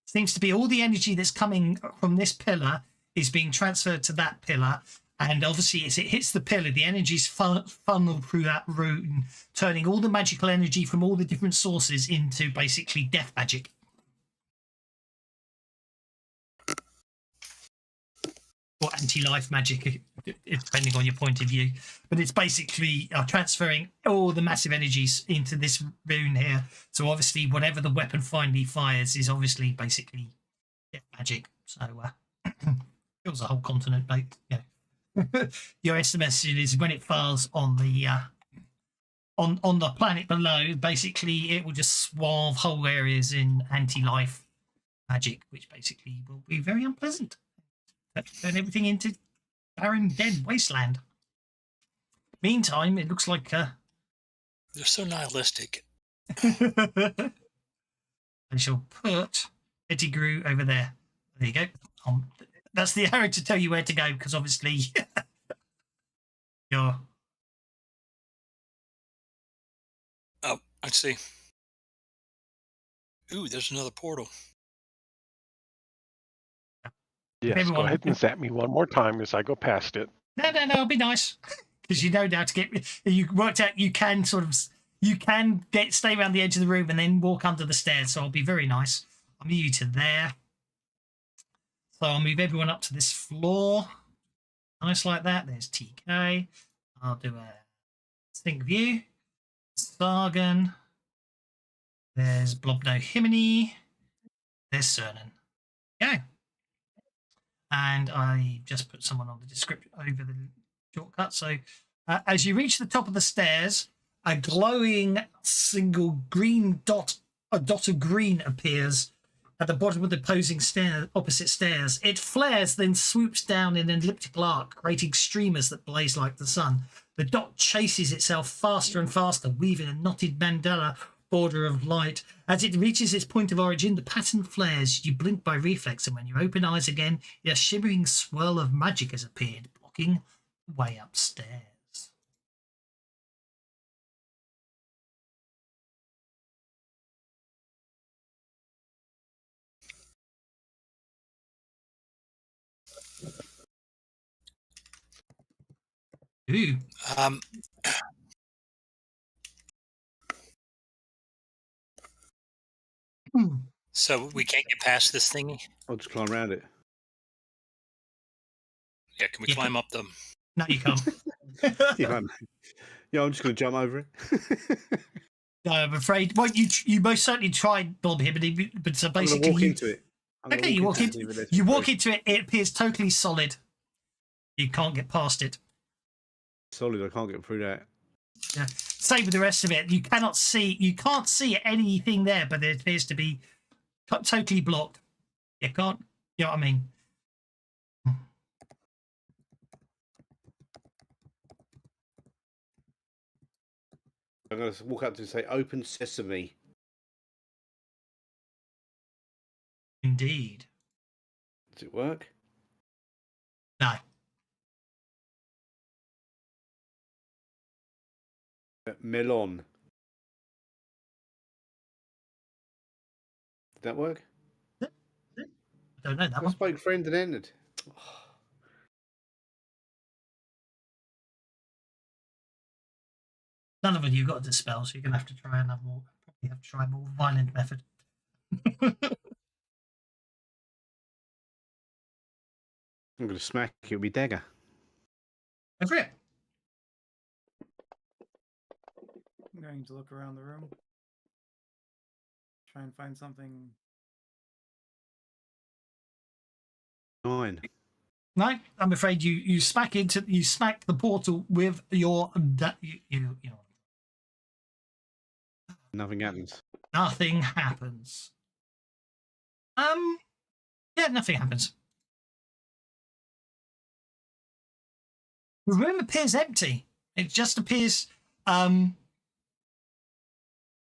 seems to be all the energy that's coming from this pillar is being transferred to that pillar. And obviously, as it hits the pillar, the energy's funneled through that rune, turning all the magical energy from all the different sources into basically death magic. Or anti-life magic, depending on your point of view. But it's basically transferring all the massive energies into this rune here. So obviously, whatever the weapon finally fires is obviously basically death magic. So kills a whole continent, mate. Yeah. Your estimation is when it fires on the on the planet below, basically it will just swath whole areas in anti-life magic, which basically will be very unpleasant. Turn everything into barren, dead wasteland. Meantime, it looks like They're so nihilistic. I shall put Pettigrew over there. There you go. That's the arrow to tell you where to go, because obviously you're... Oh, I see. Ooh, there's another portal. Yes, go ahead and zap me one more time as I go past it. No, it'll be nice. Because you know now to get... You worked out you can sort of... You can stay around the edge of the room and then walk under the stairs, so it'll be very nice. I'll move you to there. So I'll move everyone up to this floor. Nice like that. There's TK. I'll do a sync view. Sargon. There's Blobno Himini. There's Cernan. Okay. And I just put someone on the description over the shortcut. So as you reach the top of the stairs, a glowing single green dot, a dot of green appears at the bottom of the opposing opposite stairs. It flares, then swoops down in an elliptical arc, creating streamers that blaze like the sun. The dot chases itself faster and faster, weaving a knotted mandala border of light. As it reaches its point of origin, the pattern flares. You blink by reflex, and when you open eyes again, a shimmering swirl of magic has appeared, blocking the way upstairs. Ooh. So we can't get past this thingy? I'll just climb around it. Yeah, can we climb up them? No, you can't. Yeah, I'm just going to jump over it. No, I'm afraid. Well, you most certainly tried, Bob, here, but so basically walk into it. Okay, you walk into it. It appears totally solid. You can't get past it. Solid. I can't get through that. Yeah. Same with the rest of it. You can't see anything there, but it appears to be totally blocked. You can't. You know what I mean? I'm going to walk up to and say, "Open sesame." Indeed. Does it work? No. Melon. Did that work? I don't know that I one. spoke friend and entered. None of you got a dispel, so you're gonna have to try another more. Probably have to try a more violent method. I'm going to smack it with my dagger. Go for it. I'm going to look around the room. Try and find something. 9. No, I'm afraid you smack the portal with your you know. Nothing happens. Nothing happens. Yeah, nothing happens. The room appears empty. It just appears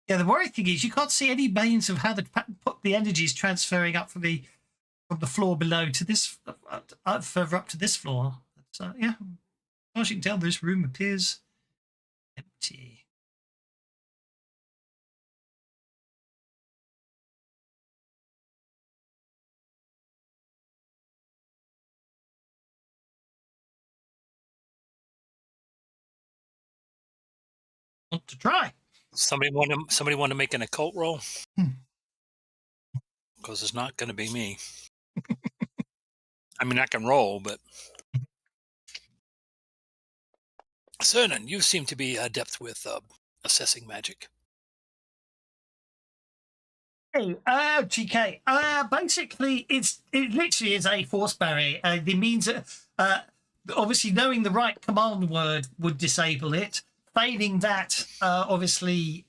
Yeah, the worrying thing is you can't see any means of how the energy is transferring up from the floor below to this further up to this floor. So yeah, as far as you can tell, this room appears empty. Want to try? Somebody want to make an occult roll? Hmm. Because it's not going to be me. I mean, I can roll, but Cernan, you seem to be adept with assessing magic. Hey, GK. Basically, it literally is a force barrier. It means that obviously knowing the right command word would disable it. Failing that, obviously,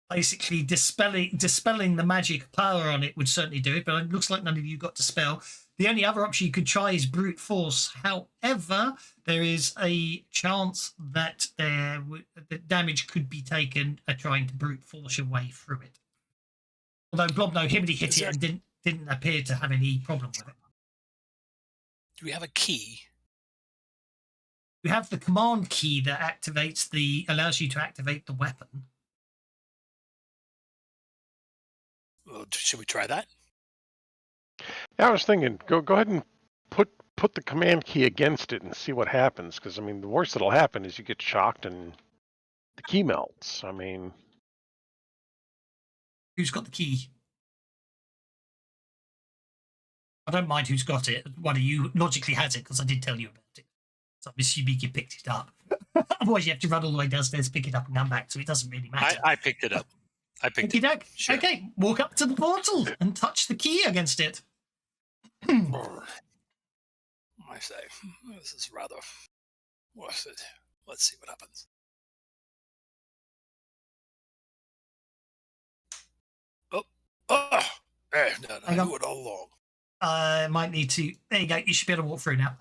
basically dispelling the magic power on it would certainly do it. But it looks like none of you got dispel. The only other option you could try is brute force. However, there is a chance that the damage could be taken trying to brute force your way through it. Although Blobno Himity hit it and didn't appear to have any problem with it. Do we have a key? You have the command key that allows you to activate the weapon. Well, should we try that? Yeah, I was thinking, go ahead and put the command key against it and see what happens. Because I mean, the worst that'll happen is you get shocked and the key melts. I mean, Who's got the key? I don't mind who's got it. One of you logically has it because I did tell you about it. So I'm assuming you picked it up. Otherwise, you have to run all the way downstairs, pick it up, and come back. So it doesn't really matter. I picked it up. I picked it up. Sure. Okay, walk up to the portal and touch the key against it. I say, this is rather worth it. Let's see what happens. Oh, no, I knew it all along. I might need to. There you go. You should be able to walk through now.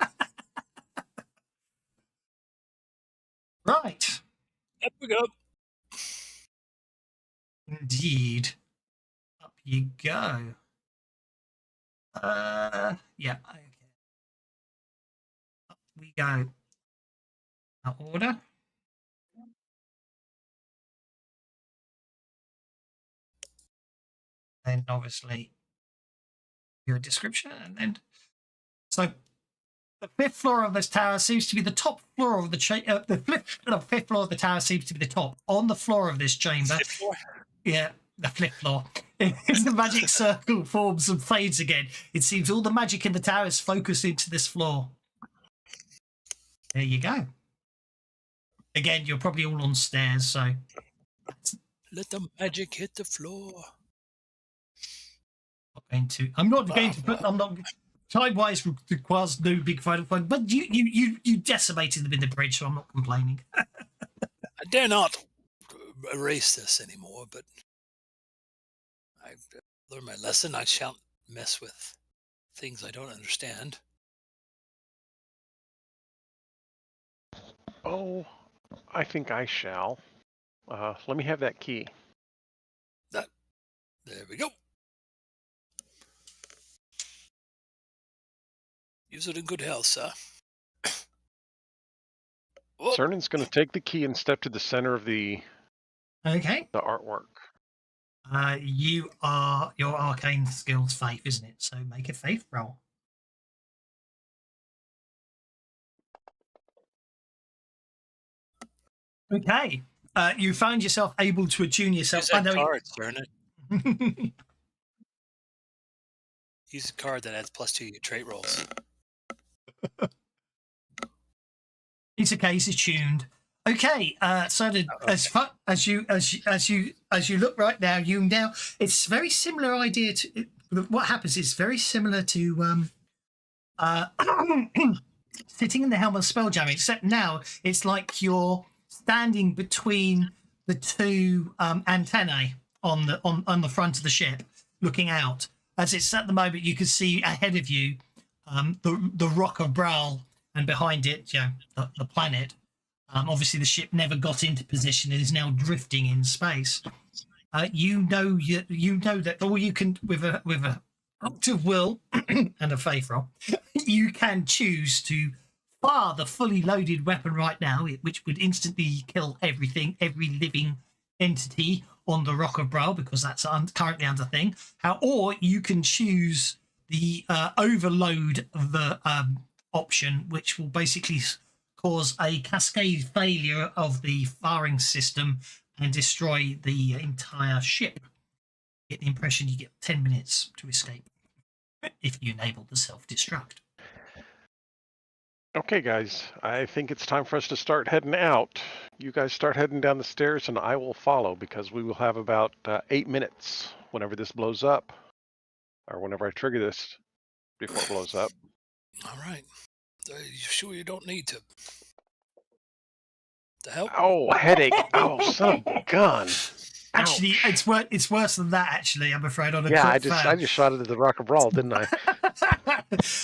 Right. Up we go. Indeed. Up you go. Yeah. Okay. Up we go. Out order. And obviously your description, and then so the fifth floor of this tower seems to be the top floor of the fifth floor of the tower seems to be the top. On the floor of this chamber, yeah, the fifth floor. As the magic circle forms and fades again, it seems all the magic in the tower is focused into this floor. There you go. Again, you're probably all on stairs, so let the magic hit the floor. I'm not going to put. I'm not. Time-wise requires no big final fun, but you decimated them in the bridge, so I'm not complaining. I dare not erase this anymore, but I've learned my lesson. I shan't mess with things I don't understand. Oh, I think I shall. Let me have that key. There we go. Use it in good health, sir. Cernan's going to take the key and step to the center of the artwork. You are your arcane skills faith, isn't it? So make a faith roll. Okay. You found yourself able to attune yourself. Use that card, Cernan. Use a card that adds +2 to your trait rolls. It's okay. He's attuned. Okay. So as you look right now, it's a very similar idea to what happens. It's very similar to sitting in the helm of Spelljammer, except now it's like you're standing between the two antennae on the front of the ship, looking out. As it's at the moment, you can see ahead of you the rock of Bral, and behind it, the planet. Obviously, the ship never got into position and is now drifting in space. You know that all you can with a act of will and a faith roll, you can choose to fire the fully loaded weapon right now, which would instantly kill everything, every living entity on the Rock of Bral, because that's currently under thing. Or you can choose the overload the option, which will basically cause a cascade failure of the firing system and destroy the entire ship. Get the impression you get 10 minutes to escape if you enable the self-destruct. Okay, guys, I think it's time for us to start heading out. You guys start heading down the stairs, and I will follow, because we will have about 8 minutes whenever this blows up, or whenever I trigger this before it blows up. All right. Are you sure you don't need to help? Oh, headache! Oh, son of a gun! Actually, Ouch. it's worse than that. Actually, I'm afraid. On a Yeah, crit I fail. just shot it at the Rock of Brawl, didn't I?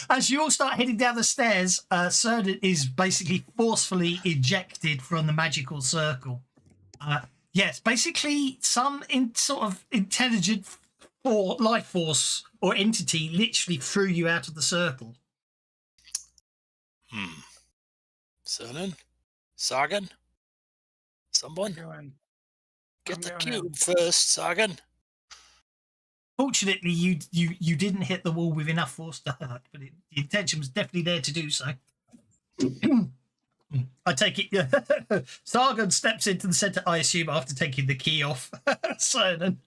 As you all start heading down the stairs, Cernan is basically forcefully ejected from the magical circle. Yes, basically some sort of intelligent or life force or entity literally threw you out of the circle. Sonnen? Sagan? Someone? Get the cube first, Sagan. Fortunately, you didn't hit the wall with enough force to hurt, but the intention was definitely there to do so. I take it. Sargon steps into the center, I assume, after taking the key off Cernan.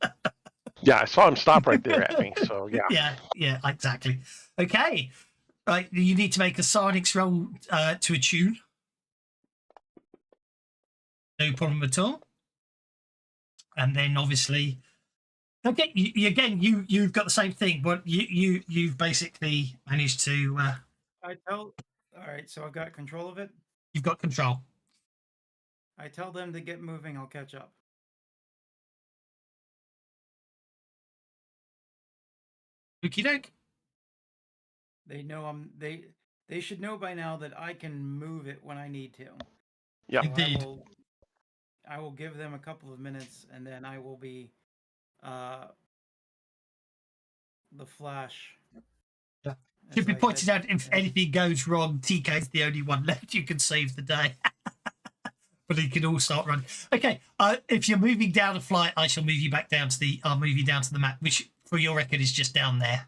Yeah, I saw him stop right there at me, so yeah. Yeah, exactly. Okay. Right, you need to make a Xaryxis roll to attune. No problem at all. And then obviously, okay, you've got the same thing, but you've basically managed to. All right, so I've got control of it. You've got control. I tell them to get moving. I'll catch up. Okie doke. They know they should know by now that I can move it when I need to. Yeah. So Indeed. I will give them a couple of minutes, and then I will be the Flash. Yeah. Should be pointed out, if anything goes wrong, TK's the only one left who can save the day. But he can all start running. Okay, if you're moving down a flight, I shall move you back down to I'll move you down to the map, which for your record is just down there.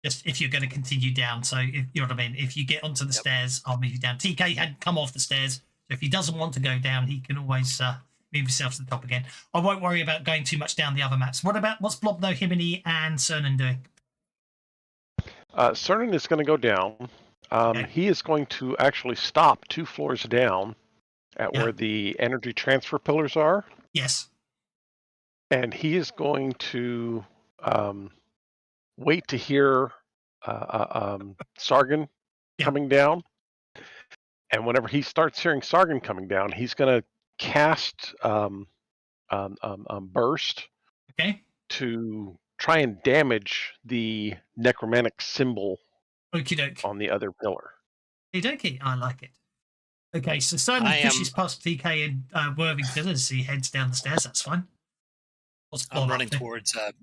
Just if you're going to continue down. So if, you know what I mean. If you get onto the stairs, I'll move you down. TK hadn't come off the stairs, so if he doesn't want to go down, he can always move himself to the top again. I won't worry about going too much down the other maps. What's Blob, No Himini, and Cernan doing? Cernan is going to go down. Okay. He is going to actually stop 2 floors down at where the energy transfer pillars are. Yes. And he is going to wait to hear Sargon coming down. And whenever he starts hearing Sargon coming down, he's going to cast Burst to try and damage the necromantic symbol on the other pillar. Okey-dokey, I like it. Okay, so Cernan pushes past TK and Worthington as he heads down the stairs. That's fine. I'm running towards Does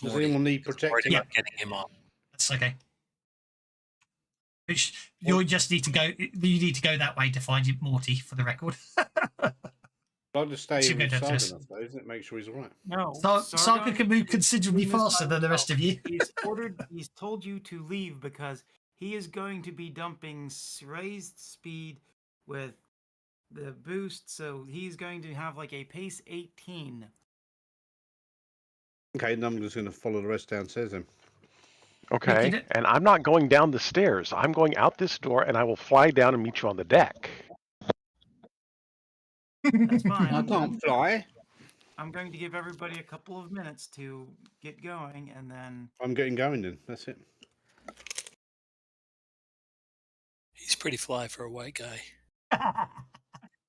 Morty. anyone need protection? Worried about getting him off. That's okay. You just need to go. You need to go that way to find Morty, for the record. I'll just stay Should with go down Sargon, I suppose, isn't it? Make sure he's all right. No, Sargon can move considerably faster than the rest of you. He's told you to leave because he is going to be dumping raised speed with the boost, so he's going to have like a pace 18. Okay, then I'm just going to follow the rest downstairs then. Okay, and I'm not going down the stairs. I'm going out this door, and I will fly down and meet you on the deck. That's fine. I can't fly. I'm going to give everybody a couple of minutes to get going, and then... I'm getting going then. That's it. He's pretty fly for a white guy.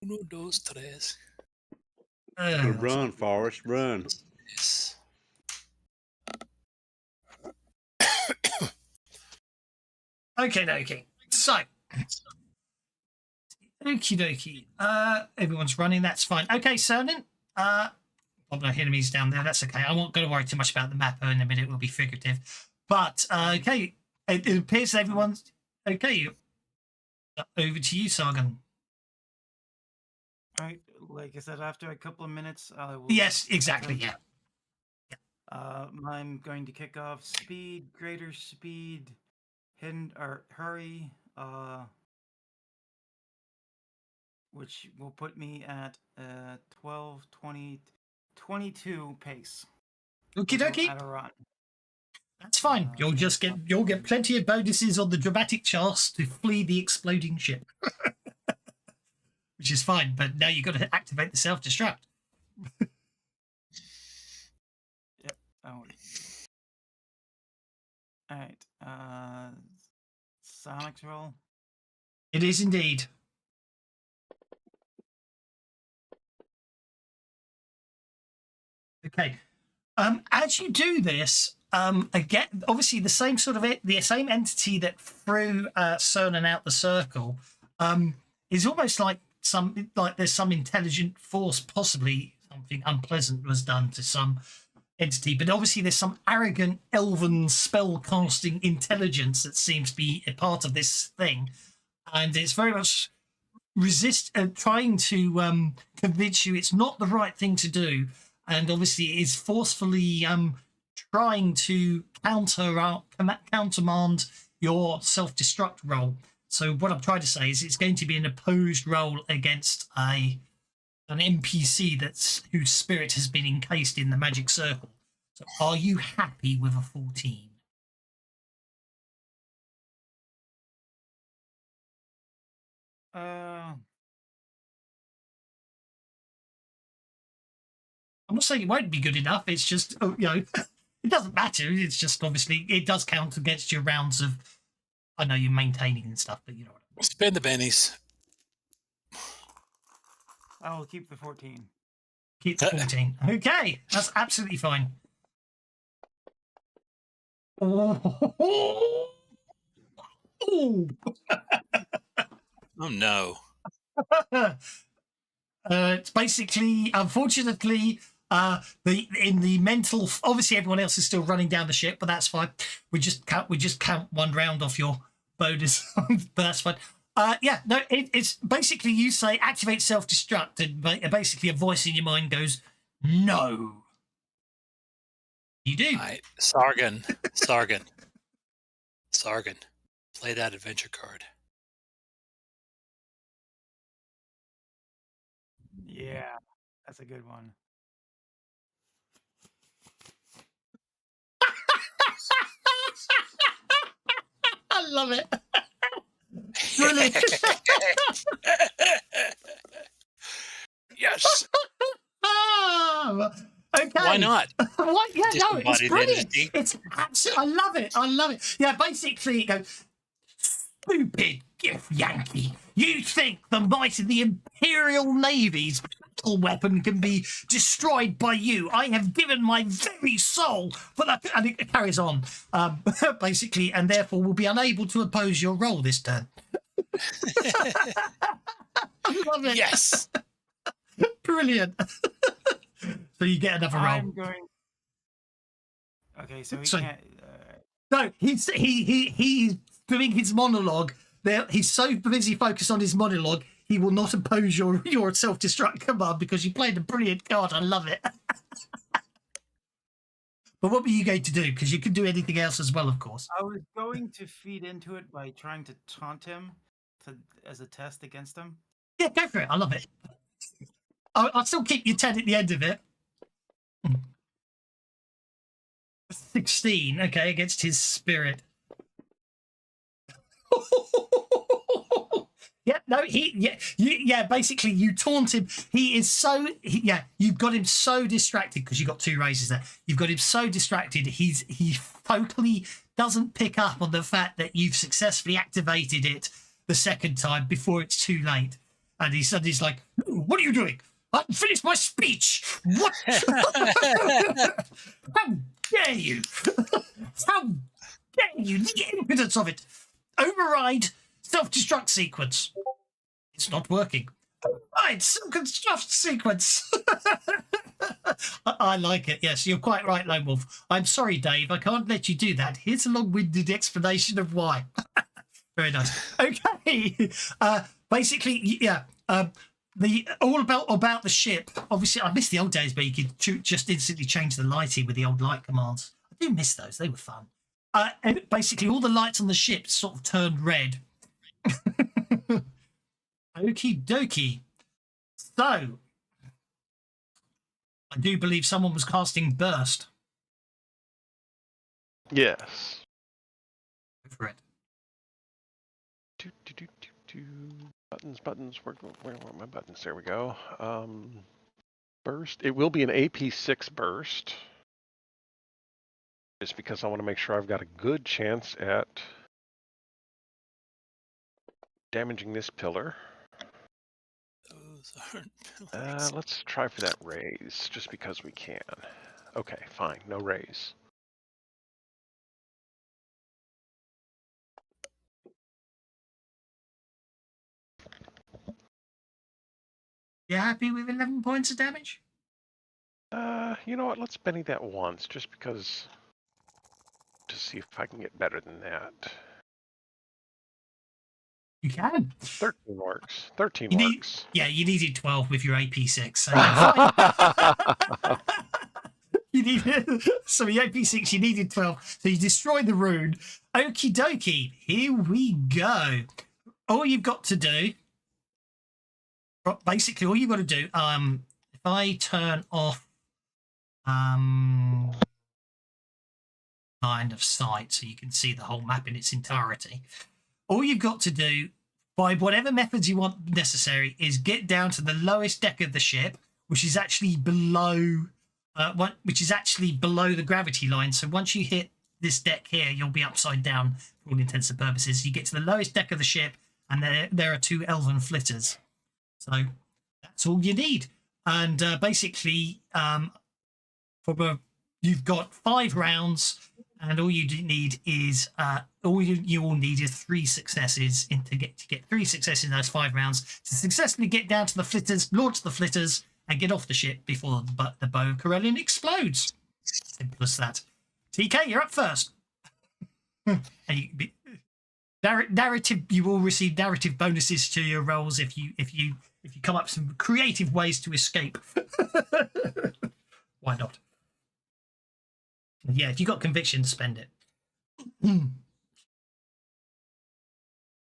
Uno, dos, tres. Run, Forrest, run. Yes. Okay. So, Okie dokie. Everyone's running. That's fine. Okay, Cernan. No enemies down there. That's okay. I'm not going to worry too much about the map. In a minute, it will be figurative. But okay, it appears everyone's okay. Over to you, Sargon. All right, like I said, after a couple of minutes, I will. Yes, exactly. Yeah. I'm going to kick off speed, greater speed, hidden or hurry, which will put me at 12, 20, 22 pace. Okie dokie. At a run. That's fine. You'll get plenty of bonuses on the dramatic chance to flee the exploding ship, which is fine. But now you've got to activate the self-destruct. Yep. All right. Sonic's roll. It is indeed. Okay. As you do this, again, obviously the same sort of the same entity that threw Cernan out the circle is almost like there's some intelligent force, possibly something unpleasant was done to some entity, but obviously there's some arrogant elven spell casting intelligence that seems to be a part of this thing, and it's very much trying to convince you it's not the right thing to do, and obviously is forcefully trying to countermand your self-destruct roll. So what I'm trying to say is it's going to be an opposed roll against an NPC whose spirit has been encased in the magic circle. So are you happy with a 14? I'm not saying it won't be good enough. It's just, it doesn't matter. It's just obviously it does count against your rounds of, I know you're maintaining and stuff, but you know what I mean. Spend the bennies. I will keep the 14. Keep the 14. Okay, that's absolutely fine. Oh, Oh no. It's basically, unfortunately, in the mental. Obviously, everyone else is still running down the ship, but that's fine. We just count one round off your bonus, but that's fine. It's basically you say activate self-destruct, and basically a voice in your mind goes, no. You do. Right. Sargon. Play that adventure card. Yeah, that's a good one. I love it. Brilliant. Yes. Okay. Why not? Why? Yeah, no, it's Disembodied brilliant. entity. It's absolutely. I love it. Yeah, basically, it goes, stupid gift Yankee. You think the might of the Imperial Navy's battle weapon can be destroyed by you? I have given my very soul for that, and it carries on, basically, and therefore will be unable to oppose your roll this turn. I love it. Yes. Brilliant. So you get another roll. I'm going. Okay, so he So- can't. No, he's doing his monologue. There, he's so busy focused on his monologue, he will not oppose your self-destruct command because you played a brilliant card. I love it. But what were you going to do? Because you can do anything else as well, of course. I was going to feed into it by trying to taunt him as a test against him. Yeah, go for it. I love it. I'll still keep your 10 at the end of it. 16, okay, against his spirit. Basically you taunt him. He is so, you've got him so distracted because you got 2 raises there. You've got him so distracted, he totally doesn't pick up on the fact that you've successfully activated it the second time before it's too late. And he's like, what are you doing? I haven't finished my speech. What? How dare you? How dare you? The impudence of it. Override self-destruct sequence. It's not working. Right, silken stuffed sequence. I like it. Yes, you're quite right, Lone Wolf. I'm sorry, Dave. I can't let you do that. Here's a long-winded explanation of why. Very nice. Okay. Basically, yeah. The all about the ship. Obviously, I miss the old days where you could just instantly change the lighting with the old light commands. I do miss those. They were fun. And basically, all the lights on the ship sort of turned red. Okie dokie. So, I do believe someone was casting Burst. Yes. Go for it. Buttons. Where are my buttons? There we go. Burst. It will be an AP6 burst. Just because I want to make sure I've got a good chance at damaging this pillar. Those aren't Let's try for that raise, just because we can. Okay, fine. No raise. You happy with 11 points of damage? You know what? Let's Benny that once, just because, to see if I can get better than that. You can. 13 works. 13 You works. you needed 12 with your AP6. So you needed, so your AP6, you needed 12. So you destroyed the rune. Okie dokie. Here we go. All you've got to do, basically, all you've got to do, if I turn off line of sight so you can see the whole map in its entirety, all you've got to do, by whatever methods you want necessary, is get down to the lowest deck of the ship, which is actually below the gravity line. So once you hit this deck here, you'll be upside down for all intents and purposes. You get to the lowest deck of the ship, and there are 2 elven flitters. So that's all you need. And basically, you've got 5 rounds, and all you need is you all need is 3 successes to get 3 successes in those 5 rounds to successfully get down to the flitters, launch the flitters, and get off the ship before the Bow of Corellian explodes. Simple as that. TK, you're up first. Narrative. You will receive narrative bonuses to your rolls if you come up with some creative ways to escape. Why not? Yeah, if you got conviction, spend it. I'm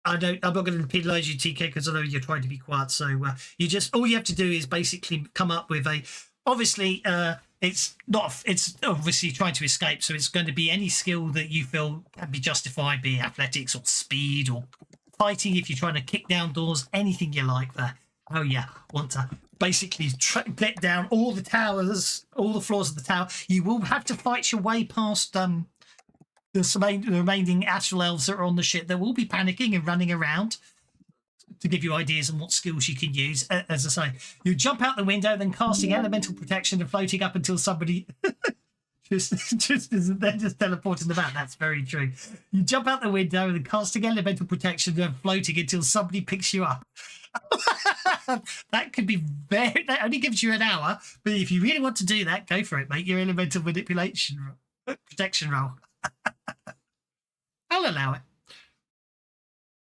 not going to penalise you, TK, because I know you're trying to be quiet. So all you have to do is basically come up with a. Obviously, it's obviously trying to escape, so it's going to be any skill that you feel can be justified, be it athletics or speed or fighting. If you're trying to kick down doors, anything you like there. Oh yeah, want to basically get down all the towers, all the floors of the tower. You will have to fight your way past the remaining astral elves that are on the ship. They will be panicking and running around to give you ideas on what skills you can use. As I say, you jump out the window, then casting elemental protection and floating up until somebody they're just teleporting them out. That's very true. You jump out the window and then casting elemental protection and floating until somebody picks you up. That could be that only gives you an hour, but if you really want to do that, go for it. Make your elemental manipulation protection roll. I'll allow it.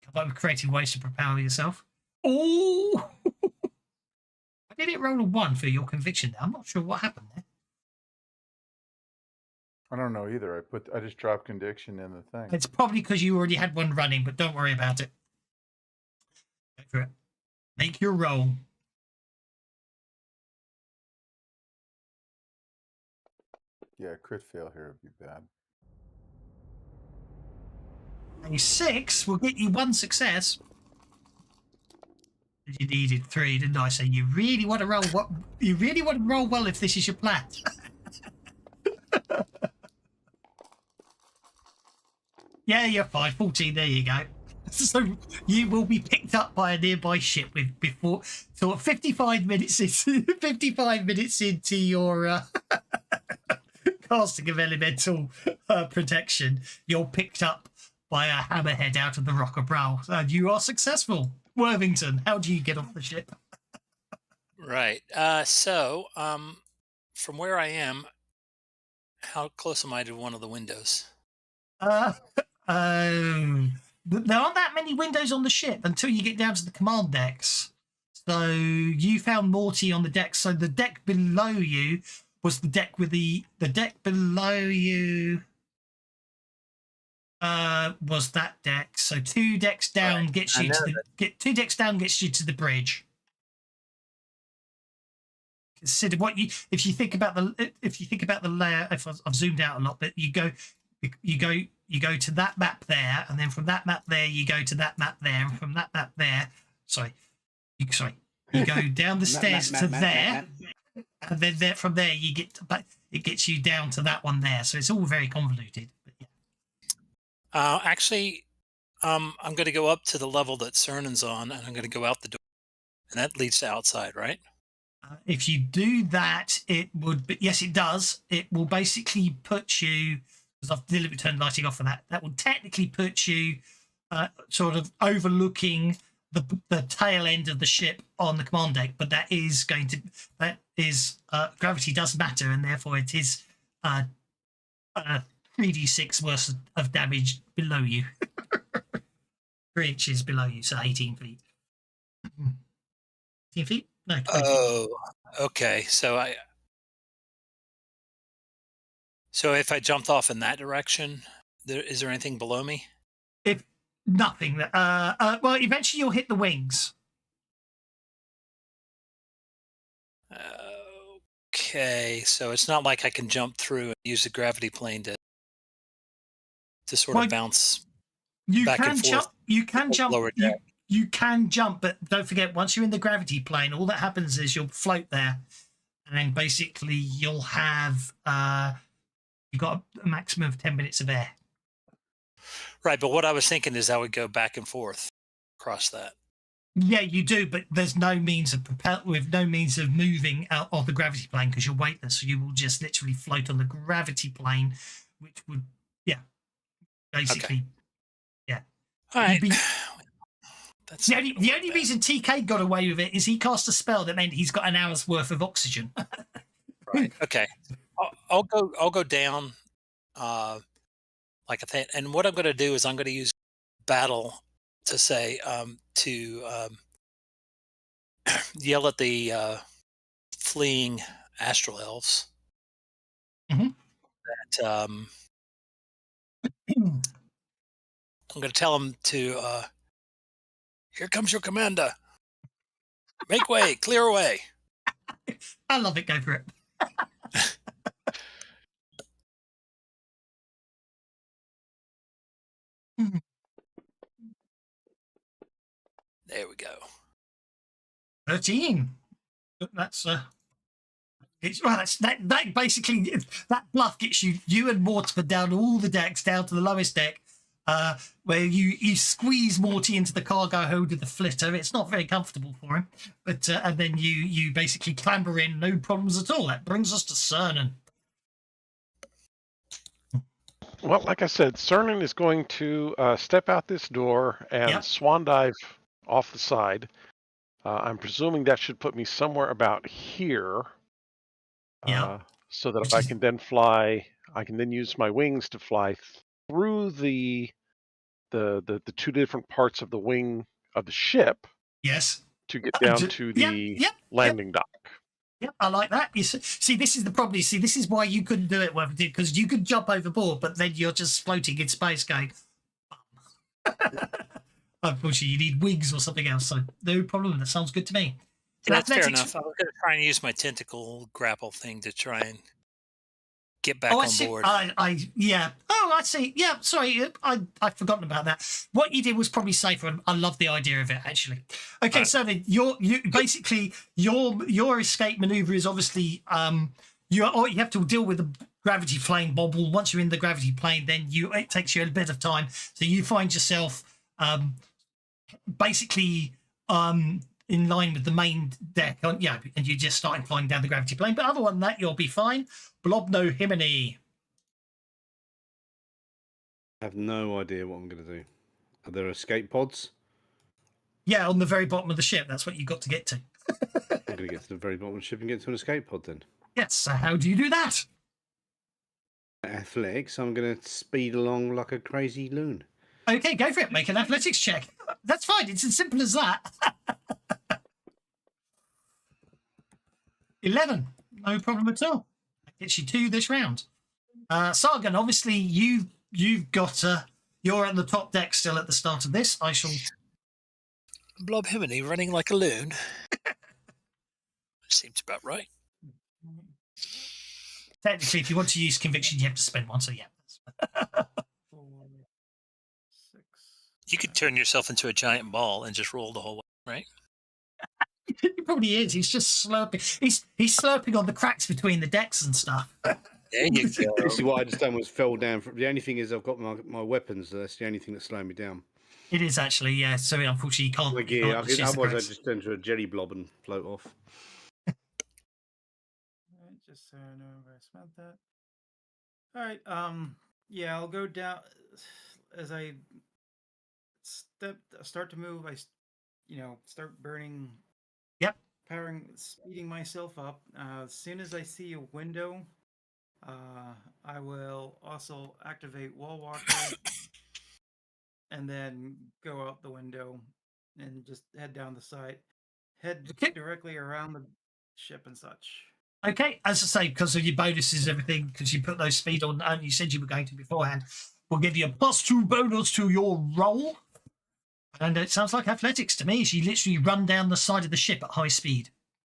Come up with creative ways to propel yourself. Oh, I did it roll a 1 for your conviction there. I'm not sure what happened there. I don't know either. I just dropped conviction in the thing. It's probably because you already had one running, but don't worry about it. Go for it. Make your roll. Yeah, crit fail here would be bad. A 6 will get you 1 success. You needed 3, didn't I? So you really want to roll what? You really want to roll well if this is your plan. Yeah, you're fine. 14. There you go. So you will be picked up by a nearby ship before. So 55 minutes into your casting of elemental protection, you're picked up by a hammerhead out of the Rock of Brow, and you are successful. Worthington, how do you get off the ship? Right. From where I am, how close am I to one of the windows? There aren't that many windows on the ship until you get down to the command decks. So you found Morty on the deck. So the deck below you was the deck with the deck below you was that deck. So 2 decks down gets you to the 2 decks down gets you to the bridge. Consider what you if you think about the layer. If I've zoomed out a lot, but you go to that map there, and then from that map there you go to that map there, and from that map there, you go down the stairs to there, and then from there you get back. It gets you down to that one there. So it's all very convoluted. But yeah. Actually, I'm going to go up to the level that Cernan's on, and I'm going to go out the door, and that leads to outside, right? If you do that, it would. But yes, it does. It will basically put you. Because I've deliberately turned lighting off for that. That will technically put you sort of overlooking the tail end of the ship on the command deck. But gravity does matter, and therefore it is 3d6 worth of damage below you. 3 inches below you, so 18 feet. 18 feet? No. 20 feet. Oh, okay. So if I jumped off in that direction, is there anything below me? If nothing, well, eventually you'll hit the wings. Okay, so it's not like I can jump through and use the gravity plane to sort of bounce back and forth. You can jump. Lower deck. You can jump, but don't forget, once you're in the gravity plane, all that happens is you'll float there, and basically you'll have you've got a maximum of 10 minutes of air. Right, but what I was thinking is I would go back and forth across that. Yeah, you do, but there's no means of moving out of the gravity plane because you're weightless. So you will just literally float on the gravity plane, which would, basically, Okay. yeah. All right. The only reason TK got away with it is he cast a spell that meant he's got an hour's worth of oxygen. Right. Okay. I'll go down, like I think, and what I'm going to do is I'm going to use battle to say to yell at the fleeing astral elves Mhm. that I'm going to tell them to here comes your commander. Make way, clear away. I love it. Go for it. There we go. 13. That's that basically that bluff gets you and Mortimer down all the decks down to the lowest deck, where you squeeze Morty into the cargo hold of the flitter. It's not very comfortable for him, but and then you basically clamber in, no problems at all. That brings us to Cernan. Well, like I said, Cernan is going to step out this door and swan dive off the side. I'm presuming that should put me somewhere about here. So that I can then fly. I can then use my wings to fly through the 2 different parts of the wing of the ship. Yes. To get down to the landing dock. Yep, I like that. See, this is the problem. You see, this is why you couldn't do it, because you could jump overboard, but then you're just floating in space going. Unfortunately, you need wings or something else. So no problem. That sounds good to me. That's fair enough. I was going to try and use my tentacle grapple thing to try and get back on board. Yeah. Oh, I see. Yeah. Sorry, I'd forgotten about that. What you did was probably safer, and I love the idea of it actually. Okay, so then your escape maneuver is obviously you have to deal with the gravity plane bobble. Once you're in the gravity plane, then it takes you a bit of time, so you find yourself basically in line with the main deck, and you're just starting flying down the gravity plane. But other than that, you'll be fine. Blobno Himini. I have no idea what I'm going to do. Are there escape pods? Yeah, on the very bottom of the ship. That's what you got to get to. I'm going to get to the very bottom of the ship and get to an escape pod then. Yes, so how do you do that? Athletics, I'm going to speed along like a crazy loon. Okay, go for it. Make an athletics check. That's fine. It's as simple as that. 11. No problem at all. That gets you 2 this round. Sargon, obviously you've got you're at the top deck still at the start of this. I shall Blob Himiny running like a loon. Seems about right. technically, if you want to use conviction, you have to spend one. So yeah. 4, 6. You could turn yourself into a giant ball and just roll the whole way, right? He probably is. He's just slurping. He's slurping on the cracks between the decks and stuff. There you go. Basically, what I just done was fell down. The only thing is I've got my weapons. That's the only thing that's slowing me down. It is actually, yeah. So unfortunately, you can't. The you gear. can't use the Otherwise, I cracks. just turn into a jelly blob and float off. Alright, just so I know where I spent that. Alright, yeah, I'll go down as I start to move. I start burning. Yep. Speeding myself up. As soon as I see a window, I will also activate Wall Walker, and then go out the window and just head down the side, head Okay. directly around the ship and such. Okay, as I say, because of your bonuses, everything, because you put those speed on, and you said you were going to beforehand, we'll give you a +2 bonus to your roll. And it sounds like athletics to me. You literally run down the side of the ship at high speed,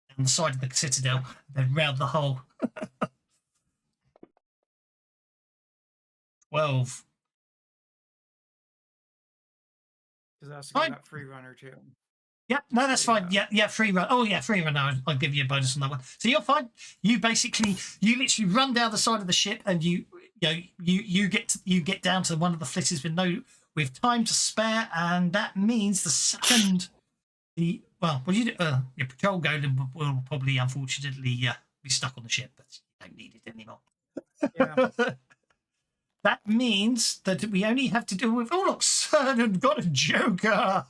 down the side of the citadel, then round the hull. 12. Because I also Fine. got free runner too. Yep, no, that's fine. Yeah, free run. Oh, yeah, free run. I'll give you a bonus on that one. So you're fine. You literally run down the side of the ship, and you get down to one of the flitters with time to spare, and that means the second your patrol golem will probably unfortunately be stuck on the ship, but you don't need it anymore. Yeah. That means that we only have to deal with. Oh look, Cernan got a joker.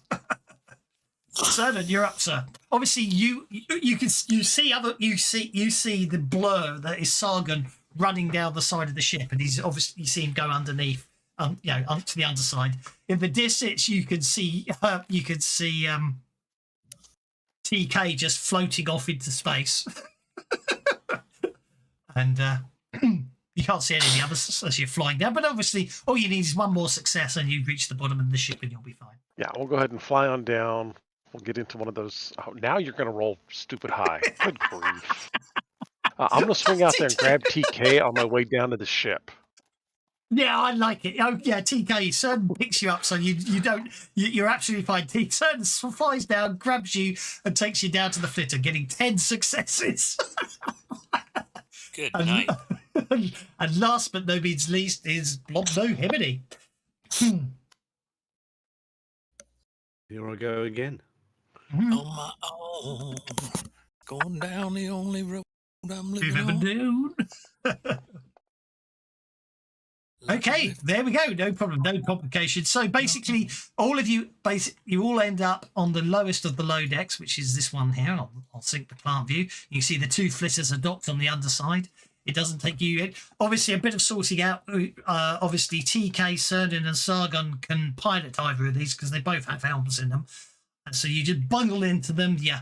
Cernan, you're up, sir. Obviously, you see the blur that is Sargon running down the side of the ship, and you see him go underneath, to the underside. In the distance, you can see TK just floating off into space, and you can't see any of the others as you're flying down. But obviously, all you need is one more success, and you reach the bottom of the ship, and you'll be fine. Yeah, we'll go ahead and fly on down. We'll get into one of those. Oh, now you're going to roll stupid high. Good grief. I'm going to swing out there and grab TK on my way down to the ship. Yeah, I like it. Oh, yeah, TK, Certain picks you up, so you're absolutely fine. Certain flies down, grabs you, and takes you down to the flitter, getting 10 successes. Good night. And last but no means least is Blob No Himiny. Here I go again. On my own, going down the only road I'm You've living ever on. known. Okay, there we go. No problem, no complications. So basically, all of you all end up on the lowest of the low decks, which is this one here. I'll sync the plant view. You can see the 2 flitters are docked on the underside. It doesn't take you. Obviously, a bit of sorting out. Obviously, TK, Cernan, and Sargon can pilot either of these because they both have helms in them. And so you just bundle into them, you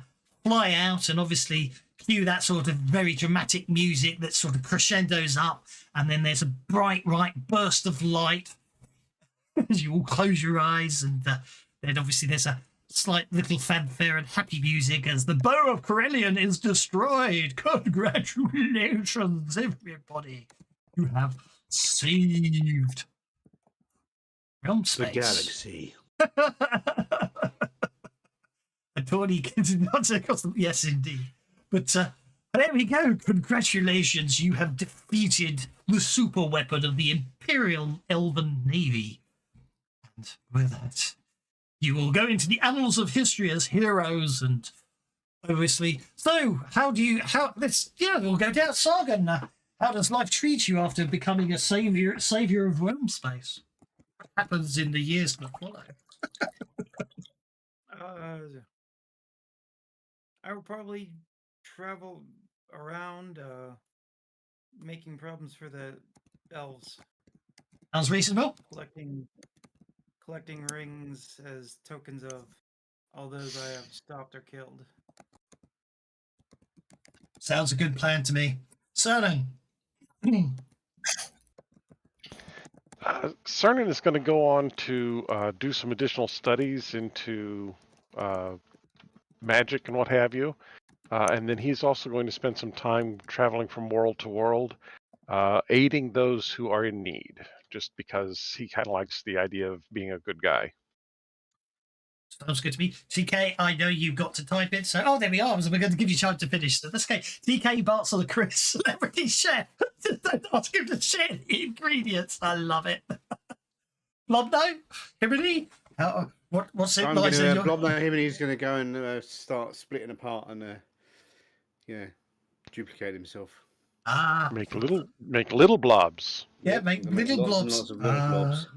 fly out, and obviously cue that sort of very dramatic music that sort of crescendos up, and then there's a bright burst of light as you all close your eyes, and then obviously there's a slight little fanfare and happy music as the Bow of Corellian is destroyed. Congratulations, everybody. You have saved Realmspace. The galaxy. A Tawny not across the, yes, indeed. But there we go. Congratulations, you have defeated the super weapon of the Imperial Elven Navy. And with that, you will go into the annals of history as heroes, and obviously. So, we'll go down Sargon. How does life treat you after becoming a savior of Realmspace? What happens in the years that follow? I will probably travel around, making problems for the elves, Sounds reasonable. collecting rings as tokens of all those I have stopped or killed. Sounds a good plan to me. Cernan. Cernan is going to go on to do some additional studies into magic and what have you. And then he's also going to spend some time traveling from world to world, aiding those who are in need, just because he kind of likes the idea of being a good guy. Sounds good to me. TK, I know you've got to type it. So, oh, there we are. So we're going to give you time to finish. So let's go. TK Bartzel, the Chris, celebrity chef. Don't ask him to share the ingredients. I love it. Blobno, Himini, what's it like? Blobno, Himini's going to go and start splitting apart and duplicate himself. Make little blobs. Yeah, make little blobs. And lots of little blobs.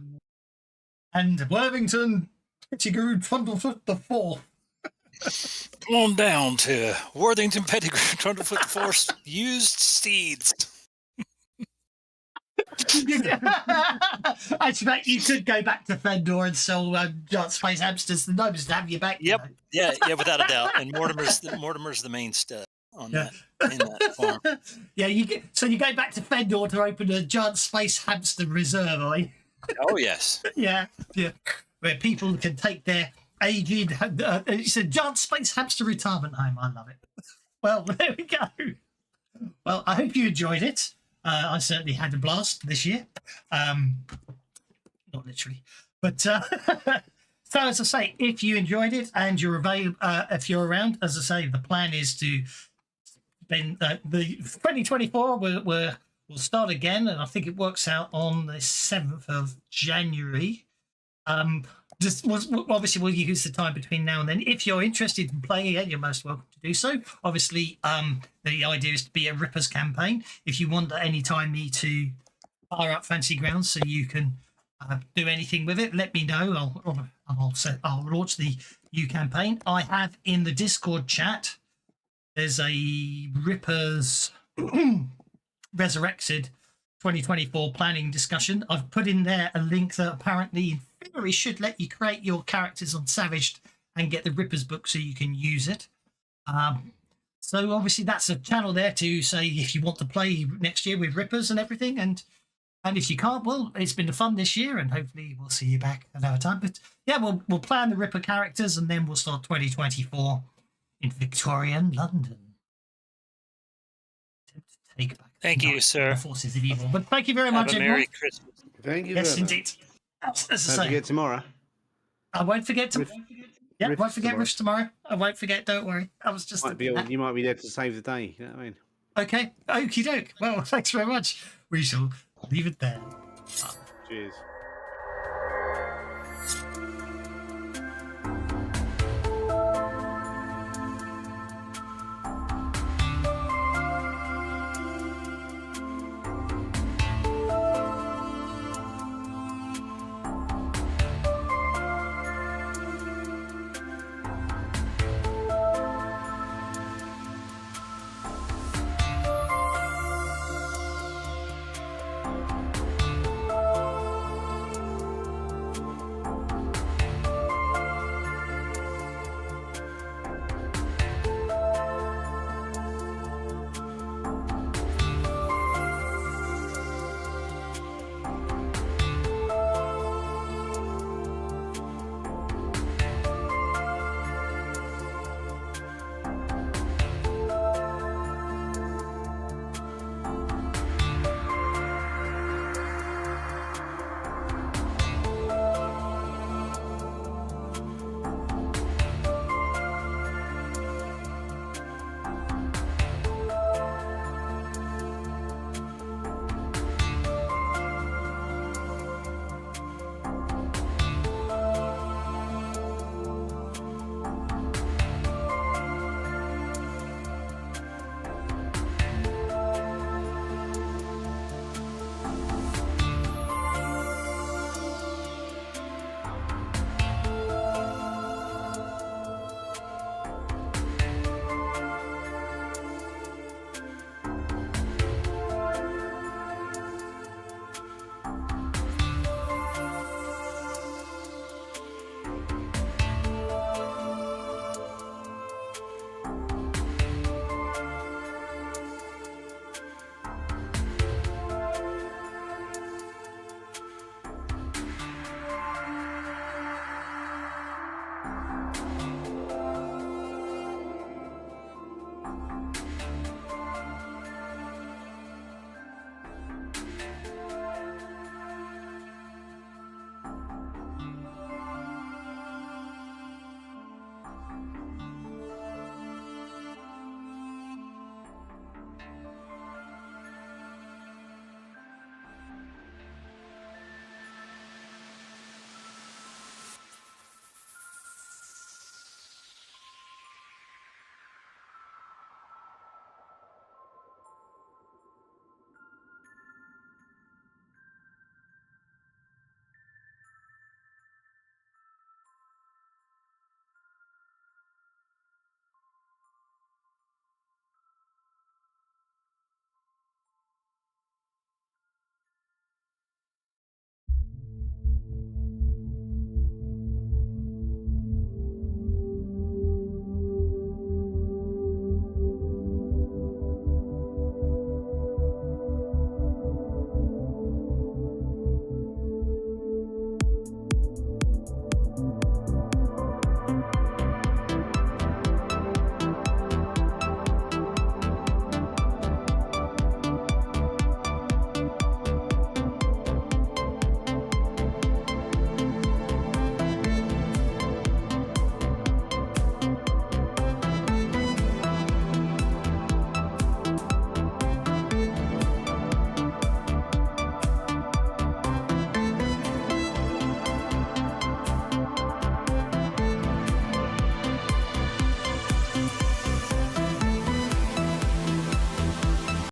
And Worthington Pettigrew Trundlefoot the Fourth. Come on down to Worthington Pettigrew Trundlefoot the Fourth used steeds. Actually, mate, you could go back to Fendor and sell giant space hamsters. The nobles to have you back. Yep. You know? Yeah, without a doubt. And Mortimer's the main stud on that in that farm. Yeah, you go back to Fendor to open a giant space hamster reserve, are you? Oh yes. Yeah. Where people can take their aged. It's a giant space hamster retirement home. I love it. Well, there we go. Well, I hope you enjoyed it. I certainly had a blast this year. Not literally, but so as I say, if you enjoyed it and you're available, if you're around, as I say, the plan is to spend the 2024. We'll start again, and I think it works out on the 7th of January. Obviously, we'll use the time between now and then. If you're interested in playing again, you're most welcome to do so. Obviously, the idea is to be a Rippers campaign. If you want at any time me to fire up Fancy Grounds so you can do anything with it, let me know. I'll launch the new campaign. I have in the Discord chat, there's a Rippers Resurrected 2024 planning discussion. I've put in there a link that apparently in theory should let you create your characters on Savaged and get the Rippers book so you can use it. So obviously that's a channel there to say if you want to play next year with Rippers and everything, and if you can't, well, it's been fun this year and hopefully we'll see you back another time. But yeah, we'll plan the Ripper characters and then we'll start 2024 in Victorian London. Take back Thank you, sir. the forces of evil. But thank you very Have much, a everyone. Merry Christmas. Thank you. Yes, very much. indeed. As I Don't say, forget tomorrow. I won't forget to. Yeah, Riffs won't forget tomorrow. Riffs tomorrow. I won't forget. Don't worry. I was just. You might be there to save the day. You know what I mean? Okay. Okie doke. Well, thanks very much. We shall leave it there. Cheers.